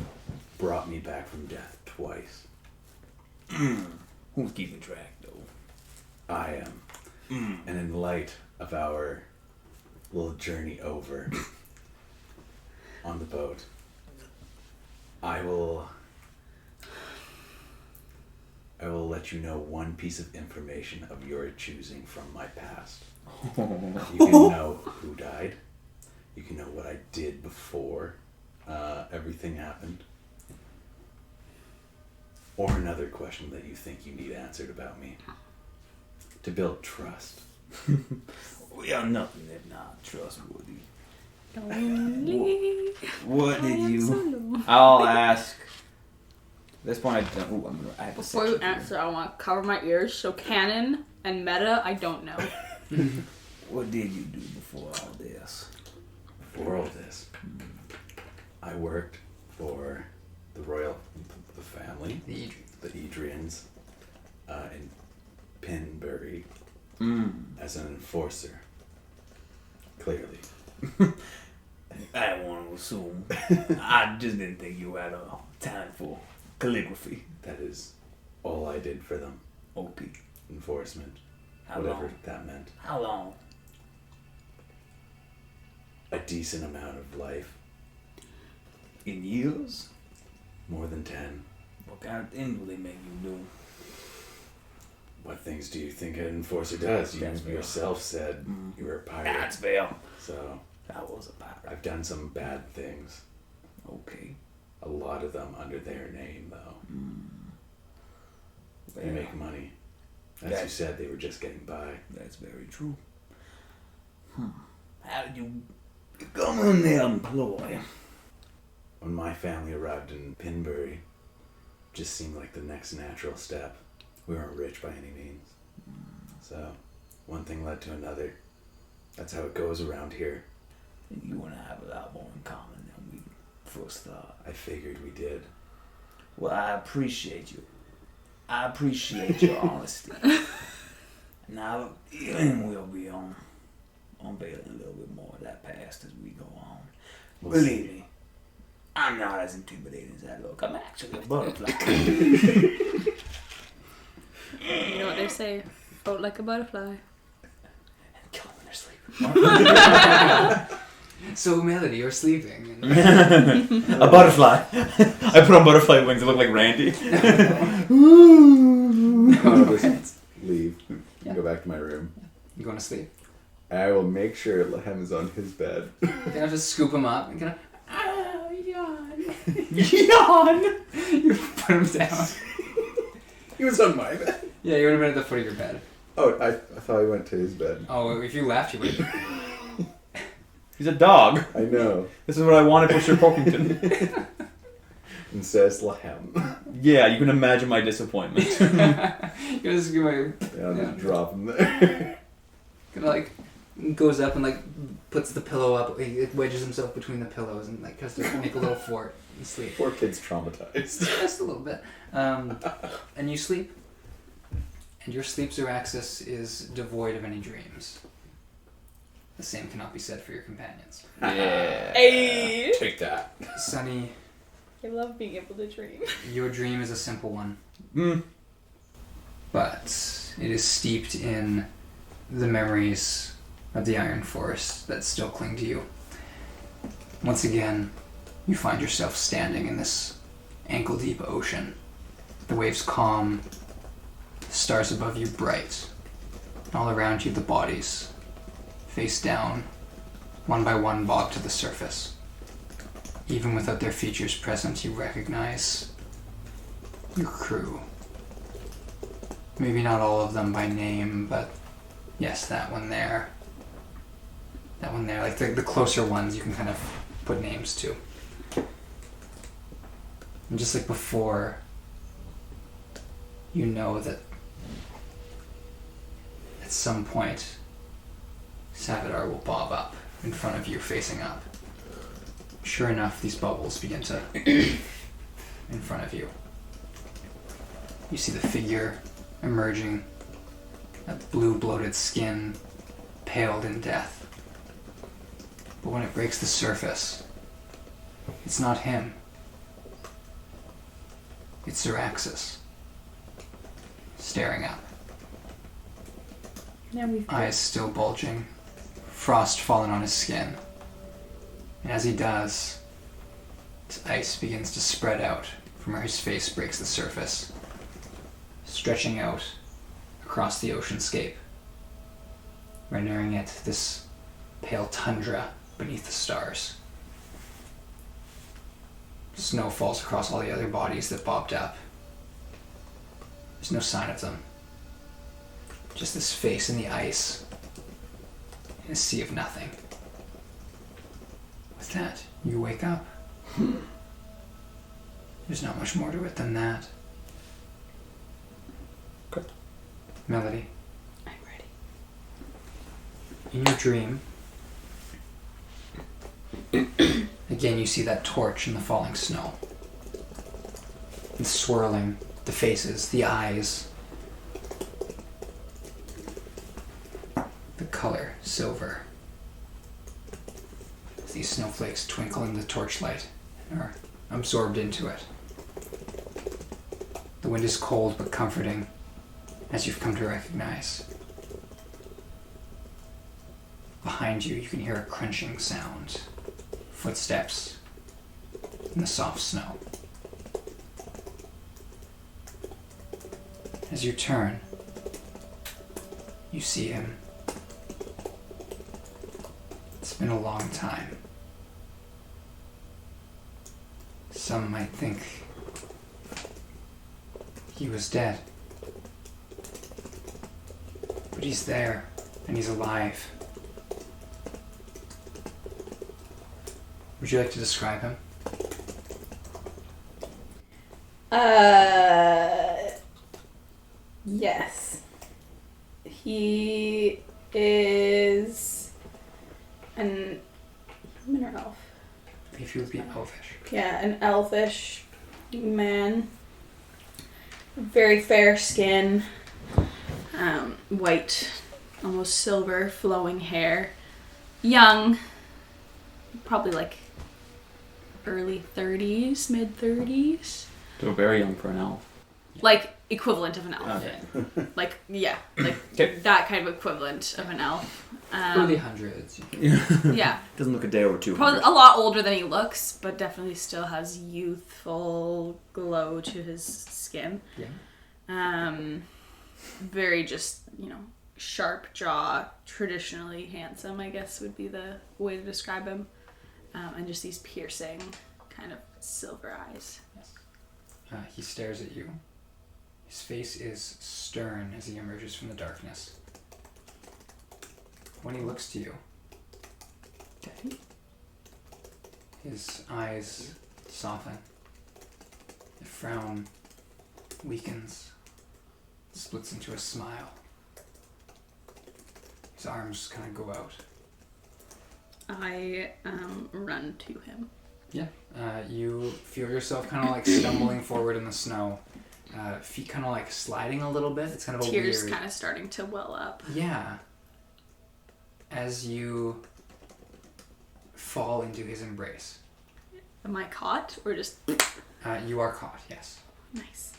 brought me back from death twice. Who's keeping track, though? I am. And in light of our little journey over on the boat, I will let you know one piece of information of your choosing from my past. You can know who died. You can know what I did before everything happened. Or another question that you think you need answered about me. To build trust. We are nothing if not trustworthy. Only What I did am you... solo. I'll ask. At this point, I have a Before you section here. answer, I want to cover my ears. So canon and meta, I don't know. What did you do before all this? For all this, I worked for the family, the Adrians, in Pinbury, as an enforcer. Clearly. I don't want to assume. I just didn't think you had a talent for calligraphy. That is all I did for them. OP. Enforcement. How Whatever long? that meant. How long? A decent amount of life. In years? More than 10. What kind of things will they make you do? What things do you think an enforcer does? You That's fair. yourself said you were a pirate. That's fair. So I was a pirate. I've done some bad things. Okay. A lot of them under their name, though. They make money. As you That- said, they were just getting by. That's very true. How did you come in their employ? When my family arrived in Pinbury, just seemed like the next natural step. We weren't rich by any means. So, one thing led to another. That's how it goes around here. You and I have a lot more in common than we first thought. I figured we did. Well, I appreciate you. I appreciate your honesty. Now, we'll be unveiling a little bit more of that past as we go on. We'll Believe see. me, I'm not as intimidating as I look. I'm actually a butterfly. You know what they say? Float like a butterfly. And kill them in their sleep. So Melody, you're sleeping. And A butterfly. I put on butterfly wings. It look like Randy. I'll just leave and go back to my room. you going to sleep? I will make sure Lehem is on his bed. Then I'll just scoop him up and kind of, yawn. Yawn. You put him down. He was on my bed. Yeah, you would have been at the foot of your bed. Oh, I thought he went to his bed. Oh, if you left, you would. He's a dog. I know. This is what I wanted for Sir Porkington. And says Lehem. Yeah, you can imagine my disappointment. You just give my, Yeah, I'll Yeah. just drop him there. kind of like goes up and like puts the pillow up. He wedges himself between the pillows and like tries to make a little fort and sleep. Poor kid's traumatized. Just a little bit. And you sleep. And your sleep, Zeraxis, is devoid of any dreams. The same cannot be said for your companions. Yeah. Hey! Take that. Sunny, I love being able to dream. your dream is a simple one. Mm. But it is steeped in the memories of the Iron Forest that still cling to you. Once again, you find yourself standing in this ankle-deep ocean. The waves calm, the stars above you bright. All around you, the bodies, face down, one by one bob to the surface. Even without their features present, you recognize your crew. Maybe not all of them by name, but yes, that one there. That one there, like the closer ones you can kind of put names to. And just like before, you know that at some point, Savadar will bob up in front of you, facing up. Sure enough, these bubbles begin to in front of you. You see the figure emerging, that blue bloated skin, paled in death. But when it breaks the surface, it's not him. It's Syraxis, staring up. Now we've Eyes still bulging, frost falling on his skin. And as he does, his ice begins to spread out from where his face breaks the surface, stretching out across the oceanscape, rendering it this pale tundra beneath the stars. Snow falls across all the other bodies that bobbed up. There's no sign of them. Just this face in the ice, in a sea of nothing. With that, you wake up. There's not much more to it than that. Okay. Melody, I'm ready. in your dream, again you see that torch in the falling snow. And swirling, the faces, the eyes, the color, silver. As these snowflakes twinkle in the torchlight and are absorbed into it. The wind is cold but comforting, as you've come to recognize. Behind you, you can hear a crunching sound. Footsteps in the soft snow. As you turn, you see him. It's been a long time. Some might think he was dead. But he's there, and he's alive. Would you like to describe him? Yes. He is an human or elf? If you would be elvish. Yeah, an elfish man. Very fair skin. White, almost silver, flowing hair. Young, probably like early 30s, mid 30s. So very young for an elf. Like equivalent of an elf. Okay. Like, yeah, like Okay. that kind of equivalent of an elf. Early hundreds. Yeah. Doesn't look a day over 200. Probably a lot older than he looks, but definitely still has youthful glow to his skin. Yeah. Very just, sharp jaw, traditionally handsome, I guess would be the way to describe him. And just these piercing kind of silver eyes. Yes. He stares at you. His face is stern as he emerges from the darkness. When he looks to you, his eyes soften. The frown weakens, splits into a smile. His arms kind of go out. I run to him. Yeah. You feel yourself kind of like stumbling forward in the snow. Feet kind of like sliding a little bit. It's kind of a Tears weird... kind of starting to well up. Yeah. As you fall into his embrace. Am I caught or just... You are caught, yes. Nice.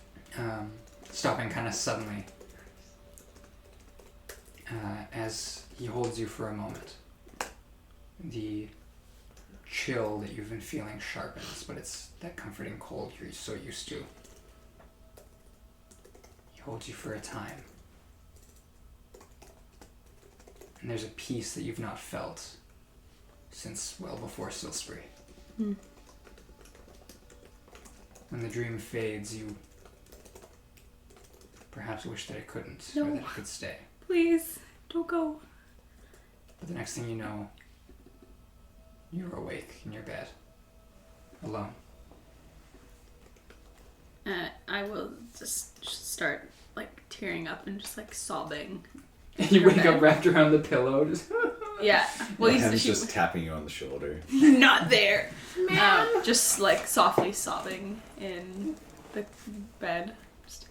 Stopping kind of suddenly. as he holds you for a moment, the chill that you've been feeling sharpens, but it's that comforting cold you're so used to. He holds you for a time. And there's a peace that you've not felt since well before Silsbury. Hmm. When the dream fades, you perhaps wish that it couldn't, No. or that it could stay. Please, don't go. But the next thing you know, you're awake in your bed, alone. I will just start like tearing up and just like sobbing. You wake up wrapped around the pillow. Just Yeah. Well, Hem's just tapping you on the shoulder. not there. Just like softly sobbing in the bed. Just...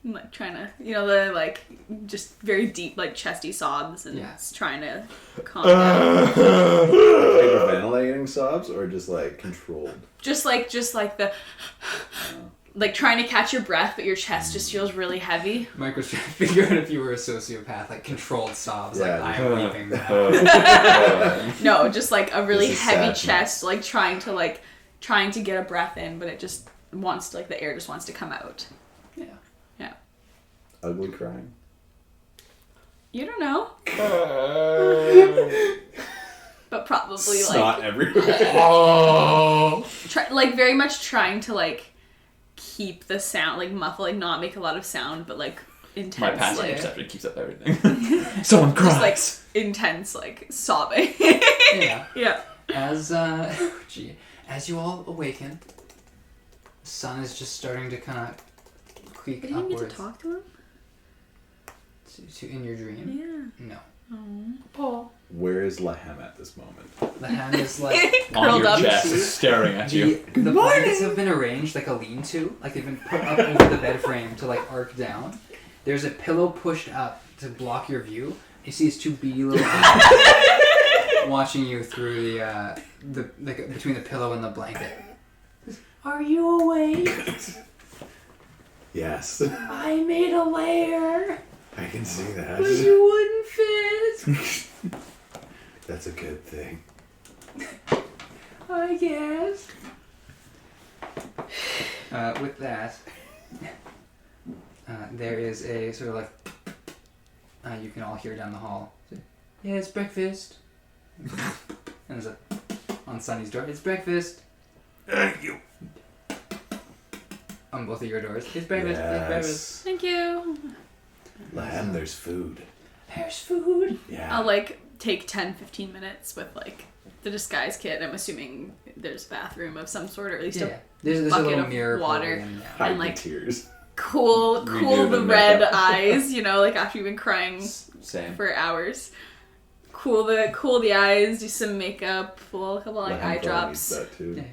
I'm, like trying to, the like just very deep like chesty sobs and it's trying to calm down. Hyperventilating sobs or just like controlled? Just like the like trying to catch your breath, but your chest just feels really heavy. Mike was trying to figure out if you were a sociopath, like controlled sobs, Yeah, like I'm leaving now. No, just like a really This is heavy sadness. chest, like trying to get a breath in, but it just wants to, like the air just wants to come out. Yeah. Yeah. Ugly crying. You don't know. But probably Snot like everywhere. like very much trying to like keep the sound, like muffle, like not make a lot of sound, but like intense. My passive like, perception keeps up everything. Someone cries. just like intense, like sobbing. Yeah. Yeah. As you all awaken, the sun is just starting to kind of creak I didn't get to upwards. talk to him. To in your dream? Yeah. No. Paul. Where is Lahem at this moment? The hand is like on curled your up. chest, staring at you. the blankets have been arranged like a lean-to, like they've been put up over the bed frame to like arc down. There's a pillow pushed up to block your view. You see these two beady little eyes watching you through the between the pillow and the blanket. Are you awake? Yes. I made a lair. I can see that. But you wouldn't fit. That's a good thing. I guess. With that, there is a sort of like you can all hear down the hall. Yeah, it's breakfast. And there's a on Sunny's door. It's breakfast. Thank you. On both of your doors. It's breakfast. It's breakfast. Thank you. Lahem, there's food. There's food. Yeah. I'll like take 10-15 minutes with like the disguise kit. I'm assuming there's a bathroom of some sort, or at least Yeah. a There's a bucket little of mirror water. probably, and, Hide and, the like- tears. cool Redo the the red makeup. eyes, like after you've been crying Same. for hours. Cool the eyes, do some makeup, pull a couple like Lahem eye probably drops. needs that too. Yeah.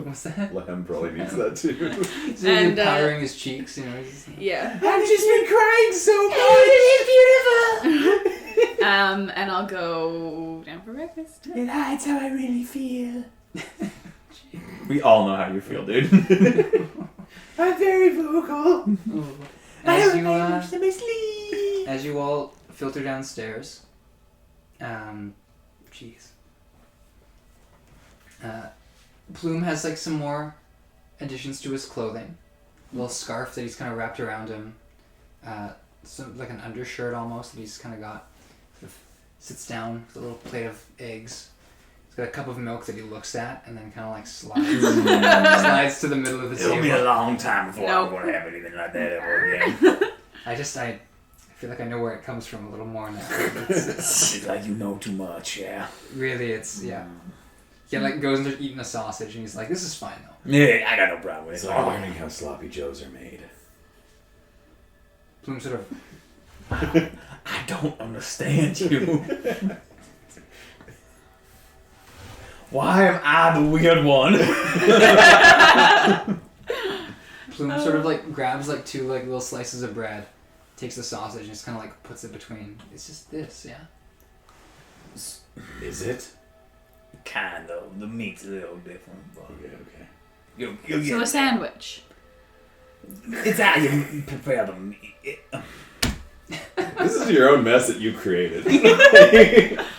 What's that? Lahem probably needs that too. So And, you're powdering his cheeks, he's Yeah. I've just been crying so much. And I'll go down for breakfast. It hides how I really feel. We all know how you feel, dude. I'm very vocal. As you to my sleep. as you all filter downstairs, Plume has like some more additions to his clothing. A little scarf that he's kind of wrapped around him. Some like an undershirt almost that he's kind of got. Sort of sits down with a little plate of eggs. He's got a cup of milk that he looks at and then kind of like slides to the middle of the It'll be a table. long time before Nope. I'm gonna have anything like that ever again. I feel like I know where it comes from a little more now. It's It's like you know too much, yeah. really, yeah. He like goes into eating a sausage and he's like, "This is fine though." Yeah, I got no problem with It's it. like learning how sloppy joes are made. Plume sort of I don't understand you. Why am I the weird one? Plume sort of like grabs like two like little slices of bread, takes the sausage and just kind of like puts it between. It's just this, yeah. Is it? Kind of. The meat's a little different, but Okay. you'll So a get sandwich. It's how you prepare the meat. This is your own mess that you created.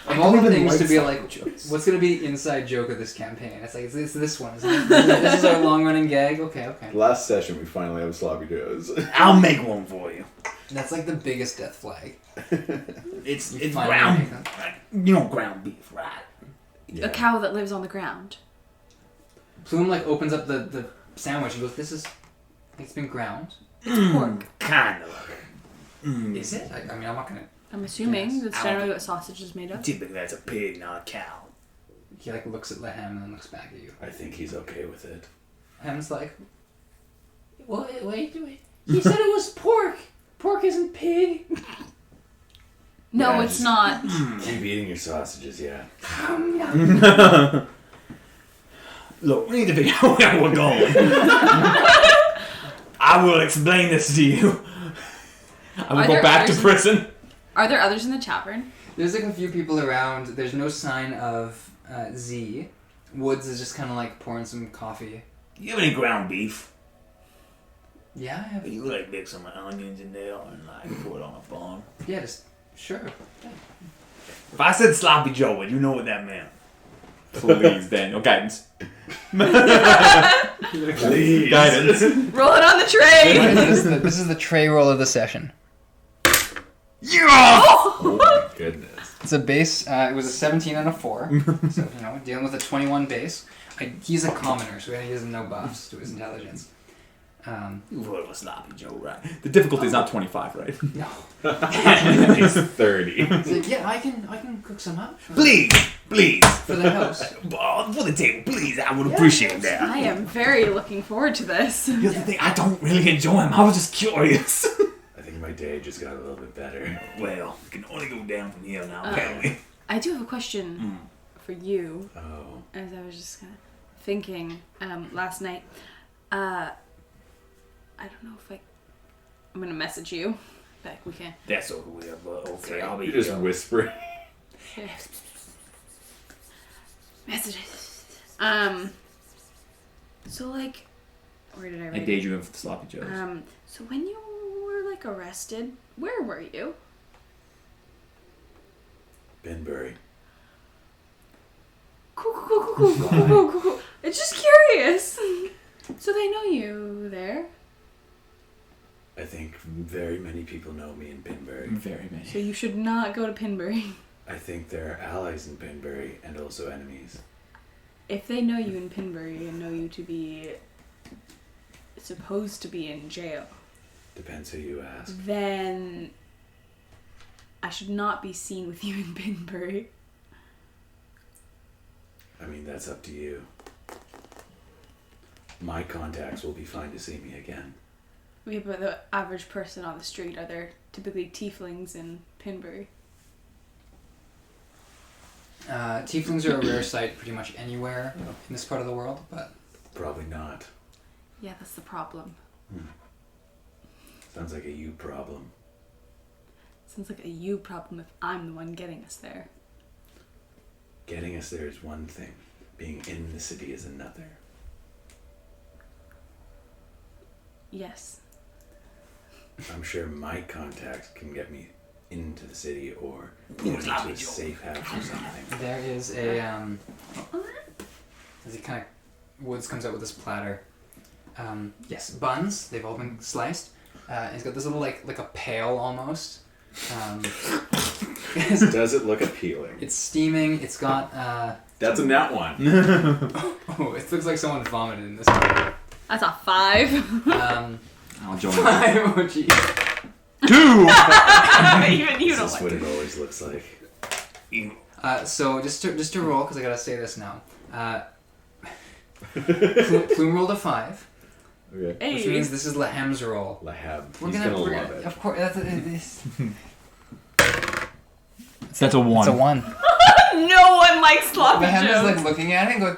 Of all the things to be like, what's gonna be the inside joke of this campaign? It's like, it's this one. This is our long running gag. Okay. Last session, we finally have sloppy joes. I'll make one for you. That's like the biggest death flag. It's finally ground. make them. You know ground beef, right? A cow that lives on the ground. Plume like opens up the sandwich and goes, "This is, it's been ground. It's pork. Kind of. Is it? I mean, I'm not gonna." I'm assuming Yes. that's generally what sausage is made of. Typically, that's a pig, not a cow. He like looks at Lehem and then looks back at you. I think he's okay with it. Lehem's like, Wait. He said it was pork. Pork isn't pig. No, Yeah, it's just- not. Keep eating your sausages, yeah. Look, we need to figure out where we're going. I will explain this to you. I will Are go there back to others? prison. Are there others in the tavern? there's like a few people around. There's no sign of Z. Woods is just kind of like pouring some coffee. You have any ground beef? Yeah, I have. You like mix some onions in there and like put it on a bun. Yeah, just sure. If I said sloppy Joe, would you know what that meant? Please, Daniel, guidance. Please. Guidance. Roll it on the tray! This is the tray roll of the session. Yeah! Oh my goodness. It's a base. It was a 17 and a 4. So dealing with a 21 base. He's a commoner, so he has no buffs to his intelligence. You've heard of a sloppy Joe, right? The difficulty is not 25, right? No. He's 30. He's like, yeah, I can cook some up Please, for the house. for the table, please. I would appreciate that. I am very looking forward to this. Here's the thing, I don't really enjoy him. I was just curious. I think my day just got a little bit better. Well, we can only go down from here now, can't we? I do have a question for you. Oh. As I was just kind of thinking last night. I don't know if I'm gonna message you. Like we can. That's so weird, but okay, I'll be You're just here. whispering. Messages. So like, where did I I write? daydream for the sloppy joes. So when you were like arrested, where were you? Binbury. Cool. I'm just curious. So they know you there. I think very many people know me in Binbury. Very many. So you should not go to Pinbury. I think there are allies in Binbury and also enemies. If they know you in Pinbury and know you to be supposed to be in jail, Depends who you ask. then I should not be seen with you in Pinbury. I mean, that's up to you. My contacts will be fine to see me again. Yeah, but the average person on the street, are there typically tieflings in Pinbury? Tieflings are a rare sight pretty much anywhere in this part of the world, but Probably not. Yeah, that's the problem. Sounds like a you problem. Sounds like a you problem if I'm the one getting us there. Getting us there is one thing. Being in the city is another. Yes. I'm sure my contacts can get me into the city or Ooh, into sloppy a Joe. safe house or something. there is a as he kind of Woods comes out with this platter. Yes, buns. They've all been sliced. He's got this little like a pail almost. Does it look appealing? It's steaming. It's got That's a nat one. oh, it looks like someone vomited in this one. That's a 5. I'll join. 5. Oh jeez. 2! Even you don't This is like what it. it always looks like. So just to roll because I gotta say this now. Plume rolled a 5, Okay. which means this is Lehem's roll. Lahab. We're He's gonna love it. Of course, it's That's a 1. a 1. No one likes sloppy Lehem is joes. like looking at it and going,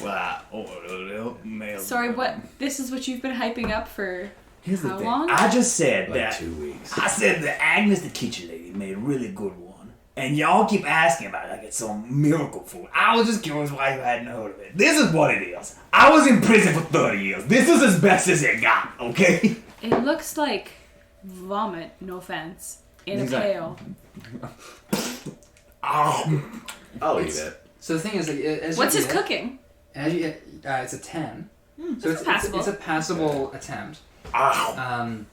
Wow. Oh, male. Sorry, what? This is what you've been hyping up for Here's the how thing. long? I just said Like that. 2 weeks. I said that Agnes, the kitchen lady, made a really good one. And y'all keep asking about it like it's some miracle food. I was just curious why you hadn't heard of it. This is what it is. I was in prison for 30 years. This is as best as it got, okay? It looks like vomit, no offense, in a pail. Oh. I'll eat it. So the thing is, as What's you his eat it, cooking? as you eat, it's a 10. So it's passable. it's a passable attempt. Ow.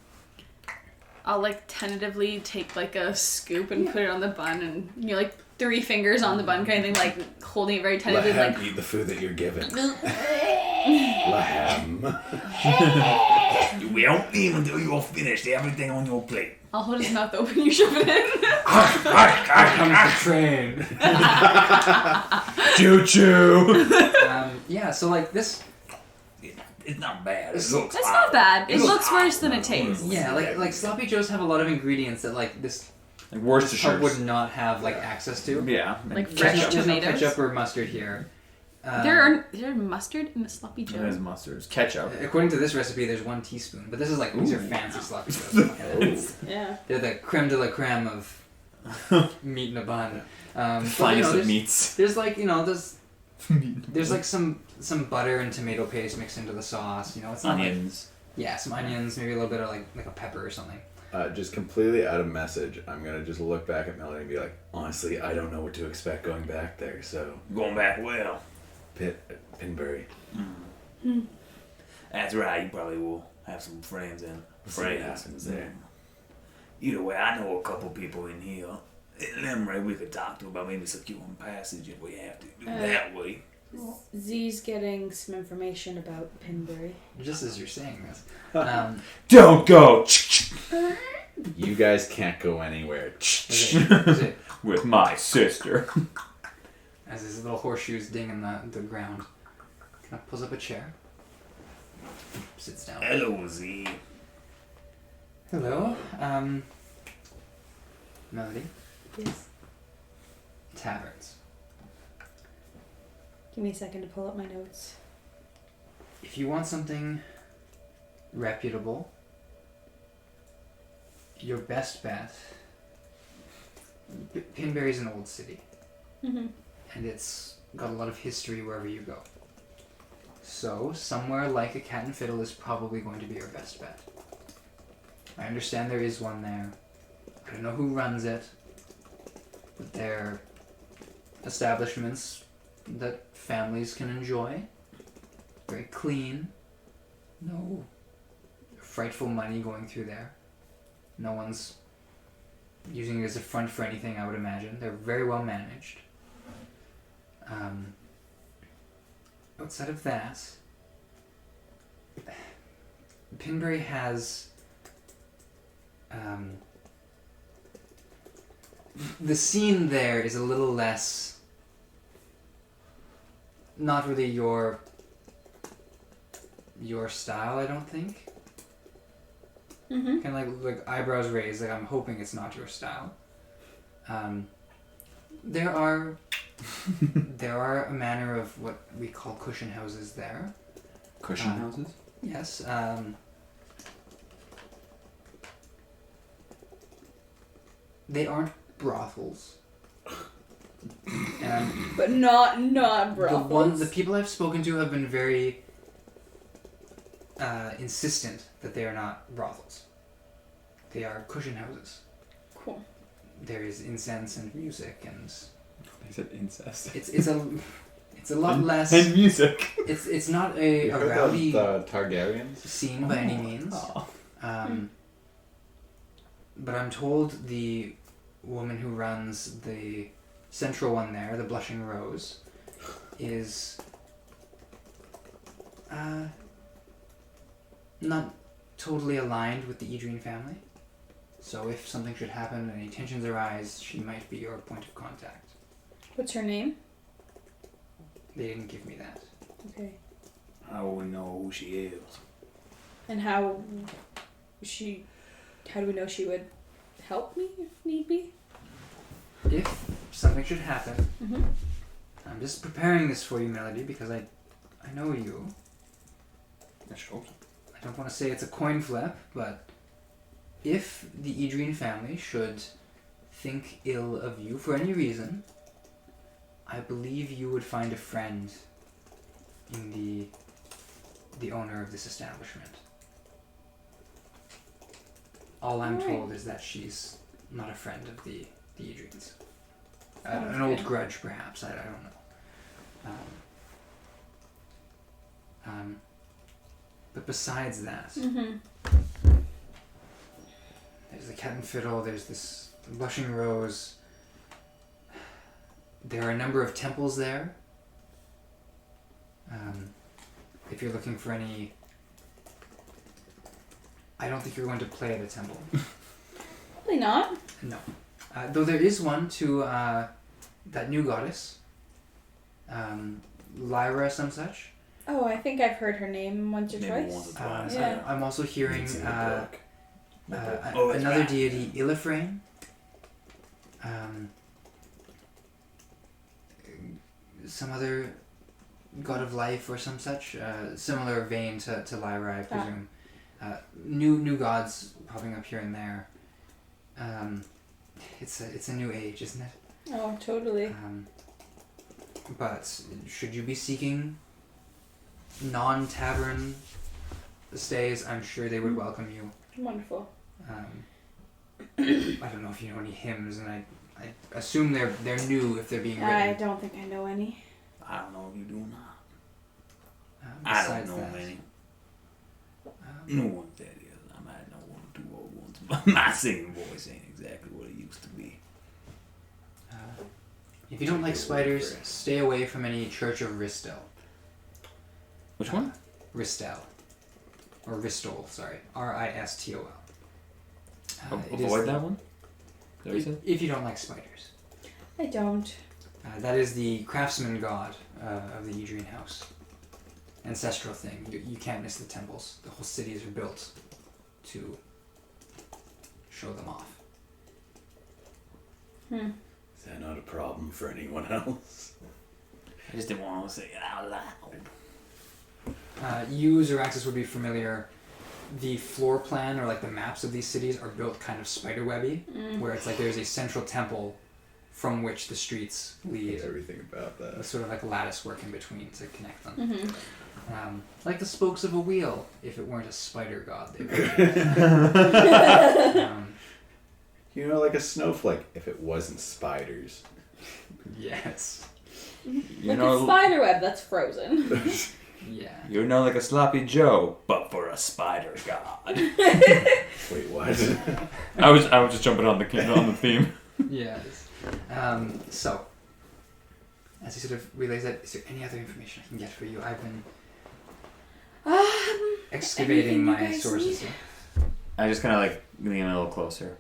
I'll like tentatively take like a scoop and put it on the bun, and you know, like 3 fingers on the bun kind of thing, like holding it very Let tentatively, him like eat the food that you're given. Let him. We don't leave until you're finished everything on your plate. I'll hold his mouth open. You shove it in. Here comes the train. Choo choo. Yeah, so like this. It's not bad. It looks It's not bad. It looks worse than it tastes. Yeah, like sloppy joes have a lot of ingredients that like this Like pub Worcestershire. would not have like access to. Yeah. Like and fresh There's no tomatoes. ketchup or mustard here. There mustard in the sloppy It has joe. mustard. It's ketchup. According to this recipe, there's 1 teaspoon, but this is like these are fancy sloppy joes. Yeah. They're the creme de la creme of meat in a bun. Finest of there's, meats. there's like there's like some butter and tomato paste mixed into the sauce. You know, it's not Onions. like, some onions, maybe a little bit of like a pepper or something. Just completely out of message, I'm gonna just look back at Melody and be like, honestly, I don't know what to expect going back there. So Going back well. Pinbury. That's right. You probably will have some friends and See what happens there. Either way, I know a couple people in here. Them right, we could talk to about maybe securing passage if we have to do that way. Z's getting some information about Pinbury. Just as you're saying this, Don't go You guys can't go anywhere. is it, with my sister. as his little horseshoes ding in the ground, kind of pulls up a chair, sits down. Hello, Z. Hello, Melody. Yes. Taverns. Give me a second to pull up my notes. If you want something reputable, your best bet. Pinbury's an old city, Mm-hmm. and it's got a lot of history wherever you go. So somewhere like a Cat and Fiddle is probably going to be your best bet. I understand there is one there. I don't know who runs it, but they're establishments that families can enjoy. Very clean. No frightful money going through there. No one's using it as a front for anything, I would imagine. They're very well managed. Outside of that, Pinbury has the scene there is a little less not really your style, I don't think. Mm-hmm. Kind of like eyebrows raised, like I'm hoping it's not your style. There are a manner of what we call cushion houses there. Cushion houses? Yes. They aren't brothels. But not brothels. The people I've spoken to have been very insistent that they are not brothels. They are cushion houses. Cool. There is incense and music, and They said incest. it's a lot less. And music. It's not a You heard rowdy the Targaryens? scene by any means. But I'm told the woman who runs the central one there, the Blushing Rose, is not totally aligned with the Adrian family. So if something should happen and any tensions arise, she might be your point of contact. What's her name? They didn't give me that. Okay. How will we know who she is? And how do we know she would help me if need be? If something should happen, Mm-hmm. I'm just preparing this for you, Melody, because I know you. I should hope so. I don't want to say it's a coin flip, but if the Adrian family should think ill of you for any reason, I believe you would find a friend in the owner of this establishment. All I'm told is that she's not a friend of the Adrians. An old grudge, perhaps. I don't know. But besides that, there's the Cat and Fiddle, there's this Blushing Rose. There are a number of temples there. If you're looking for any... I don't think you're going to play at a temple. Probably not. No. Though there is one to that new goddess. Lyra some such. Oh, I think I've heard her name once or Maybe twice. once or twice. Yeah. I'm also hearing It's in the book. Oh, that's another right. deity, Illifrane. Some other god of life or some such. Similar vein to Lyra, I presume. New gods popping up here and there. It's a new age, isn't it? Oh, totally. But should you be seeking non-tavern stays, I'm sure they would welcome you. Wonderful. I don't know if you know any hymns, and I assume they're new if they're being I written. don't think I know any. I don't know if you do or not. I Besides don't know that, many. No one that is. I might know one or two old ones, but my singing voice ain't exactly what it used to be. if you don't like spiders, stay away from any Church of Ristel. Which one? Ristel. Or Ristol, sorry. Ristol. Avoid that one? Is that what you said? If you don't like spiders. I don't. That is the craftsman god of the Adrian house. Ancestral thing. You can't miss the temples. The whole cities are built to show them off. Is that not a problem for anyone else? I just didn't want to say it out loud. You, Zeraxis, would be familiar. The floor plan or like the maps of these cities are built kind of spiderwebby, where it's like there's a central temple from which the streets lead. Everything about With that. sort of like lattice work in between to connect them. Like the spokes of a wheel, if it weren't a spider god. They would be. You know, like a snowflake, if it wasn't spiders. Yes. You Look know, at spiderweb that's frozen. Yeah. you're not like a sloppy Joe, but for a spider god. Wait, what? I was just jumping on the theme. Yes. So, as he sort of relays that, is there any other information I can get for you? I've been excavating anything you my guys sources need? here. I just kind of like lean a little closer.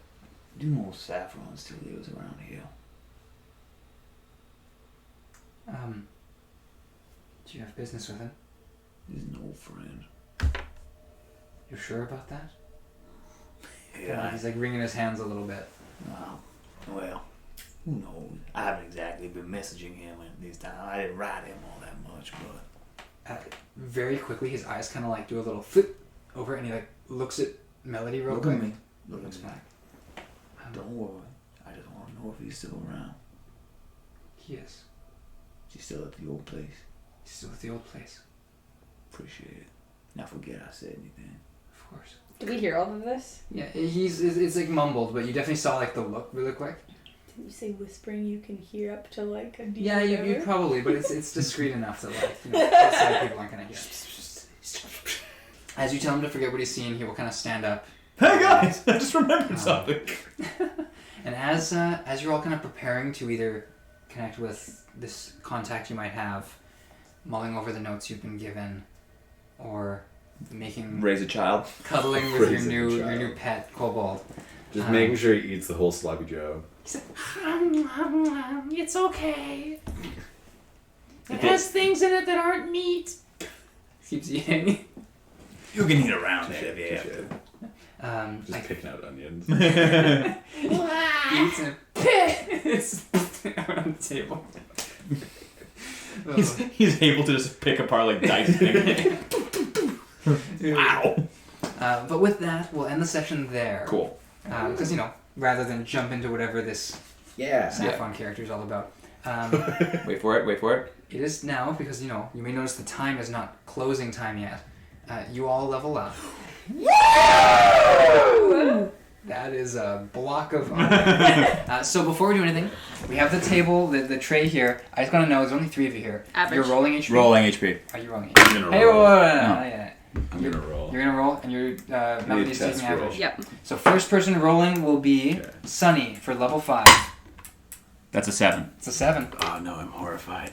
Do you know Saffron still lives around here? Do you have business with him? He's an old friend. You sure about that? Yeah. He's like wringing his hands a little bit. Well, who knows? I haven't exactly been messaging him at this time. I didn't write him all that much, but Very quickly, his eyes kind of like do a little flip over, and he like looks at Melody real look quick. at me. Look Looks at me. back. Don't worry. I just want to know if he's still around. He is. Is he still at the old place? He's still at the old place, Appreciate it. Now forget I said anything. of course. Did we hear all of this? Yeah, it's like mumbled, but you definitely saw like the look really quick. Didn't you say whispering you can hear up to like a D? Yeah, you probably, but it's discreet enough that like outside people aren't gonna hear. As you tell him to forget what he's seeing, he will kind of stand up. Hey guys, I just remembered something. And as you're all kind of preparing to either connect with this contact you might have, mulling over the notes you've been given, or making Raise a child. cuddling with your Raising a new child. pet kobold. Just making sure he eats the whole sloppy Joe. It's okay. It has things in it that aren't meat. Keeps eating. You can eat around it if you have to. Shit. Just Just picking out onions. eats and it's on the table. He's able to just pick apart like dice. Wow. But with that, we'll end the session there. Cool. Because, rather than jump into whatever this Yeah. Saffron character is all about. Wait for it. It is now, because, you may notice the time is not closing time yet. You all level up. That is a block of honor. So before we do anything, we have the table, the tray here. I just want to know, there's only 3 of you here. Average. You're rolling HP? Rolling HP. Are you rolling I'm gonna Hey, roll. yeah. I'm gonna roll. You're going to roll, and you're Melody's test taking roll. average. Yep. So first person rolling will be Okay. Sunny for level 5. That's a 7. It's a 7. Oh no, I'm horrified.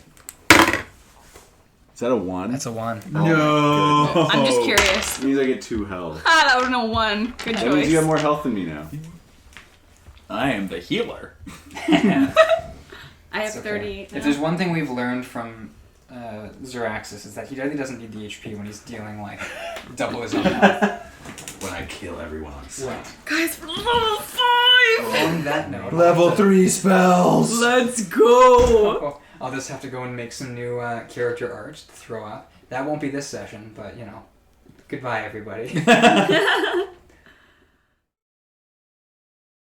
Is that a 1? That's a 1. No. I'm just curious. It means I get 2 health. That would have been a 1. Good That means choice. you have more health than me now. I am the healer. I have It's okay. 30. If there's one thing we've learned from Zeraxis, is that he really doesn't need the HP when he's dealing like double his own health. When I kill everyone on sight. Guys, we're level 5! On that note, Level 3 spells! Let's go! I'll just have to go and make some new character art to throw out. That won't be this session, but goodbye everybody.